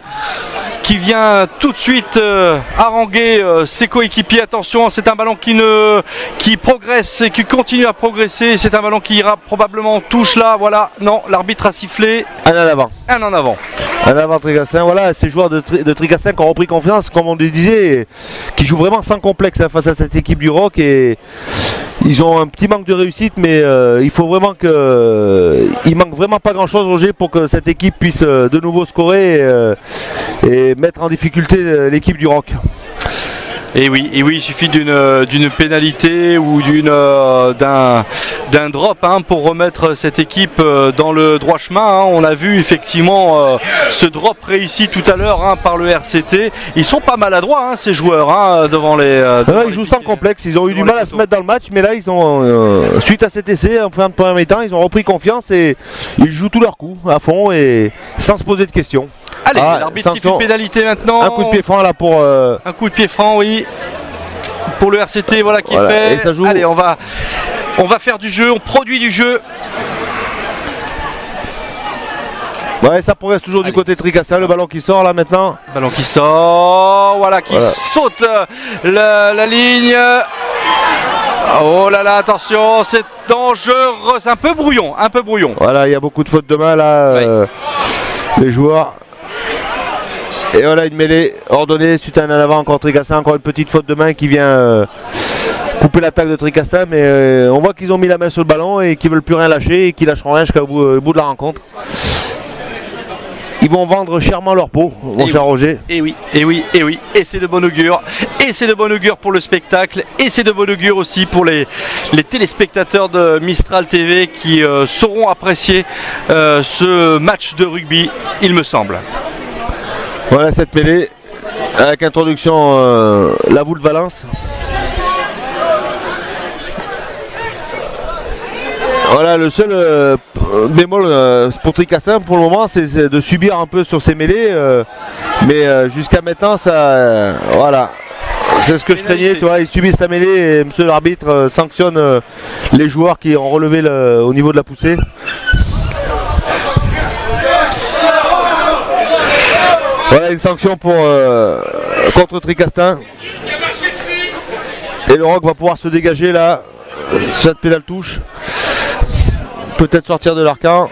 qui vient tout de suite haranguer ses coéquipiers. Attention, c'est un ballon qui progresse et qui continue à progresser. C'est un ballon qui ira probablement en touche là. Voilà, non, l'arbitre a sifflé. Un en avant. Un en avant. Un en avant Tricastin. Voilà, ces joueurs de Tricastin qui ont repris confiance, comme on le disait, qui jouent vraiment sans complexe face à cette équipe du Rock. Et ils ont un petit manque de réussite, mais il faut vraiment il manque vraiment pas grand chose, Roger, pour que cette équipe puisse de nouveau scorer et mettre en difficulté l'équipe du Rock. Et oui, il suffit d'une pénalité ou d'un drop pour remettre cette équipe dans le droit chemin. On a vu effectivement ce drop réussi tout à l'heure par le RCT. Ils sont pas maladroits ces joueurs devant les... ils jouent sans complexe, ils ont eu du mal à se mettre dans le match, mais là ils ont, suite à cet essai, en fin de premier mi-temps, ils ont repris confiance et ils jouent tous leurs coups à fond et sans se poser de questions. Allez, l'arbitre siffle une pénalité maintenant. Un coup de pied franc là pour... Un coup de pied franc, oui. Pour le RCT, voilà qui est fait. Et ça joue. Allez, on va faire du jeu, on produit du jeu. Ouais, ça progresse toujours du côté de Tricastin, le ballon qui sort là maintenant. Ballon qui sort, voilà, qui saute la ligne. Oh là là, attention, c'est dangereux, c'est un peu brouillon, Voilà, il y a beaucoup de fautes de main là, les joueurs. Et voilà une mêlée ordonnée suite à un en avant encore Tricastin, encore une petite faute de main qui vient couper l'attaque de Tricastin, mais on voit qu'ils ont mis la main sur le ballon et qu'ils veulent plus rien lâcher et qu'ils lâcheront rien jusqu'au bout de la rencontre. Ils vont vendre chèrement leur peau, mon cher Roger. Et oui, et c'est de bon augure. Et c'est de bon augure pour le spectacle. Et c'est de bon augure aussi pour les téléspectateurs de Mistral TV qui sauront apprécier ce match de rugby, il me semble. Voilà cette mêlée avec introduction la Voule Valence. Voilà, le seul bémol pour Tricastin pour le moment, c'est de subir un peu sur ces mêlées, mais jusqu'à maintenant, ça, voilà, c'est ce que je craignais. Tu vois, ils subissent la mêlée et monsieur l'arbitre sanctionne les joueurs qui ont relevé au niveau de la poussée. Voilà une sanction contre Tricastin. Et le Rock va pouvoir se dégager là, cette pédale touche. Peut-être sortir de l'arcan.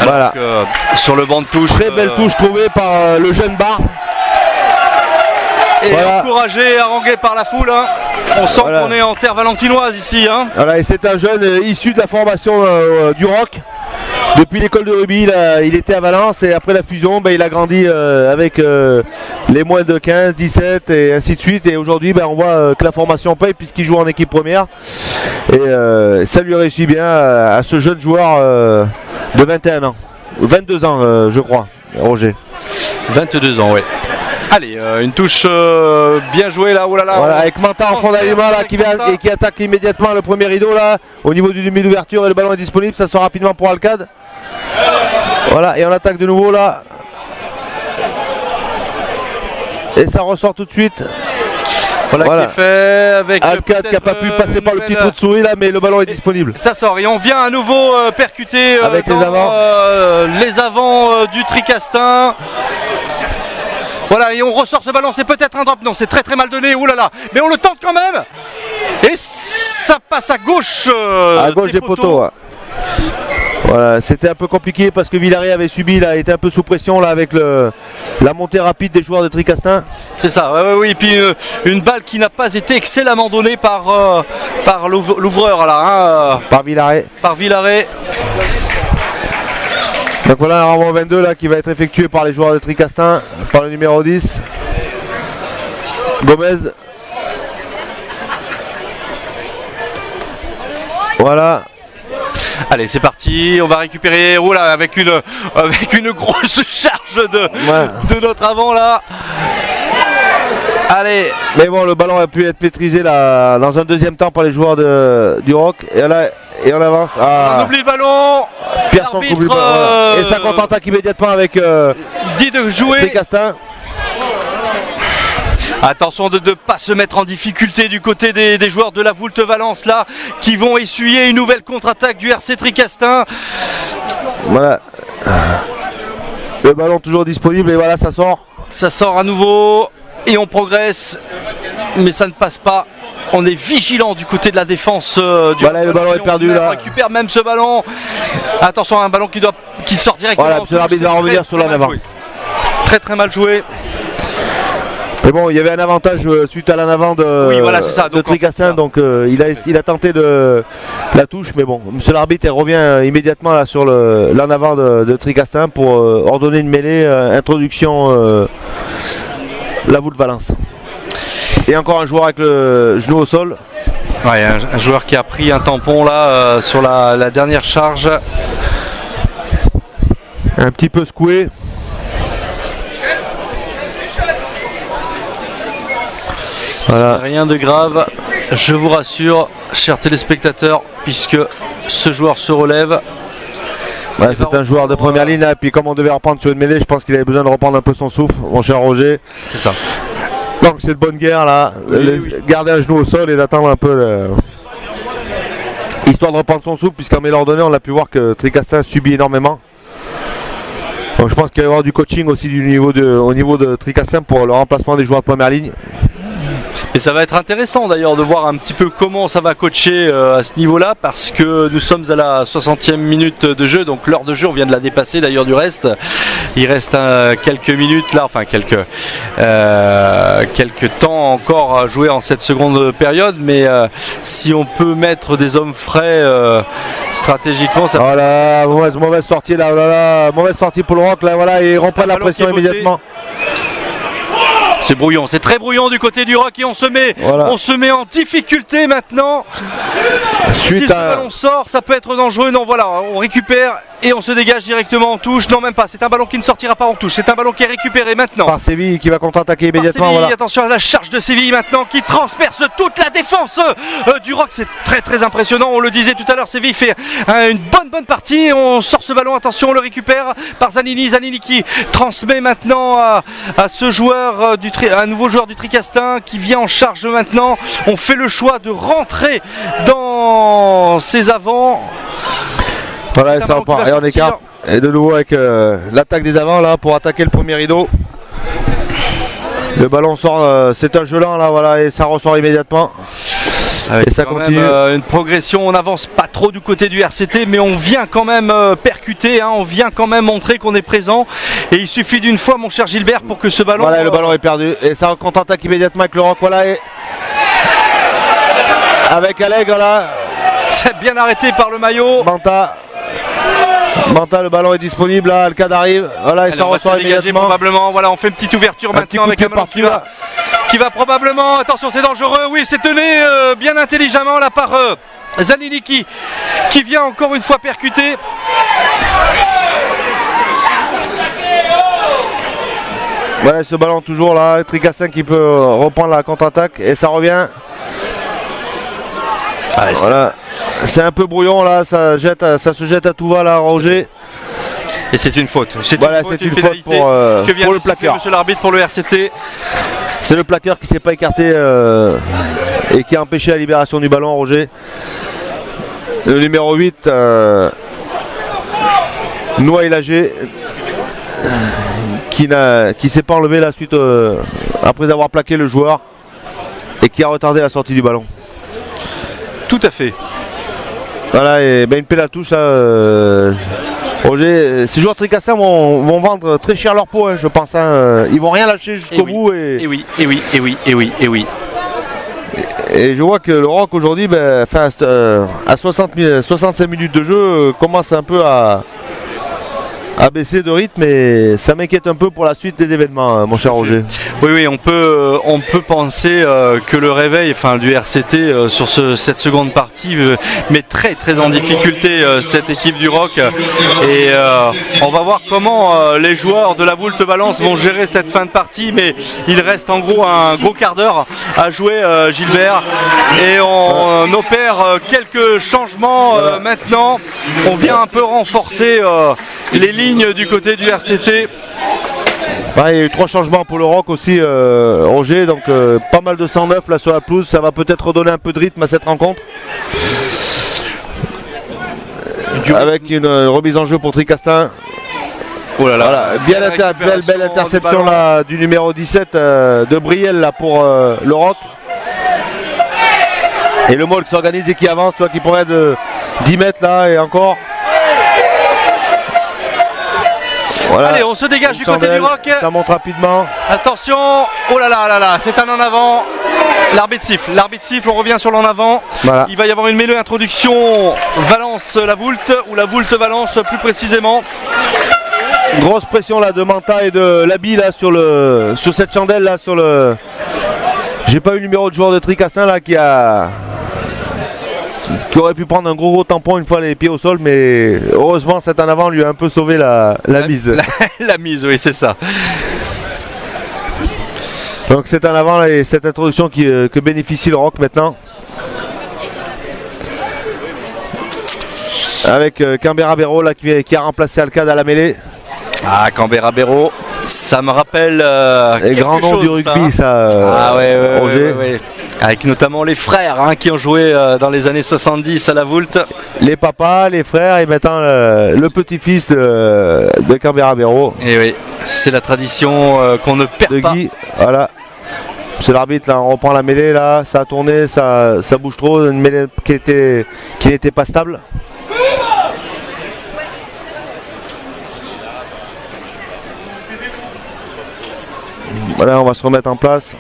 Voilà. Donc, sur le banc de touche. Très belle touche trouvée par le jeune Bar. Et encouragé, harangué par la foule. On sent qu'on est en terre valentinoise ici. Voilà, et c'est un jeune issu de la formation du Rock. Depuis l'école de rugby, il était à Valence et après la fusion, il a grandi avec les moins de 15, 17 et ainsi de suite. Et aujourd'hui, on voit que la formation paye puisqu'il joue en équipe première. Et ça lui réussit bien à ce jeune joueur de 21 ans, 22 ans je crois, Roger. 22 ans, ouais. Allez, une touche bien jouée là, oh là là. Voilà, avec Manta en fond d'alignement là, qui attaque immédiatement le premier rideau là, au niveau du demi d'ouverture, et le ballon est disponible, ça sort rapidement pour Alcade. Voilà, et on attaque de nouveau là. Et ça ressort tout de suite. Voilà, qui est fait avec Alcade qui n'a pas pu passer par le petit trou de souris là, mais le ballon est disponible. Ça sort et on vient à nouveau percuter avec dans, les avants du Tricastin. Voilà, et on ressort ce ballon, c'est peut-être un drop, non, c'est très très mal donné, oulala, mais on le tente quand même. Et ça passe à gauche des poteaux. Ouais. Voilà, c'était un peu compliqué parce que Villaré avait subi, là, était un peu sous pression là avec la montée rapide des joueurs de Tricastin. C'est ça, oui, et puis une balle qui n'a pas été excellemment donnée par l'ouvreur là, hein, par Villaré. Donc voilà un renvoi 22 là qui va être effectué par les joueurs de Tricastin, par le numéro 10, Gomez. Voilà. Allez, c'est parti, on va récupérer avec une grosse charge de notre avant là. Allez. Mais bon, le ballon a pu être maîtrisé là, dans un deuxième temps par les joueurs du Rock. Et là, et on avance. On oublie le ballon. Pierson oublie le ballon. Et ça contre-attaque immédiatement avec dit de jouer. Tricastin. Attention de ne pas se mettre en difficulté du côté des joueurs de la Voulte Valence là, qui vont essuyer une nouvelle contre-attaque du RC Tricastin. Voilà. Le ballon toujours disponible et voilà, ça sort. Ça sort à nouveau et on progresse, mais ça ne passe pas. On est vigilant du côté de la défense. Voilà, le ballon est perdu là. On récupère même ce ballon. Attention, un ballon qui sort directement. Voilà, monsieur l'arbitre va revenir sur l'en avant. Très très mal joué. Mais bon, il y avait un avantage suite à l'en avant de Tricastin, donc il a tenté la touche, mais bon, monsieur l'arbitre revient immédiatement là, sur l'en avant de Tricastin pour ordonner une mêlée, introduction la Voulte Valence. Et encore un joueur avec le genou au sol. Ouais, un joueur qui a pris un tampon là sur la dernière charge. Un petit peu secoué. Voilà. Rien de grave, je vous rassure, chers téléspectateurs, puisque ce joueur se relève. Ouais, c'est un joueur de première ligne, et puis comme on devait reprendre sur une mêlée, je pense qu'il avait besoin de reprendre un peu son souffle, mon cher Roger. C'est ça. Donc c'est de bonne guerre là, garder un genou au sol et d'attendre un peu, histoire de reprendre son souffle, puisqu'en mêlant donné, on a pu voir que Tricastin subit énormément. Donc je pense qu'il va y avoir du coaching aussi au niveau de Tricastin pour le remplacement des joueurs de première ligne. Et ça va être intéressant d'ailleurs de voir un petit peu comment ça va coacher à ce niveau-là, parce que nous sommes à la 60e minute de jeu, donc l'heure de jeu on vient de la dépasser d'ailleurs du reste. Il reste quelques minutes là, enfin quelques temps encore à jouer en cette seconde période, mais si on peut mettre des hommes frais stratégiquement, ça. Voilà, mauvaise sortie là, mauvaise sortie pour le Rock là, voilà, et il reprend la pression immédiatement. C'est brouillon, c'est très brouillon du côté du Rock et on se met en difficulté maintenant. Si ce ballon sort, ça peut être dangereux. Non, voilà, on récupère et on se dégage directement en touche. Non, même pas, c'est un ballon qui ne sortira pas en touche. C'est un ballon qui est récupéré maintenant. Par Séville qui va contre-attaquer immédiatement. Séville, voilà. Attention à la charge de Séville maintenant qui transperce toute la défense du Rock. C'est très très impressionnant. On le disait tout à l'heure, Séville fait une bonne partie. On sort ce ballon, attention, on le récupère par Zanini. Zanini qui transmet maintenant à ce joueur, un nouveau joueur du Tricastin qui vient en charge maintenant. On fait le choix de rentrer dans ses avants. Voilà, et ça repart, et on écarte. Et de nouveau avec l'attaque des avants là pour attaquer le premier rideau. Le ballon sort, c'est un jeu lent là, voilà, et ça ressort immédiatement. Et ça continue. Une progression, on n'avance pas trop du côté du RCT, mais on vient quand même percuter, hein, on vient quand même montrer qu'on est présent. Et il suffit d'une fois, mon cher Gilbert, pour que ce ballon. Voilà, le ballon est perdu. Et ça contre-attaque immédiatement avec le Rock, voilà. Et avec Allègre là. C'est bien arrêté par le maillot. Manta, le ballon est disponible là, Alcade arrive, voilà, et ça ressort immédiatement. Probablement, voilà, on fait une petite ouverture maintenant avec un ballon qui va probablement, attention c'est dangereux, oui c'est tenu bien intelligemment là par Zanini qui vient encore une fois percuter. Voilà, ce ballon toujours là, Tricassin qui peut reprendre la contre-attaque et ça revient. Voilà, c'est un peu brouillon là, ça se jette à tout va là, Roger. Et c'est une faute. Voilà, c'est une faute pénalité que vient pour de le siffler plaqueur. monsieur l'arbitre pour le RCT. C'est le plaqueur qui ne s'est pas écarté et qui a empêché la libération du ballon, Roger. Le numéro 8, Noah Elagé, qui ne s'est pas enlevé la suite après avoir plaqué le joueur et qui a retardé la sortie du ballon. Tout à fait. Voilà, et ben une pelle à touche là. Roger, ces joueurs tricassins vont vendre très cher leur peau, hein, je pense. Hein. Ils vont rien lâcher jusqu'au bout. Et oui, et oui, et oui, et oui, et oui. Et je vois que le Rock aujourd'hui, ben, à 65 minutes de jeu, commence un peu à baisser de rythme et ça m'inquiète un peu pour la suite des événements, mon cher Roger. Oui, oui, on peut penser que le réveil du RCT sur cette seconde partie met très très en difficulté cette équipe du Rock. Et on va voir comment les joueurs de la Voulte Valence vont gérer cette fin de partie, mais il reste en gros un gros quart d'heure à jouer, Gilbert. Et on opère quelques changements maintenant. On vient un peu renforcer les lignes du côté du RCT. Ouais, il y a eu 3 changements pour le Rock aussi, Roger, donc pas mal de 109 là sur la pelouse, ça va peut-être redonner un peu de rythme à cette rencontre. Avec une remise en jeu pour Tricastin. Oh là là, voilà, belle interception là, du numéro 17 de Briel là, pour le Rock. Et le Maul qui s'organise et qui avance, qui pourrait de 10 mètres là et encore. Voilà. Allez, on se dégage du côté du Rock. Ça monte rapidement. Attention, oh là là là là, c'est un en avant. L'arbitre siffle, on revient sur l'en avant. Voilà. Il va y avoir une mêlée introduction Valence-La Voulte, ou La Voulte-Valence plus précisément. Grosse pression là de Manta et de Labi là sur cette chandelle là sur le. J'ai pas eu le numéro de joueur de Tricassin là qui aurait pu prendre un gros tampon une fois les pieds au sol, mais heureusement cet en avant lui a un peu sauvé la mise. La mise, oui, c'est ça. Donc c'est en avant là, et cette introduction que bénéficie le Rock maintenant. Avec Canberra Béraud là qui a remplacé Alcade à la mêlée. Ah, Canberra Béraud, ça me rappelle les grands noms du rugby ça. Ah ouais, Roger. ouais. Avec notamment les frères qui ont joué dans les années 70 à la Voulte. Les papas, les frères et maintenant le petit-fils de Canberra Béraud. Et oui, c'est la tradition qu'on ne perd pas. Guy, voilà. C'est l'arbitre là, on reprend la mêlée là, ça a tourné, ça bouge trop, une mêlée qui n'était pas stable. Voilà, on va se remettre en place.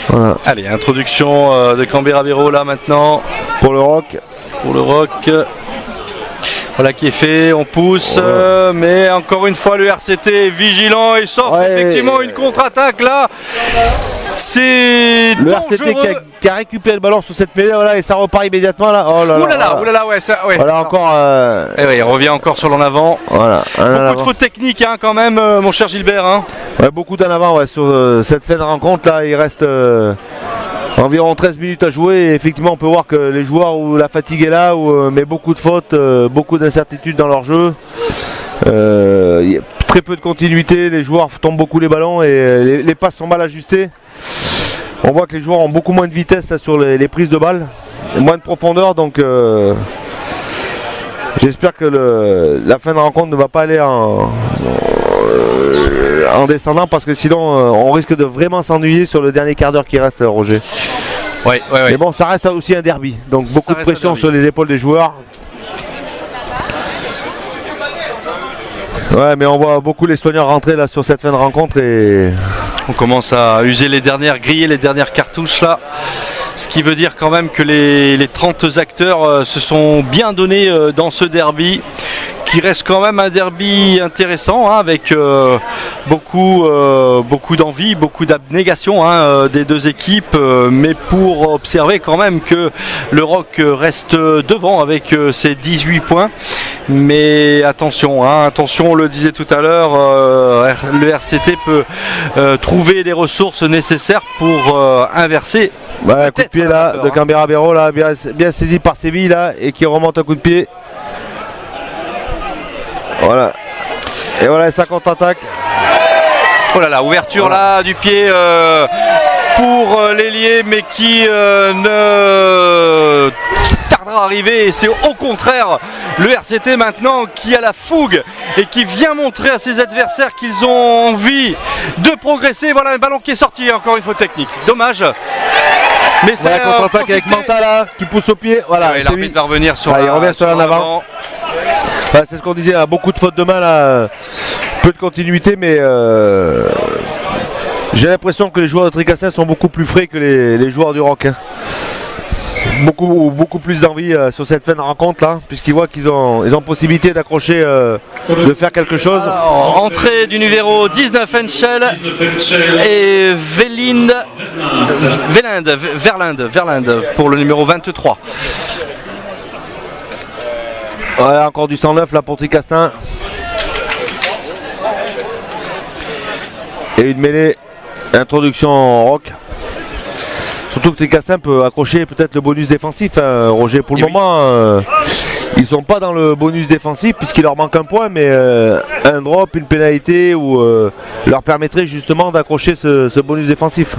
Voilà. Allez, introduction de Canberra Béraud là maintenant. Pour le Rock. Pour le Rock. Voilà qui est fait, on pousse, mais encore une fois le RCT est vigilant et sort effectivement une contre-attaque là. C'est le dangereux. RCT qui a récupéré le ballon sur cette mêlée, voilà, et ça repart immédiatement là. Oh là là, oulala, ouais, ça, ouais. Voilà encore. Et ouais, il revient encore sur l'en avant. Voilà. Beaucoup de fautes techniques quand même, mon cher Gilbert. Ouais, beaucoup d'en avant sur cette fin de rencontre là. Il reste environ 13 minutes à jouer et effectivement on peut voir que les joueurs où la fatigue est là, mais beaucoup de fautes, beaucoup d'incertitudes dans leur jeu. Il y a très peu de continuité, les joueurs tombent beaucoup les ballons et les passes sont mal ajustées. On voit que les joueurs ont beaucoup moins de vitesse là, sur les prises de balles, moins de profondeur, donc j'espère que la fin de rencontre ne va pas aller en descendant parce que sinon on risque de vraiment s'ennuyer sur le dernier quart d'heure qui reste, Roger. Ouais. Mais bon, ça reste aussi un derby, donc beaucoup de pression sur les épaules des joueurs. Ouais, mais on voit beaucoup les soigneurs rentrer là sur cette fin de rencontre et on commence à user griller les dernières cartouches là. Ce qui veut dire quand même que les 30 acteurs se sont bien donnés dans ce derby qui reste quand même un derby intéressant, hein, avec beaucoup d'envie, beaucoup d'abnégation, hein, des deux équipes, mais pour observer quand même que le Rock reste devant avec ses 18 points. Mais attention, hein, attention, on le disait tout à l'heure, le RCT peut trouver les ressources nécessaires pour inverser. Ouais, un coup de pied là de Canberra Béraud, là, bien saisi par Séville là, et qui remonte un coup de pied. Voilà. Et voilà, ça contre-attaque. Oh là là, ouverture là du pied pour l'ailier, mais qui ne tardera à arriver. Et c'est au contraire le RCT maintenant qui a la fougue et qui vient montrer à ses adversaires qu'ils ont envie de progresser. Voilà un ballon qui est sorti, encore une faute technique. Dommage. Mais c'est contre-attaque avec Manta là, qui pousse au pied. Voilà, ouais, l'arbitre va revenir sur il revient sur l'avant. Ouais, c'est ce qu'on disait, beaucoup de fautes de main là, peu de continuité, mais j'ai l'impression que les joueurs de Tricastin sont beaucoup plus frais que les joueurs du Rock. Hein. Beaucoup plus d'envie sur cette fin de rencontre là, puisqu'ils voient qu'ils ont possibilité d'accrocher, de faire quelque chose. Alors, entrée du numéro 19 Henschel et Verlinde pour le numéro 23. Voilà, encore du 109 là pour Tricastin. Et une mêlée, introduction en Rock. Surtout que Tricastin peut accrocher peut-être le bonus défensif, hein, Roger. Pour le moment, ils sont pas dans le bonus défensif puisqu'il leur manque un point, mais un drop, une pénalité leur permettrait justement d'accrocher ce bonus défensif.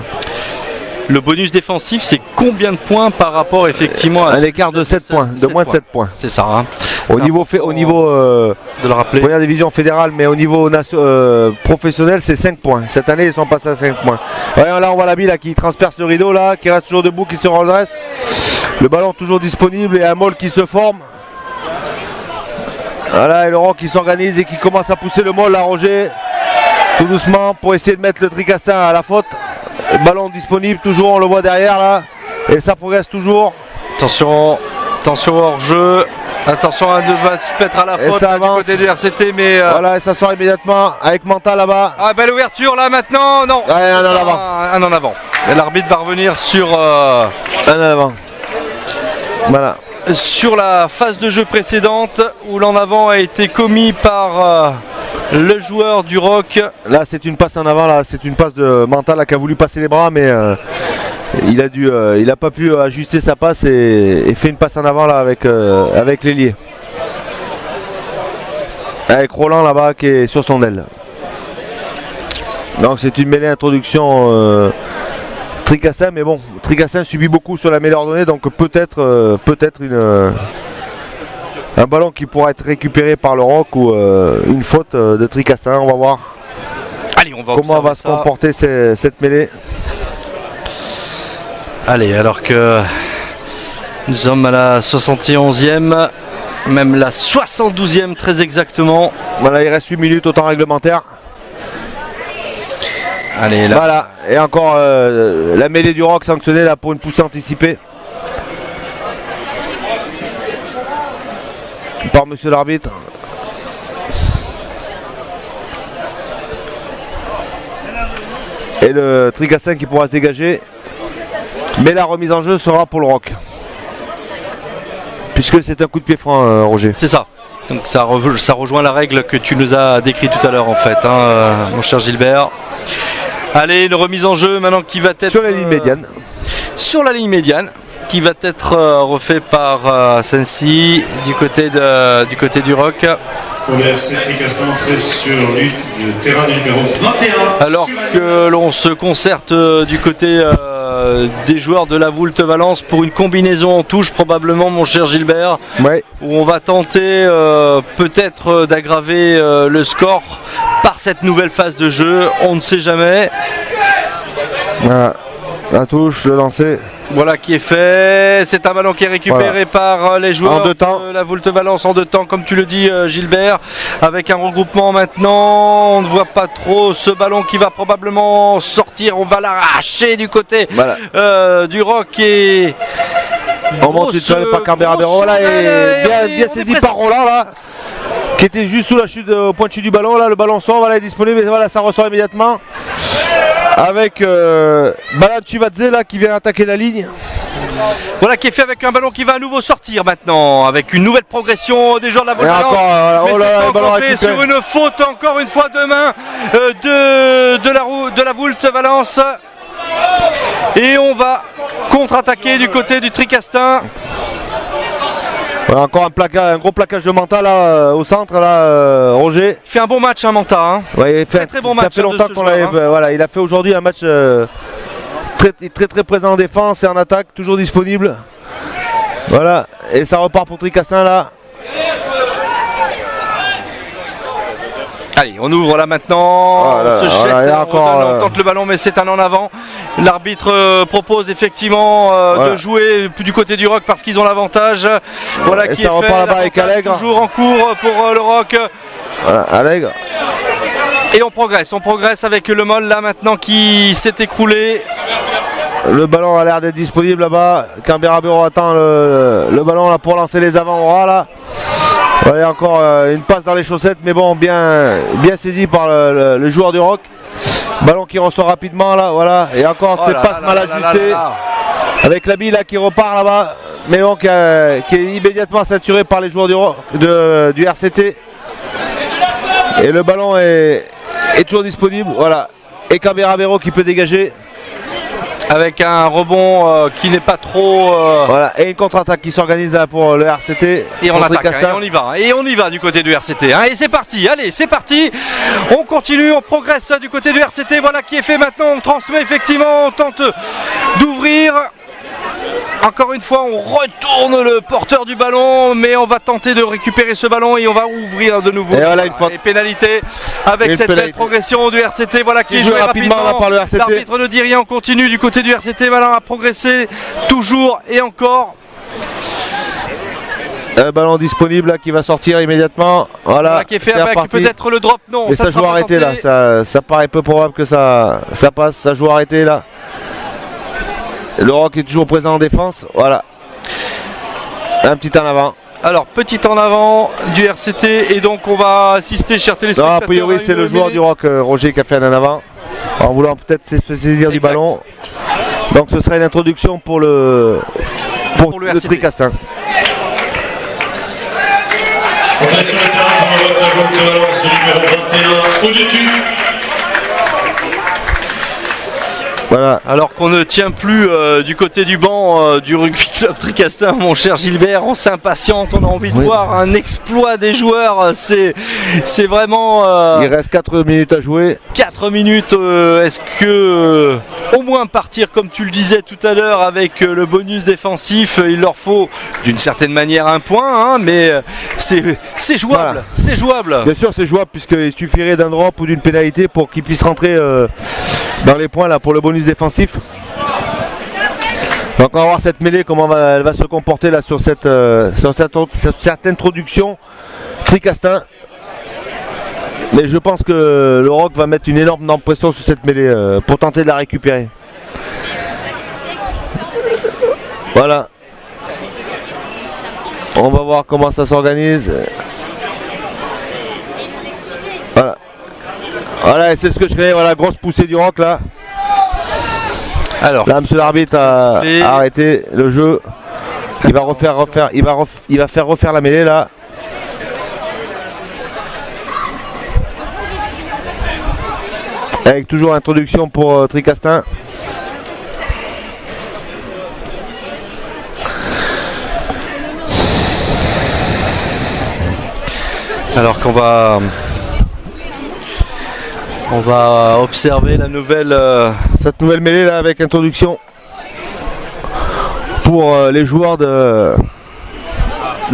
Le bonus défensif, c'est combien de points par rapport effectivement à un écart de 7 points, de moins de 7 points. C'est ça. Hein. Au niveau de le rappeler. Première division fédérale, mais au niveau professionnel, c'est 5 points. Cette année, ils sont passés à 5 points. Ouais, là, on voit la bille là, qui transperce le rideau, là, qui reste toujours debout, qui se redresse. Le ballon toujours disponible et un maul qui se forme. Voilà, et le Rock qui s'organise et qui commence à pousser le maul là, Roger. Tout doucement pour essayer de mettre le Tricastin à la faute. Le ballon disponible, toujours, on le voit derrière là. Et ça progresse toujours. Attention hors jeu. Attention à ne pas se mettre à la faute là, du côté du RCT, mais voilà, et ça sort immédiatement avec Manta là-bas. Ah, belle ouverture là maintenant, non. Ouais, un en avant. Un en avant. L'arbitre va revenir sur un en avant. Voilà. Sur la phase de jeu précédente où l'en avant a été commis par le joueur du Rock. Là, c'est une passe en avant, là, c'est une passe de Manta là, qui a voulu passer les bras, mais il a pas pu ajuster sa passe et fait une passe en avant là avec l'ailier. Avec Roland là-bas qui est sur son aile. Donc c'est une mêlée introduction Tricastin, mais bon, Tricastin subit beaucoup sur la mêlée ordonnée, donc peut-être un ballon qui pourra être récupéré par le Rock ou une faute de Tricastin. On va voir. Allez, on va comment va se comporter cette mêlée. Allez, alors que nous sommes à la 71e, même la 72e très exactement. Voilà, il reste 8 minutes au temps réglementaire. Allez, là. Voilà, et encore la mêlée du Rock sanctionnée là pour une poussée anticipée. Par monsieur l'arbitre. Et le Tricastin qui pourra se dégager. Mais la remise en jeu sera pour le Rock. Puisque c'est un coup de pied franc, Roger. C'est ça. Donc ça rejoint la règle que tu nous as décrite tout à l'heure en fait, hein, mon cher Gilbert. Allez, une remise en jeu maintenant qui va être... Sur la ligne médiane. Sur la ligne médiane, qui va être refait par Sensi du côté du Rock. Pour le RC Tricastin entré sur le terrain du numéro 21. Alors que l'on se concerte du côté des joueurs de la Voulte Valence pour une combinaison en touche probablement, mon cher Gilbert, ouais. Où on va tenter peut-être d'aggraver le score par cette nouvelle phase de jeu, on ne sait jamais. Voilà. La touche, le lancer. Voilà qui est fait, c'est un ballon qui est récupéré par les joueurs de la Voulte Valence en deux temps, comme tu le dis Gilbert, avec un regroupement maintenant, on ne voit pas trop ce ballon qui va probablement sortir, on va l'arracher du côté du Rock et... On monte une par Canberra Béraud là, et bien saisi par Roland là. qui était juste sous la chute, au point de chute du ballon. Là, le ballon sort, voilà, il est disponible, et voilà, ça ressort immédiatement. Avec Balan Chivadze là qui vient attaquer la ligne. Voilà qui est fait avec un ballon qui va à nouveau sortir maintenant, avec une nouvelle progression des joueurs de la Volvalence. Mais c'est sans compter sur une faute encore une fois de main de la Voulte Valence. Et on va contre-attaquer du côté du Tricastin. Voilà, encore un gros plaquage de Manta là au centre là, Roger. Il fait un bon match Manta. Hein. Ouais, il fait très bon match. Ça fait longtemps qu'on l'avait. Voilà, il a fait aujourd'hui un match très présent en défense et en attaque, toujours disponible. Voilà, et ça repart pour Tricastin là. Allez, on ouvre là maintenant, on se jette, on tente le ballon mais c'est un en avant. L'arbitre propose effectivement de jouer du côté du Rock parce qu'ils ont l'avantage. Voilà qui est fait, là-bas avec Allègre. Toujours en cours pour le Rock. Voilà, Allègre. Et on progresse avec le Moll là maintenant qui s'est écroulé. Le ballon a l'air d'être disponible là-bas. Cambera-Bureau attend le ballon là pour lancer les avant-bras là. Il y a encore une passe dans les chaussettes, mais bon, bien saisi par le joueur du Rock. Ballon qui ressort rapidement là, voilà. Et encore cette passe mal ajustée. Avec Labi là qui repart là-bas, mais bon, qui est immédiatement saturé par les joueurs du RCT. Et le ballon est toujours disponible, voilà. Et Cambera-Bureau qui peut dégager. Avec un rebond qui n'est pas trop... Voilà, et une contre-attaque qui s'organise pour le RCT. Et on attaque, et on y va du côté du RCT. Hein, et c'est parti, allez, c'est parti. On continue, on progresse du côté du RCT. Voilà qui est fait maintenant, on transmet effectivement, on tente d'ouvrir. Encore une fois, on retourne le porteur du ballon, mais on va tenter de récupérer ce ballon et on va ouvrir de nouveau. Et voilà une faute. Les pénalités avec cette belle progression du RCT. Voilà qui est joué rapidement par le RCT. L'arbitre ne dit rien, on continue du côté du RCT. Voilà, à progresser toujours et encore. Un ballon disponible là qui va sortir immédiatement. Voilà, qui est fait avec peut-être le drop. Non, mais ça joue arrêté là. Ça paraît peu probable que ça passe. Ça joue arrêté là. Le Rock est toujours présent en défense, voilà. Un petit en avant. Alors, petit en avant du RCT, et donc on va assister, chers téléspectateurs. Non, a priori, c'est le joueur du Rock, Roger, qui a fait un en avant, en voulant peut-être se saisir du ballon. Donc, ce sera une introduction pour le Tricastin. Entrée sur le terrain pour le Rock, la Voulte Valence, numéro 21, au-dessus. Voilà. Alors qu'on ne tient plus du côté du banc du rugby club Tricastin, mon cher Gilbert, on s'impatiente, on a envie de voir un exploit des joueurs, c'est vraiment... Il reste 4 minutes à jouer. 4 minutes, est-ce que au moins partir comme tu le disais tout à l'heure avec le bonus défensif, il leur faut d'une certaine manière un point, hein, mais c'est jouable, voilà. C'est jouable. Bien sûr c'est jouable puisqu'il suffirait d'un drop ou d'une pénalité pour qu'ils puissent rentrer dans les points là pour le bonus défensif. Donc on va voir cette mêlée, comment elle va se comporter là sur cette introduction Tricastin. Mais je pense que le Rock va mettre une énorme pression sur cette mêlée pour tenter de la récupérer. Voilà. On va voir comment ça s'organise. Voilà. Voilà, et c'est ce que je crée, voilà, grosse poussée du Rock là. Alors, là, monsieur l'arbitre a arrêté le jeu. Il va faire refaire la mêlée là. Avec toujours l'introduction pour Tricastin. Alors qu'on va observer la nouvelle cette nouvelle mêlée là avec introduction pour les joueurs de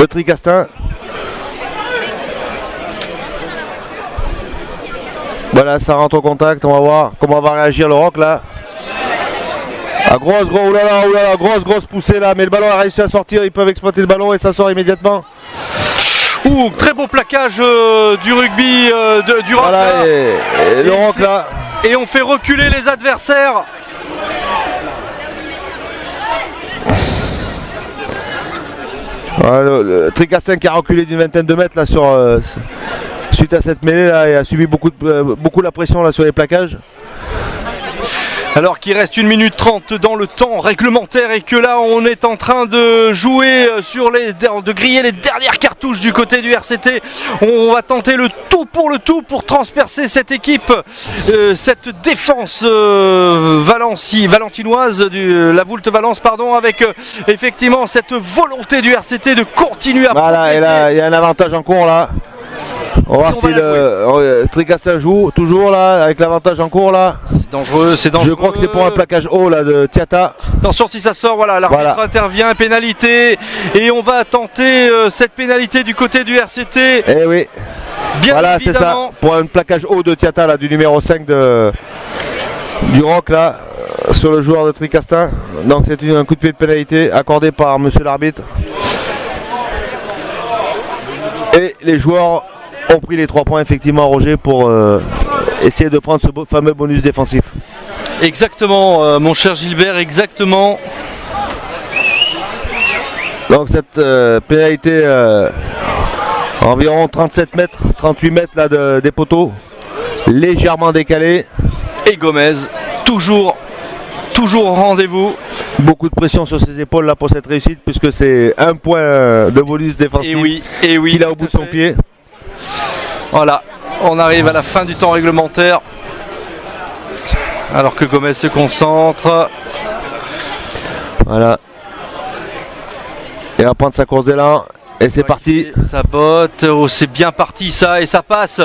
Tricastin. Voilà, ça rentre au contact, on va voir comment va réagir le Rock là. Ah, grosse poussée là, mais le ballon a réussi à sortir, ils peuvent exploiter le ballon et ça sort immédiatement. Ouh, très beau plaquage du rugby du Rock. Voilà, et le Rock là. Et on fait reculer les adversaires. Voilà, le Tricastin qui a reculé d'une vingtaine de mètres là, suite à cette mêlée là, et a subi beaucoup la pression là, sur les plaquages. Alors qu'il reste 1 minute 30 dans le temps réglementaire et que là on est en train de jouer de griller les dernières cartouches du côté du RCT. On va tenter le tout pour transpercer cette équipe, cette défense valentinoise, la Voulte Valence pardon, avec effectivement cette volonté du RCT de continuer à progresser. Et là il y a un avantage en cours là. On va voir si le Tricastin joue toujours là avec l'avantage en cours là. C'est dangereux, c'est dangereux. Je crois que c'est pour un plaquage haut là de Tiata. Attention si ça sort, voilà, l'arbitre intervient, pénalité. Et on va tenter cette pénalité du côté du RCT. Eh oui. Bien voilà, c'est ça. Pour un plaquage haut de Tiata là, du numéro 5 du Roc là, sur le joueur de Tricastin. Donc c'est un coup de pied de pénalité accordé par monsieur l'arbitre. Et les joueurs ont pris les 3 points effectivement, Roger, pour essayer de prendre ce fameux bonus défensif. Exactement, mon cher Gilbert, exactement. Donc cette pénalité environ 37 mètres, 38 mètres là, des poteaux, légèrement décalée. Et Gomez, toujours au rendez-vous. Beaucoup de pression sur ses épaules là pour cette réussite, puisque c'est 1 point de bonus défensif qu'il a au bout de son pied. Voilà, on arrive à la fin du temps réglementaire alors que Gomez se concentre. Voilà. Et va prendre sa course d'élan et c'est parti. Sa botte, oh, c'est bien parti ça et ça passe.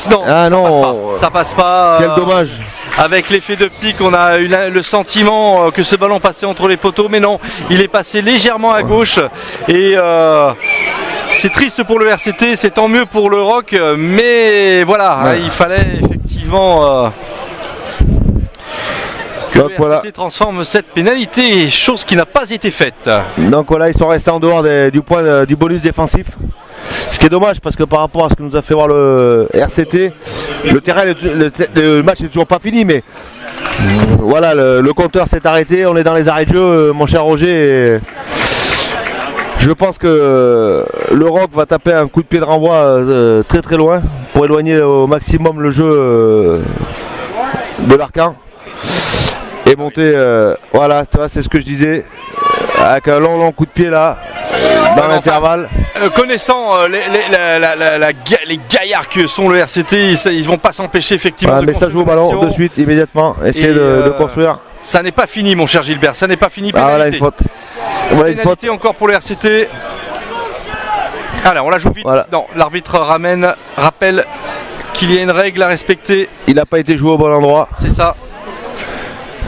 Non, ça passe pas. Quel dommage. Avec l'effet d'optique, on a eu le sentiment que ce ballon passait entre les poteaux, mais non, il est passé légèrement à gauche et c'est triste pour le RCT, c'est tant mieux pour le Roc, mais voilà, il fallait effectivement que le RCT transforme cette pénalité, chose qui n'a pas été faite. Donc voilà, ils sont restés en dehors du bonus défensif. Ce qui est dommage parce que par rapport à ce que nous a fait voir le RCT, le match n'est toujours pas fini, mais voilà, le compteur s'est arrêté, on est dans les arrêts de jeu, mon cher Roger. Et je pense que le Roc va taper un coup de pied de renvoi très très loin pour éloigner au maximum le jeu de l'Arcan et monter. Voilà, c'est ce que je disais, avec un long coup de pied là. Dans l'intervalle. Connaissant les gaillards que sont le RCT, ils vont pas s'empêcher effectivement de mais ça joue au ballon de suite, immédiatement. Essayer de construire. Ça n'est pas fini, mon cher Gilbert, ça n'est pas fini. Voilà une faute. Voilà une pénalité encore pour le RCT. Alors on la joue vite. Voilà. Non, l'arbitre rappelle qu'il y a une règle à respecter. Il n'a pas été joué au bon endroit. C'est ça.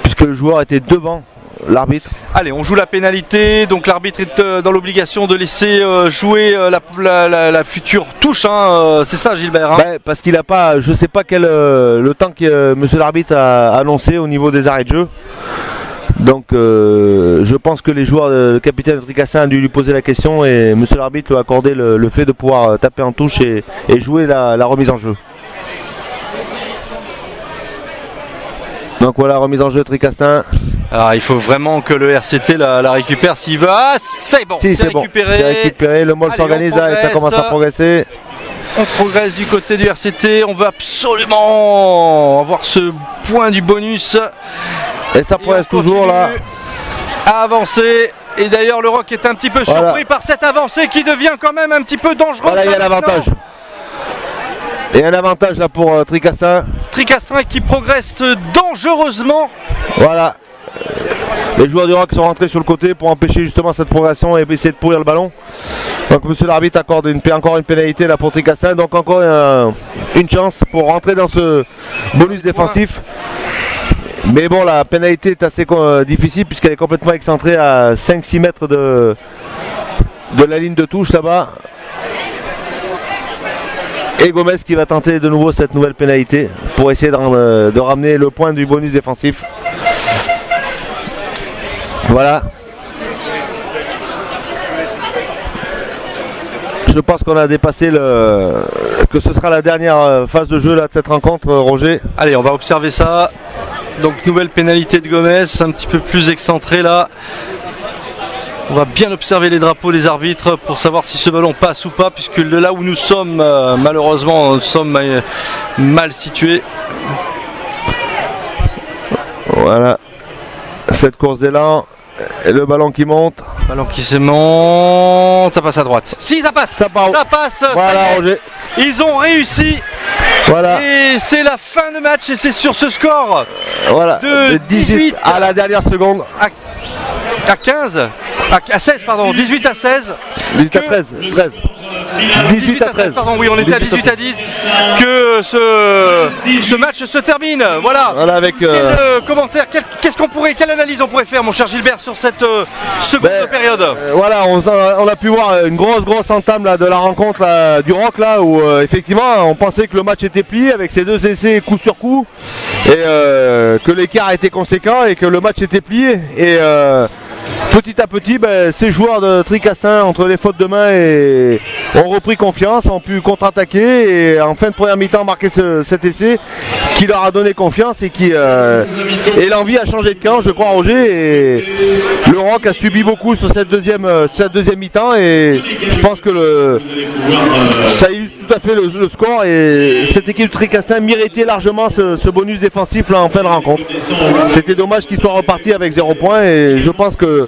Puisque le joueur était devant l'arbitre. Allez, on joue la pénalité, donc l'arbitre est dans l'obligation de laisser jouer la future touche, hein, c'est ça Gilbert, hein. Parce qu'il n'a pas, je sais pas quel le temps que monsieur l'arbitre a annoncé au niveau des arrêts de jeu. Donc je pense que les joueurs, le capitaine de Tricastin a dû lui poser la question et monsieur l'arbitre lui a accordé le fait de pouvoir taper en touche et jouer la remise en jeu. Donc voilà, remise en jeu de Tricastin. Alors il faut vraiment que le RCT la récupère s'il veut. Ah, c'est bon, c'est récupéré. C'est récupéré, le MOL s'organise et ça commence à progresser. On progresse du côté du RCT, on veut absolument avoir ce point du bonus. Et ça progresse toujours là. À avancer. Et d'ailleurs le Roc est un petit peu surpris par cette avancée qui devient quand même un petit peu dangereuse. Voilà, il y a l'avantage. Et un avantage là pour Tricastin. Tricastin qui progresse dangereusement. Voilà. Les joueurs du Roc sont rentrés sur le côté pour empêcher justement cette progression et essayer de pourrir le ballon. Donc monsieur l'arbitre accorde encore une pénalité là pour Tricastin. Donc encore une chance pour rentrer dans ce bonus défensif. Mais bon, la pénalité est assez difficile puisqu'elle est complètement excentrée à 5-6 mètres de la ligne de touche là-bas. Et Gomez qui va tenter de nouveau cette nouvelle pénalité pour essayer de ramener le point du bonus défensif. Voilà. Je pense qu'on a dépassé que ce sera la dernière phase de jeu là, de cette rencontre, Roger. Allez, on va observer ça. Donc nouvelle pénalité de Gomez, un petit peu plus excentré là. On va bien observer les drapeaux des arbitres pour savoir si ce ballon passe ou pas, puisque de là où nous sommes, malheureusement, nous sommes mal situés. Voilà, cette course d'élan, et le ballon qui monte. Ballon qui se monte, ça passe à droite. Si, ça passe. Ça part. Ça passe. Voilà, ça y est. Roger. Ils ont réussi. Voilà. Et c'est la fin de match et c'est sur ce score Voilà. de 18 à la dernière seconde. à 15, à 16 pardon, 18 à 16. 18 à 13. 18 à 13. Pardon, oui, on était à 18 à 10 que ce match se termine. Voilà. Voilà avec. Quel commentaire, quelle analyse on pourrait faire, mon cher Gilbert, sur cette seconde période? Voilà, on a pu voir une grosse entame là, de la rencontre là, du Rock là où effectivement on pensait que le match était plié avec ces deux essais coup sur coup et que l'écart était conséquent et que le match était plié et petit à petit, ces joueurs de Tricastin, entre les fautes de main, ont repris confiance, ont pu contre-attaquer et en fin de première mi-temps marquer cet essai qui leur a donné confiance et et l'envie a changé de camp, je crois, Roger. Et le Rock a subi beaucoup sur cette deuxième mi-temps et je pense que ça illustre tout à fait le score et cette équipe de Tricastin méritait largement ce bonus défensif là, en fin de rencontre. C'était dommage qu'ils soient repartis avec 0 points et je pense que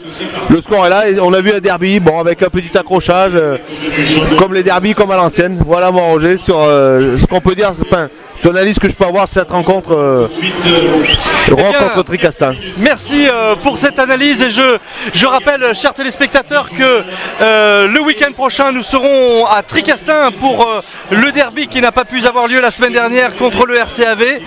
le score est là et on a vu un derby, bon, avec un petit accrochage, comme les derbys, comme à l'ancienne. Voilà mon Roger sur ce qu'on peut dire, sur l'analyse que je peux avoir sur cette rencontre Rock contre Tricastin. Merci pour cette analyse et je rappelle, chers téléspectateurs, que le week-end prochain nous serons à Tricastin pour le derby qui n'a pas pu avoir lieu la semaine dernière contre le RCAV.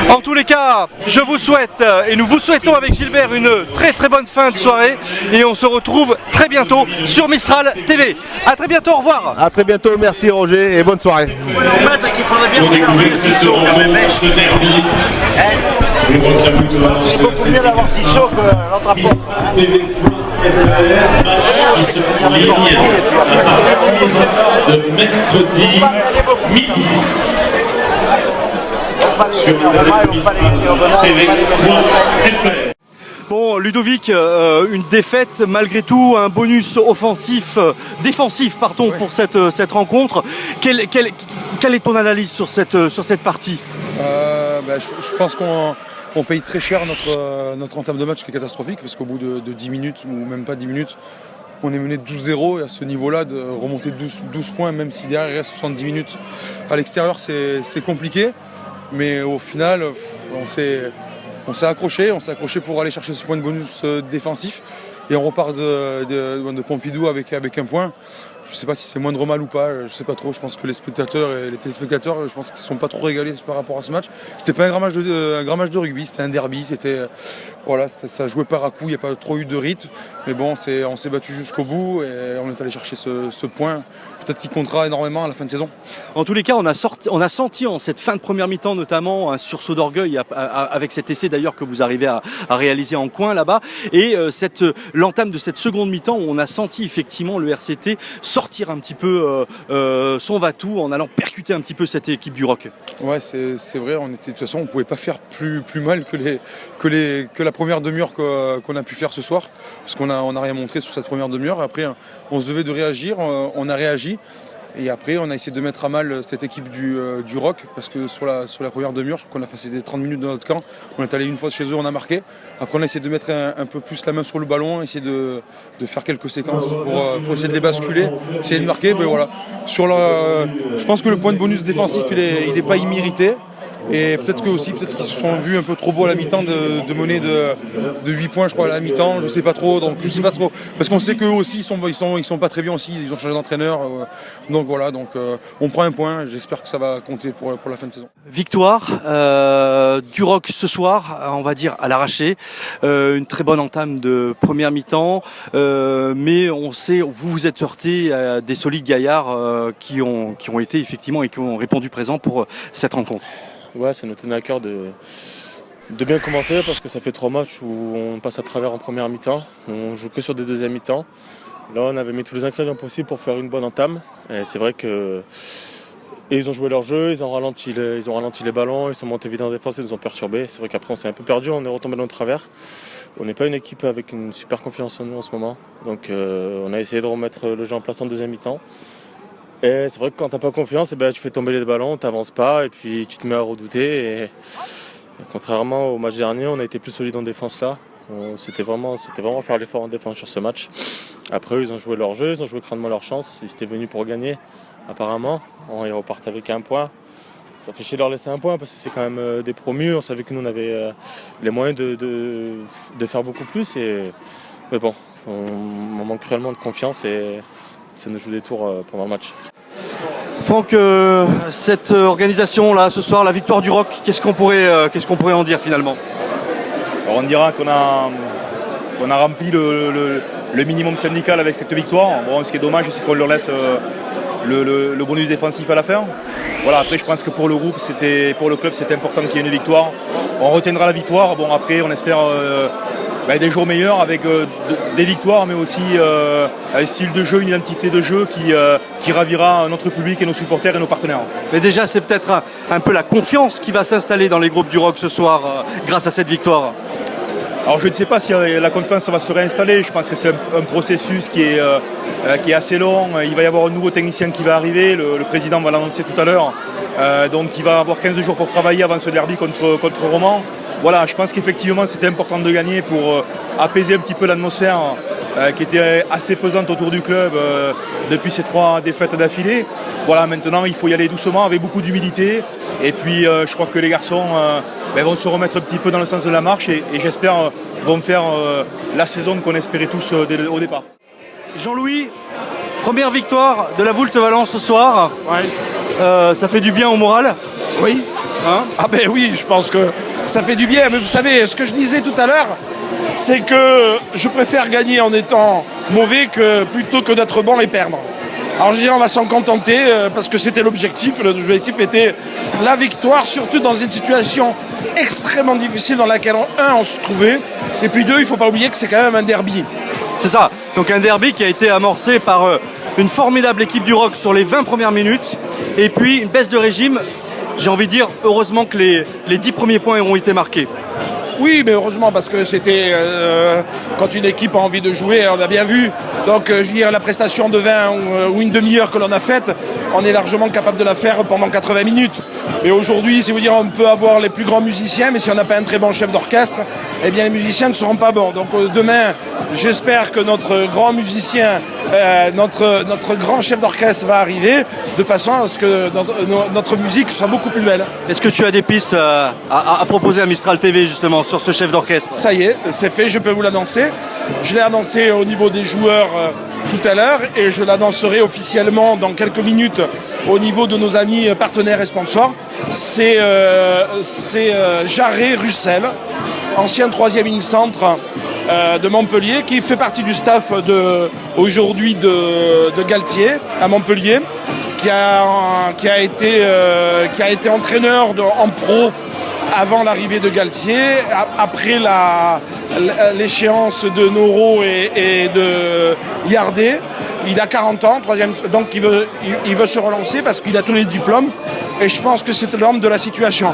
En tous les cas, je vous souhaite et nous vous souhaitons avec Gilbert une très bonne fin de soirée et on se retrouve très bientôt sur Mistral TV. A très bientôt, au revoir. A très bientôt, merci Roger et bonne soirée. Pour découvrir cette rencontre, ce derby. Le Rock Laboutois sur la TV.fr, match qui se ligne à partir de mercredi midi sur TV.fr. Bon, Ludovic, une défaite malgré tout, un bonus défensif pour cette rencontre. Quelle est ton analyse sur cette partie? Je pense qu'on paye très cher notre entame de match qui est catastrophique parce qu'au bout de 10 minutes ou même pas 10 minutes, on est mené 12-0 et à ce niveau-là de remonter 12 points même si derrière il reste 70 minutes à l'extérieur c'est compliqué mais au final on s'est accroché pour aller chercher ce point de bonus défensif et on repart de Pompidou avec un point. Je ne sais pas si c'est moindre mal ou pas, je ne sais pas trop. Je pense que les spectateurs et les téléspectateurs, je pense qu'ils ne sont pas trop régalés par rapport à ce match. C'était pas un grand match de rugby, c'était un derby, voilà, ça jouait par à coup, il n'y a pas trop eu de rythme. Mais bon, on s'est battu jusqu'au bout et on est allé chercher ce point. Peut-être qu'il comptera énormément à la fin de saison. En tous les cas, on a senti en cette fin de première mi-temps notamment un sursaut d'orgueil avec cet essai d'ailleurs que vous arrivez à réaliser en coin là-bas. Et l'entame de cette seconde mi-temps où on a senti effectivement le RCT sortir un petit peu son va-tout en allant percuter un petit peu cette équipe du Rock. Ouais, c'est vrai, de toute façon on ne pouvait pas faire plus mal que la première demi-heure qu'on a pu faire ce soir. Parce qu'on n'a rien montré sur cette première demi-heure. Après, on se devait de réagir, on a réagi. Et après, on a essayé de mettre à mal cette équipe du Rock parce que sur la première demi-heure, je crois qu'on a passé des 30 minutes dans notre camp. On est allé une fois chez eux, on a marqué. Après, on a essayé de mettre un peu plus la main sur le ballon, essayer de faire quelques séquences pour essayer de les basculer, essayer de marquer. Mais voilà. Je pense que le point de bonus défensif, il n'est pas immérité. Et peut-être qu'ils se sont vus un peu trop beaux à la mi-temps de mener de 8 points, je crois, à la mi-temps. Je sais pas trop. Parce qu'on sait qu'eux aussi, ils sont pas très bien aussi. Ils ont changé d'entraîneur. Donc voilà. On prend un point. J'espère que ça va compter pour la fin de saison. Victoire du Rock ce soir, on va dire à l'arraché. Une très bonne entame de première mi-temps. Mais on sait, vous êtes heurté à des solides gaillards qui ont été effectivement et qui ont répondu présent pour cette rencontre. Ouais, ça nous tenait à cœur de bien commencer parce que ça fait 3 matchs où on passe à travers en première mi-temps. On joue que sur des deuxièmes mi-temps. Là, on avait mis tous les ingrédients possibles pour faire une bonne entame. Et c'est vrai que Et ils ont joué leur jeu, ils ont ralenti les ballons, ils sont montés vite en défense, ils nous ont perturbés. C'est vrai qu'après on s'est un peu perdu, on est retombé dans le travers. On n'est pas une équipe avec une super confiance en nous en ce moment. Donc on a essayé de remettre le jeu en place en deuxième mi-temps. Et c'est vrai que quand tu n'as pas confiance, tu fais tomber les ballons, tu n'avances pas et puis tu te mets à redouter. Et contrairement au match dernier, on a été plus solide en défense là. C'était vraiment faire l'effort en défense sur ce match. Après, ils ont joué leur jeu, ils ont joué crânement leur chance. Ils étaient venus pour gagner, apparemment. Ils repartent avec un point. Ça fait chier de leur laisser un point parce que c'est quand même des promus. On savait que nous, on avait les moyens de faire beaucoup plus. Mais bon, on manque réellement de confiance et ça nous joue des tours pendant le match. Franck, cette organisation là ce soir, la victoire du Rock, qu'est-ce qu'on pourrait en dire finalement? Alors on dira qu'on a rempli le minimum syndical avec cette victoire. Bon, ce qui est dommage, c'est qu'on leur laisse le bonus défensif à la fin. Voilà, après je pense que pour le groupe, pour le club, c'était important qu'il y ait une victoire. On retiendra la victoire. Bon, après on espère des jours meilleurs avec des victoires, mais aussi un style de jeu, une identité de jeu qui ravira notre public et nos supporters et nos partenaires. Mais déjà, c'est peut-être un peu la confiance qui va s'installer dans les groupes du Rock ce soir grâce à cette victoire. Alors je ne sais pas si la confiance va se réinstaller. Je pense que c'est un processus qui est assez long. Il va y avoir un nouveau technicien qui va arriver. Le président va l'annoncer tout à l'heure. Donc il va avoir 15 jours pour travailler avant ce derby contre Romans. Voilà, je pense qu'effectivement c'était important de gagner pour apaiser un petit peu l'atmosphère qui était assez pesante autour du club depuis ces 3 défaites d'affilée. Voilà, maintenant il faut y aller doucement avec beaucoup d'humilité. Et puis je crois que les garçons vont se remettre un petit peu dans le sens de la marche et j'espère vont faire la saison qu'on espérait tous au départ. Jean-Louis, première victoire de la Voulte Valence ce soir. Ouais. Ça fait du bien au moral? Oui. Hein? Ah ben oui, je pense que ça fait du bien. Mais vous savez, ce que je disais tout à l'heure, c'est que je préfère gagner en étant mauvais plutôt que d'être bon et perdre. Alors je dirais on va s'en contenter parce que c'était l'objectif. L'objectif était la victoire, surtout dans une situation extrêmement difficile dans laquelle, on se trouvait. Et puis 2, il ne faut pas oublier que c'est quand même un derby. C'est ça, donc un derby qui a été amorcé par une formidable équipe du Rock sur les 20 premières minutes. Et puis une baisse de régime, j'ai envie de dire, heureusement que les 10 premiers points auront été marqués. Oui, mais heureusement, parce que c'était quand une équipe a envie de jouer, on a bien vu. Donc, je veux dire, la prestation de 20 ou une demi-heure que l'on a faite, on est largement capable de la faire pendant 80 minutes. Et aujourd'hui, c'est vous dire, on peut avoir les plus grands musiciens, mais si on n'a pas un très bon chef d'orchestre, eh bien, les musiciens ne seront pas bons. Donc, demain, j'espère que notre grand musicien, notre grand chef d'orchestre va arriver de façon à ce que notre musique soit beaucoup plus belle. Est-ce que tu as des pistes à proposer à Mistral TV, justement, sur ce chef d'orchestre? Ça y est, c'est fait, je peux vous l'annoncer. Je l'ai annoncé au niveau des joueurs tout à l'heure et je l'annoncerai officiellement dans quelques minutes au niveau de nos amis partenaires et sponsors. C'est Jarret Russel, ancien 3e ligne centre de Montpellier, qui fait partie du staff aujourd'hui de Galtier à Montpellier, qui a été entraîneur en pro avant l'arrivée de Galtier, après l'échéance de Noro et de Yardet. Il a 40 ans, donc il veut se relancer parce qu'il a tous les diplômes. Et je pense que c'est l'homme de la situation.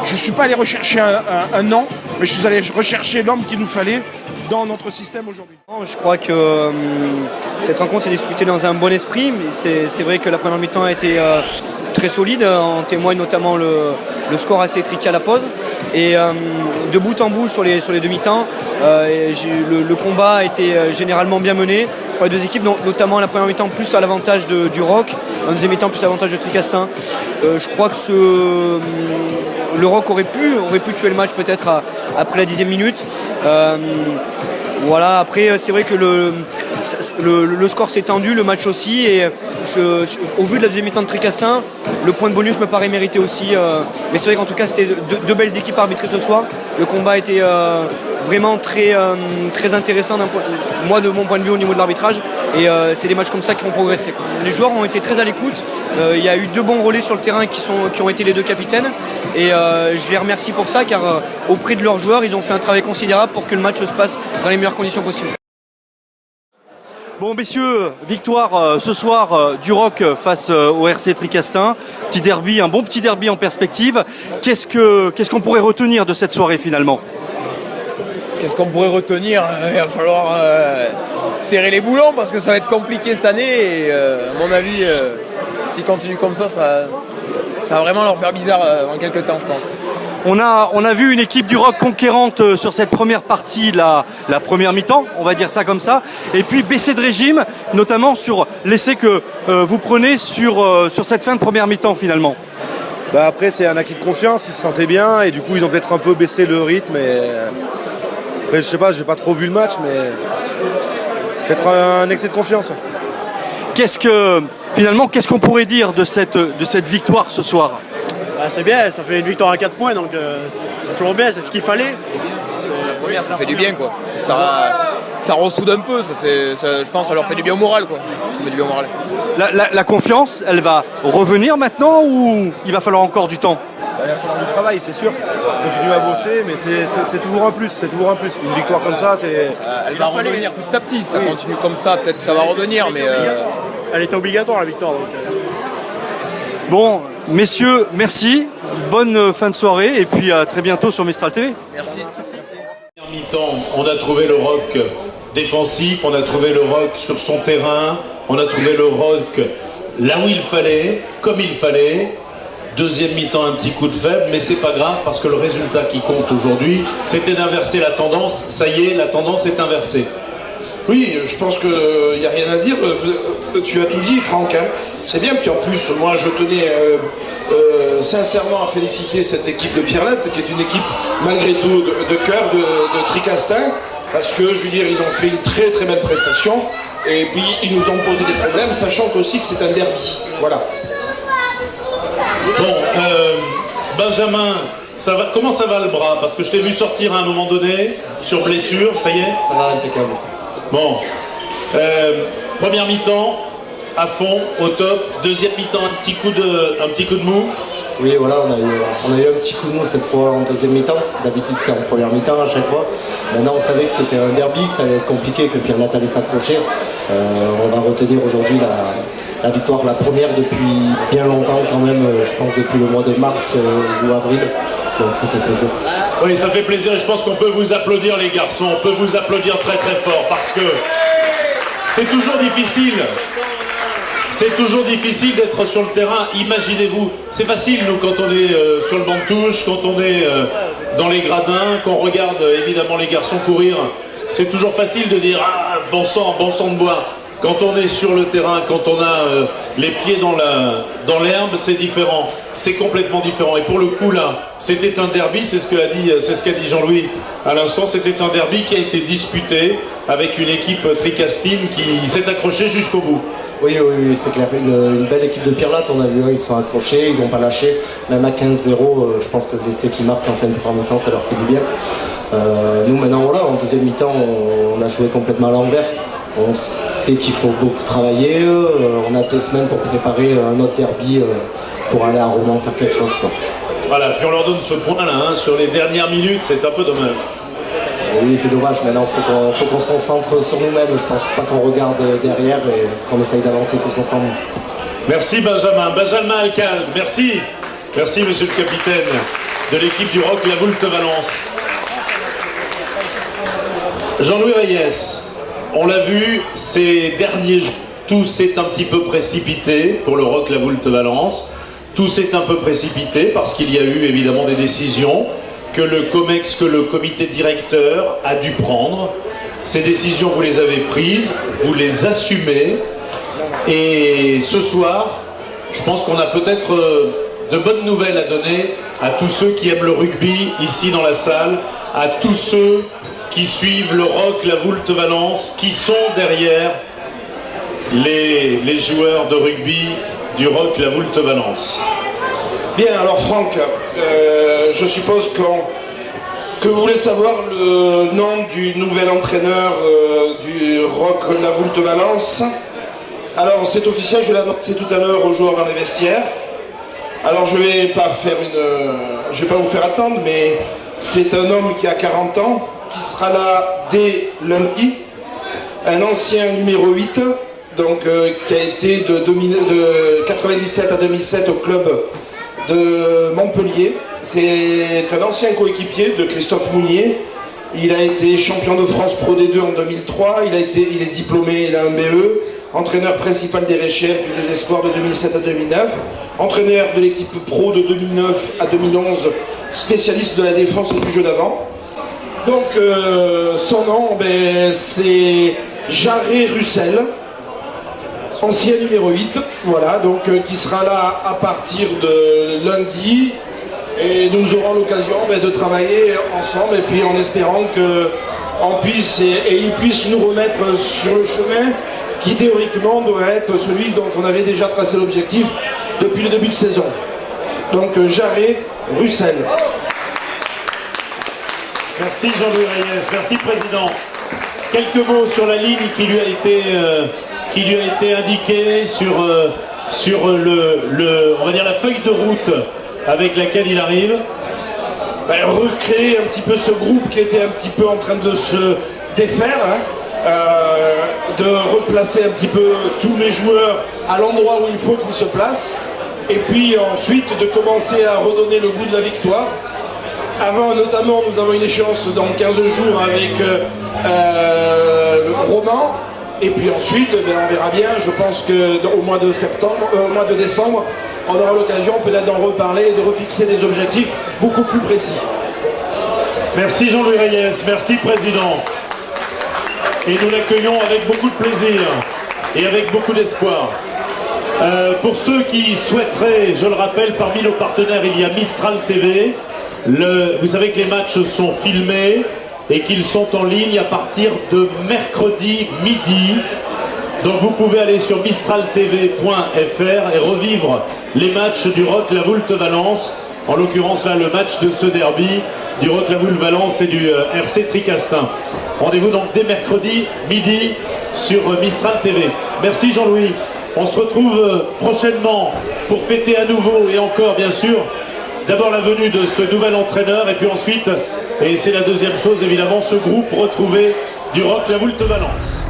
Je ne suis pas allé rechercher un nom, mais je suis allé rechercher l'homme qu'il nous fallait dans notre système aujourd'hui. Je crois que cette rencontre s'est disputée dans un bon esprit. C'est vrai que la première mi-temps a été très solide. En témoigne notamment le score assez étriqué à la pause. Et de bout en bout sur les demi-temps, le combat a été généralement bien mené pour les deux équipes, notamment la première mi-temps plus à l'avantage du Rock, en deuxième mi-temps plus à l'avantage de Tricastin. Je crois que le Rock aurait pu tuer le match peut-être après la 10e minute. Voilà, après c'est vrai que le score s'est tendu, le match aussi, et au vu de la deuxième mi-temps de Tricastin, le point de bonus me paraît mérité aussi. Mais c'est vrai qu'en tout cas c'était deux belles équipes arbitrées ce soir. Le combat était vraiment très intéressant de mon point de vue au niveau de l'arbitrage, et c'est des matchs comme ça qui vont progresser. Les joueurs ont été très à l'écoute. Il y a eu 2 bons relais sur le terrain qui ont été les 2 capitaines, et je les remercie pour ça, car auprès de leurs joueurs ils ont fait un travail considérable pour que le match se passe dans les meilleures conditions possibles. Bon messieurs, victoire ce soir du Roc face au RC Tricastin. Petit derby, un bon petit derby en perspective. Qu'est-ce qu'on pourrait retenir de cette soirée finalement? Qu'est-ce qu'on pourrait retenir? Il va falloir serrer les boulons parce que ça va être compliqué cette année. Et à mon avis, s'ils continuent comme ça, ça va vraiment leur faire bizarre dans quelques temps, je pense. On a vu une équipe du Roc conquérante sur cette première partie, la première mi-temps, on va dire ça comme ça, et puis baisser de régime, notamment sur l'essai que vous prenez sur cette fin de première mi-temps finalement. Bah après c'est un acquis de confiance, ils se sentaient bien et du coup ils ont peut-être un peu baissé le rythme. Après je sais pas, j'ai pas trop vu le match, mais peut-être un excès de confiance. Qu'est-ce qu'on pourrait dire de cette victoire ce soir? C'est bien, ça fait une victoire à 4 points, donc c'est toujours bien, c'est ce qu'il fallait. La première, ça fait du bien, quoi. Ça ressoude un peu, je pense que ça leur fait du bien au moral, quoi. Ça fait du bien au moral. La confiance, elle va revenir maintenant ou il va falloir encore du temps? Il va falloir du travail, c'est sûr. Continuer à bosser, mais c'est toujours un plus, c'est toujours un plus. Une victoire comme ça, c'est... Elle va revenir petit à petit, ça continue comme ça, peut-être ça va revenir, mais... Elle était obligatoire, la victoire, donc... Bon, messieurs, merci. Bonne fin de soirée et puis à très bientôt sur Mistral TV. Merci. En mi-temps, on a trouvé le Roc défensif, on a trouvé le Roc sur son terrain, on a trouvé le Roc là où il fallait, comme il fallait. Deuxième mi-temps, un petit coup de faible, mais c'est pas grave parce que le résultat qui compte aujourd'hui, c'était d'inverser la tendance. Ça y est, la tendance est inversée. Oui, je pense qu'il n'y a rien à dire. Tu as tout dit, Franck. Hein. C'est bien. Puis en plus, moi, je tenais sincèrement à féliciter cette équipe de Pierre Latte, qui est une équipe, malgré tout, de cœur de Tricastin. Parce que, je veux dire, ils ont fait une très très belle prestation. Et puis, ils nous ont posé des problèmes, sachant aussi que c'est un derby. Voilà. Bon, Benjamin, comment ça va le bras? Parce que je t'ai vu sortir à un moment donné, sur blessure, ça y est? Ça va, impeccable. Bon, première mi-temps, à fond, au top. Deuxième mi-temps, un petit coup de mou. Oui, voilà, on a eu un petit coup de mou cette fois en deuxième mi-temps. D'habitude, c'est en première mi-temps à chaque fois. Maintenant, on savait que c'était un derby, que ça allait être compliqué, que Pierre Latte allait s'accrocher. On va retenir aujourd'hui la victoire, la première depuis bien longtemps quand même, je pense depuis le mois de mars ou avril. Donc ça fait plaisir. Oui, ça fait plaisir et je pense qu'on peut vous applaudir les garçons, on peut vous applaudir très très fort parce que c'est toujours difficile. C'est toujours difficile d'être sur le terrain. Imaginez-vous, c'est facile nous quand on est sur le banc de touche, quand on est dans les gradins, qu'on regarde évidemment les garçons courir. C'est toujours facile de dire ah, bon sang de bois. Quand on est sur le terrain, quand on a les pieds dans l'herbe, c'est différent. C'est complètement différent. Et pour le coup là, c'était un derby, c'est ce qu'a dit Jean-Louis à l'instant. C'était un derby qui a été disputé avec une équipe tricastine qui s'est accrochée jusqu'au bout. Oui, c'est clair. Une belle équipe de Pierre Latte, on a vu, ils sont accrochés, ils n'ont pas lâché. Même à 15-0, je pense que l'essai qui marque en fin de première mi-temps, ça leur fait du bien. Nous maintenant, voilà, en deuxième mi-temps, on a joué complètement à l'envers. On sait qu'il faut beaucoup travailler. On a 2 semaines pour préparer un autre derby pour aller à Romans faire quelque chose, quoi. Voilà, puis on leur donne ce point là, hein, sur les dernières minutes, c'est un peu dommage. Oui, c'est dommage. Maintenant, il faut qu'on se concentre sur nous-mêmes. Je pense pas qu'on regarde derrière et qu'on essaye d'avancer tous ensemble. Merci Benjamin Alcalde, merci. Merci monsieur le capitaine de l'équipe du Roc La Voulte Valence. Jean-Louis Reyes, on l'a vu ces derniers jours, tout s'est un petit peu précipité pour le Roc La Voulte Valence. Tout s'est un peu précipité parce qu'il y a eu évidemment des décisions que le COMEX, que le comité directeur a dû prendre. Ces décisions, vous les avez prises, vous les assumez. Et ce soir, je pense qu'on a peut-être de bonnes nouvelles à donner à tous ceux qui aiment le rugby ici dans la salle, à tous ceux qui suivent le Roc La Voulte Valence, qui sont derrière les joueurs de rugby du Roc La Voulte Valence. Bien, alors Franck, je suppose que vous voulez savoir le nom du nouvel entraîneur du Roc La Voulte Valence. Alors c'est officiel, je l'ai annoncé tout à l'heure aux joueurs dans les vestiaires. Alors je vais pas vous faire attendre, mais c'est un homme qui a 40 ans, qui sera là dès lundi. un ancien numéro 8, donc, qui a été de 97 à 2007 au club de Montpellier. C'est un ancien coéquipier de Christophe Mounier. Il a été champion de France Pro D2 en 2003, il est diplômé, il a un BE, entraîneur principal des Réchelles puis des Espoirs de 2007 à 2009, entraîneur de l'équipe pro de 2009 à 2011, spécialiste de la défense et du jeu d'avant. Donc son nom, c'est Jarret Russell, ancien numéro 8, voilà, donc qui sera là à partir de lundi. Et nous aurons l'occasion de travailler ensemble, et puis en espérant qu'on puisse et il puisse nous remettre sur le chemin qui théoriquement doit être celui dont on avait déjà tracé l'objectif depuis le début de saison. Donc Jarret Russell. Merci Jean-Louis Reyes, merci Président. Quelques mots sur la ligne qui lui a été indiquée, sur on va dire la feuille de route avec laquelle il arrive. Recréer un petit peu ce groupe qui était un petit peu en train de se défaire, de replacer un petit peu tous les joueurs à l'endroit où il faut qu'ils se placent, et puis ensuite de commencer à redonner le goût de la victoire. Avant notamment, nous avons une échéance dans 15 jours avec le Roman, et puis ensuite on verra bien. Je pense qu'au mois de décembre, on aura l'occasion peut-être d'en reparler et de refixer des objectifs beaucoup plus précis. Merci Jean-Louis Reyes, merci Président. Et nous l'accueillons avec beaucoup de plaisir et avec beaucoup d'espoir. Pour ceux qui souhaiteraient, je le rappelle, parmi nos partenaires, il y a Mistral TV. Vous savez que les matchs sont filmés et qu'ils sont en ligne à partir de mercredi midi. Donc vous pouvez aller sur mistraltv.fr et revivre les matchs du ROC La Voulte Valence. En l'occurrence là, le match de ce derby du ROC La Voulte Valence et du RC Tricastin. Rendez-vous donc dès mercredi midi sur Mistral TV. Merci Jean-Louis. On se retrouve prochainement pour fêter à nouveau et encore bien sûr d'abord la venue de ce nouvel entraîneur et puis ensuite, et c'est la deuxième chose évidemment, ce groupe retrouvé du ROC La Voulte Valence.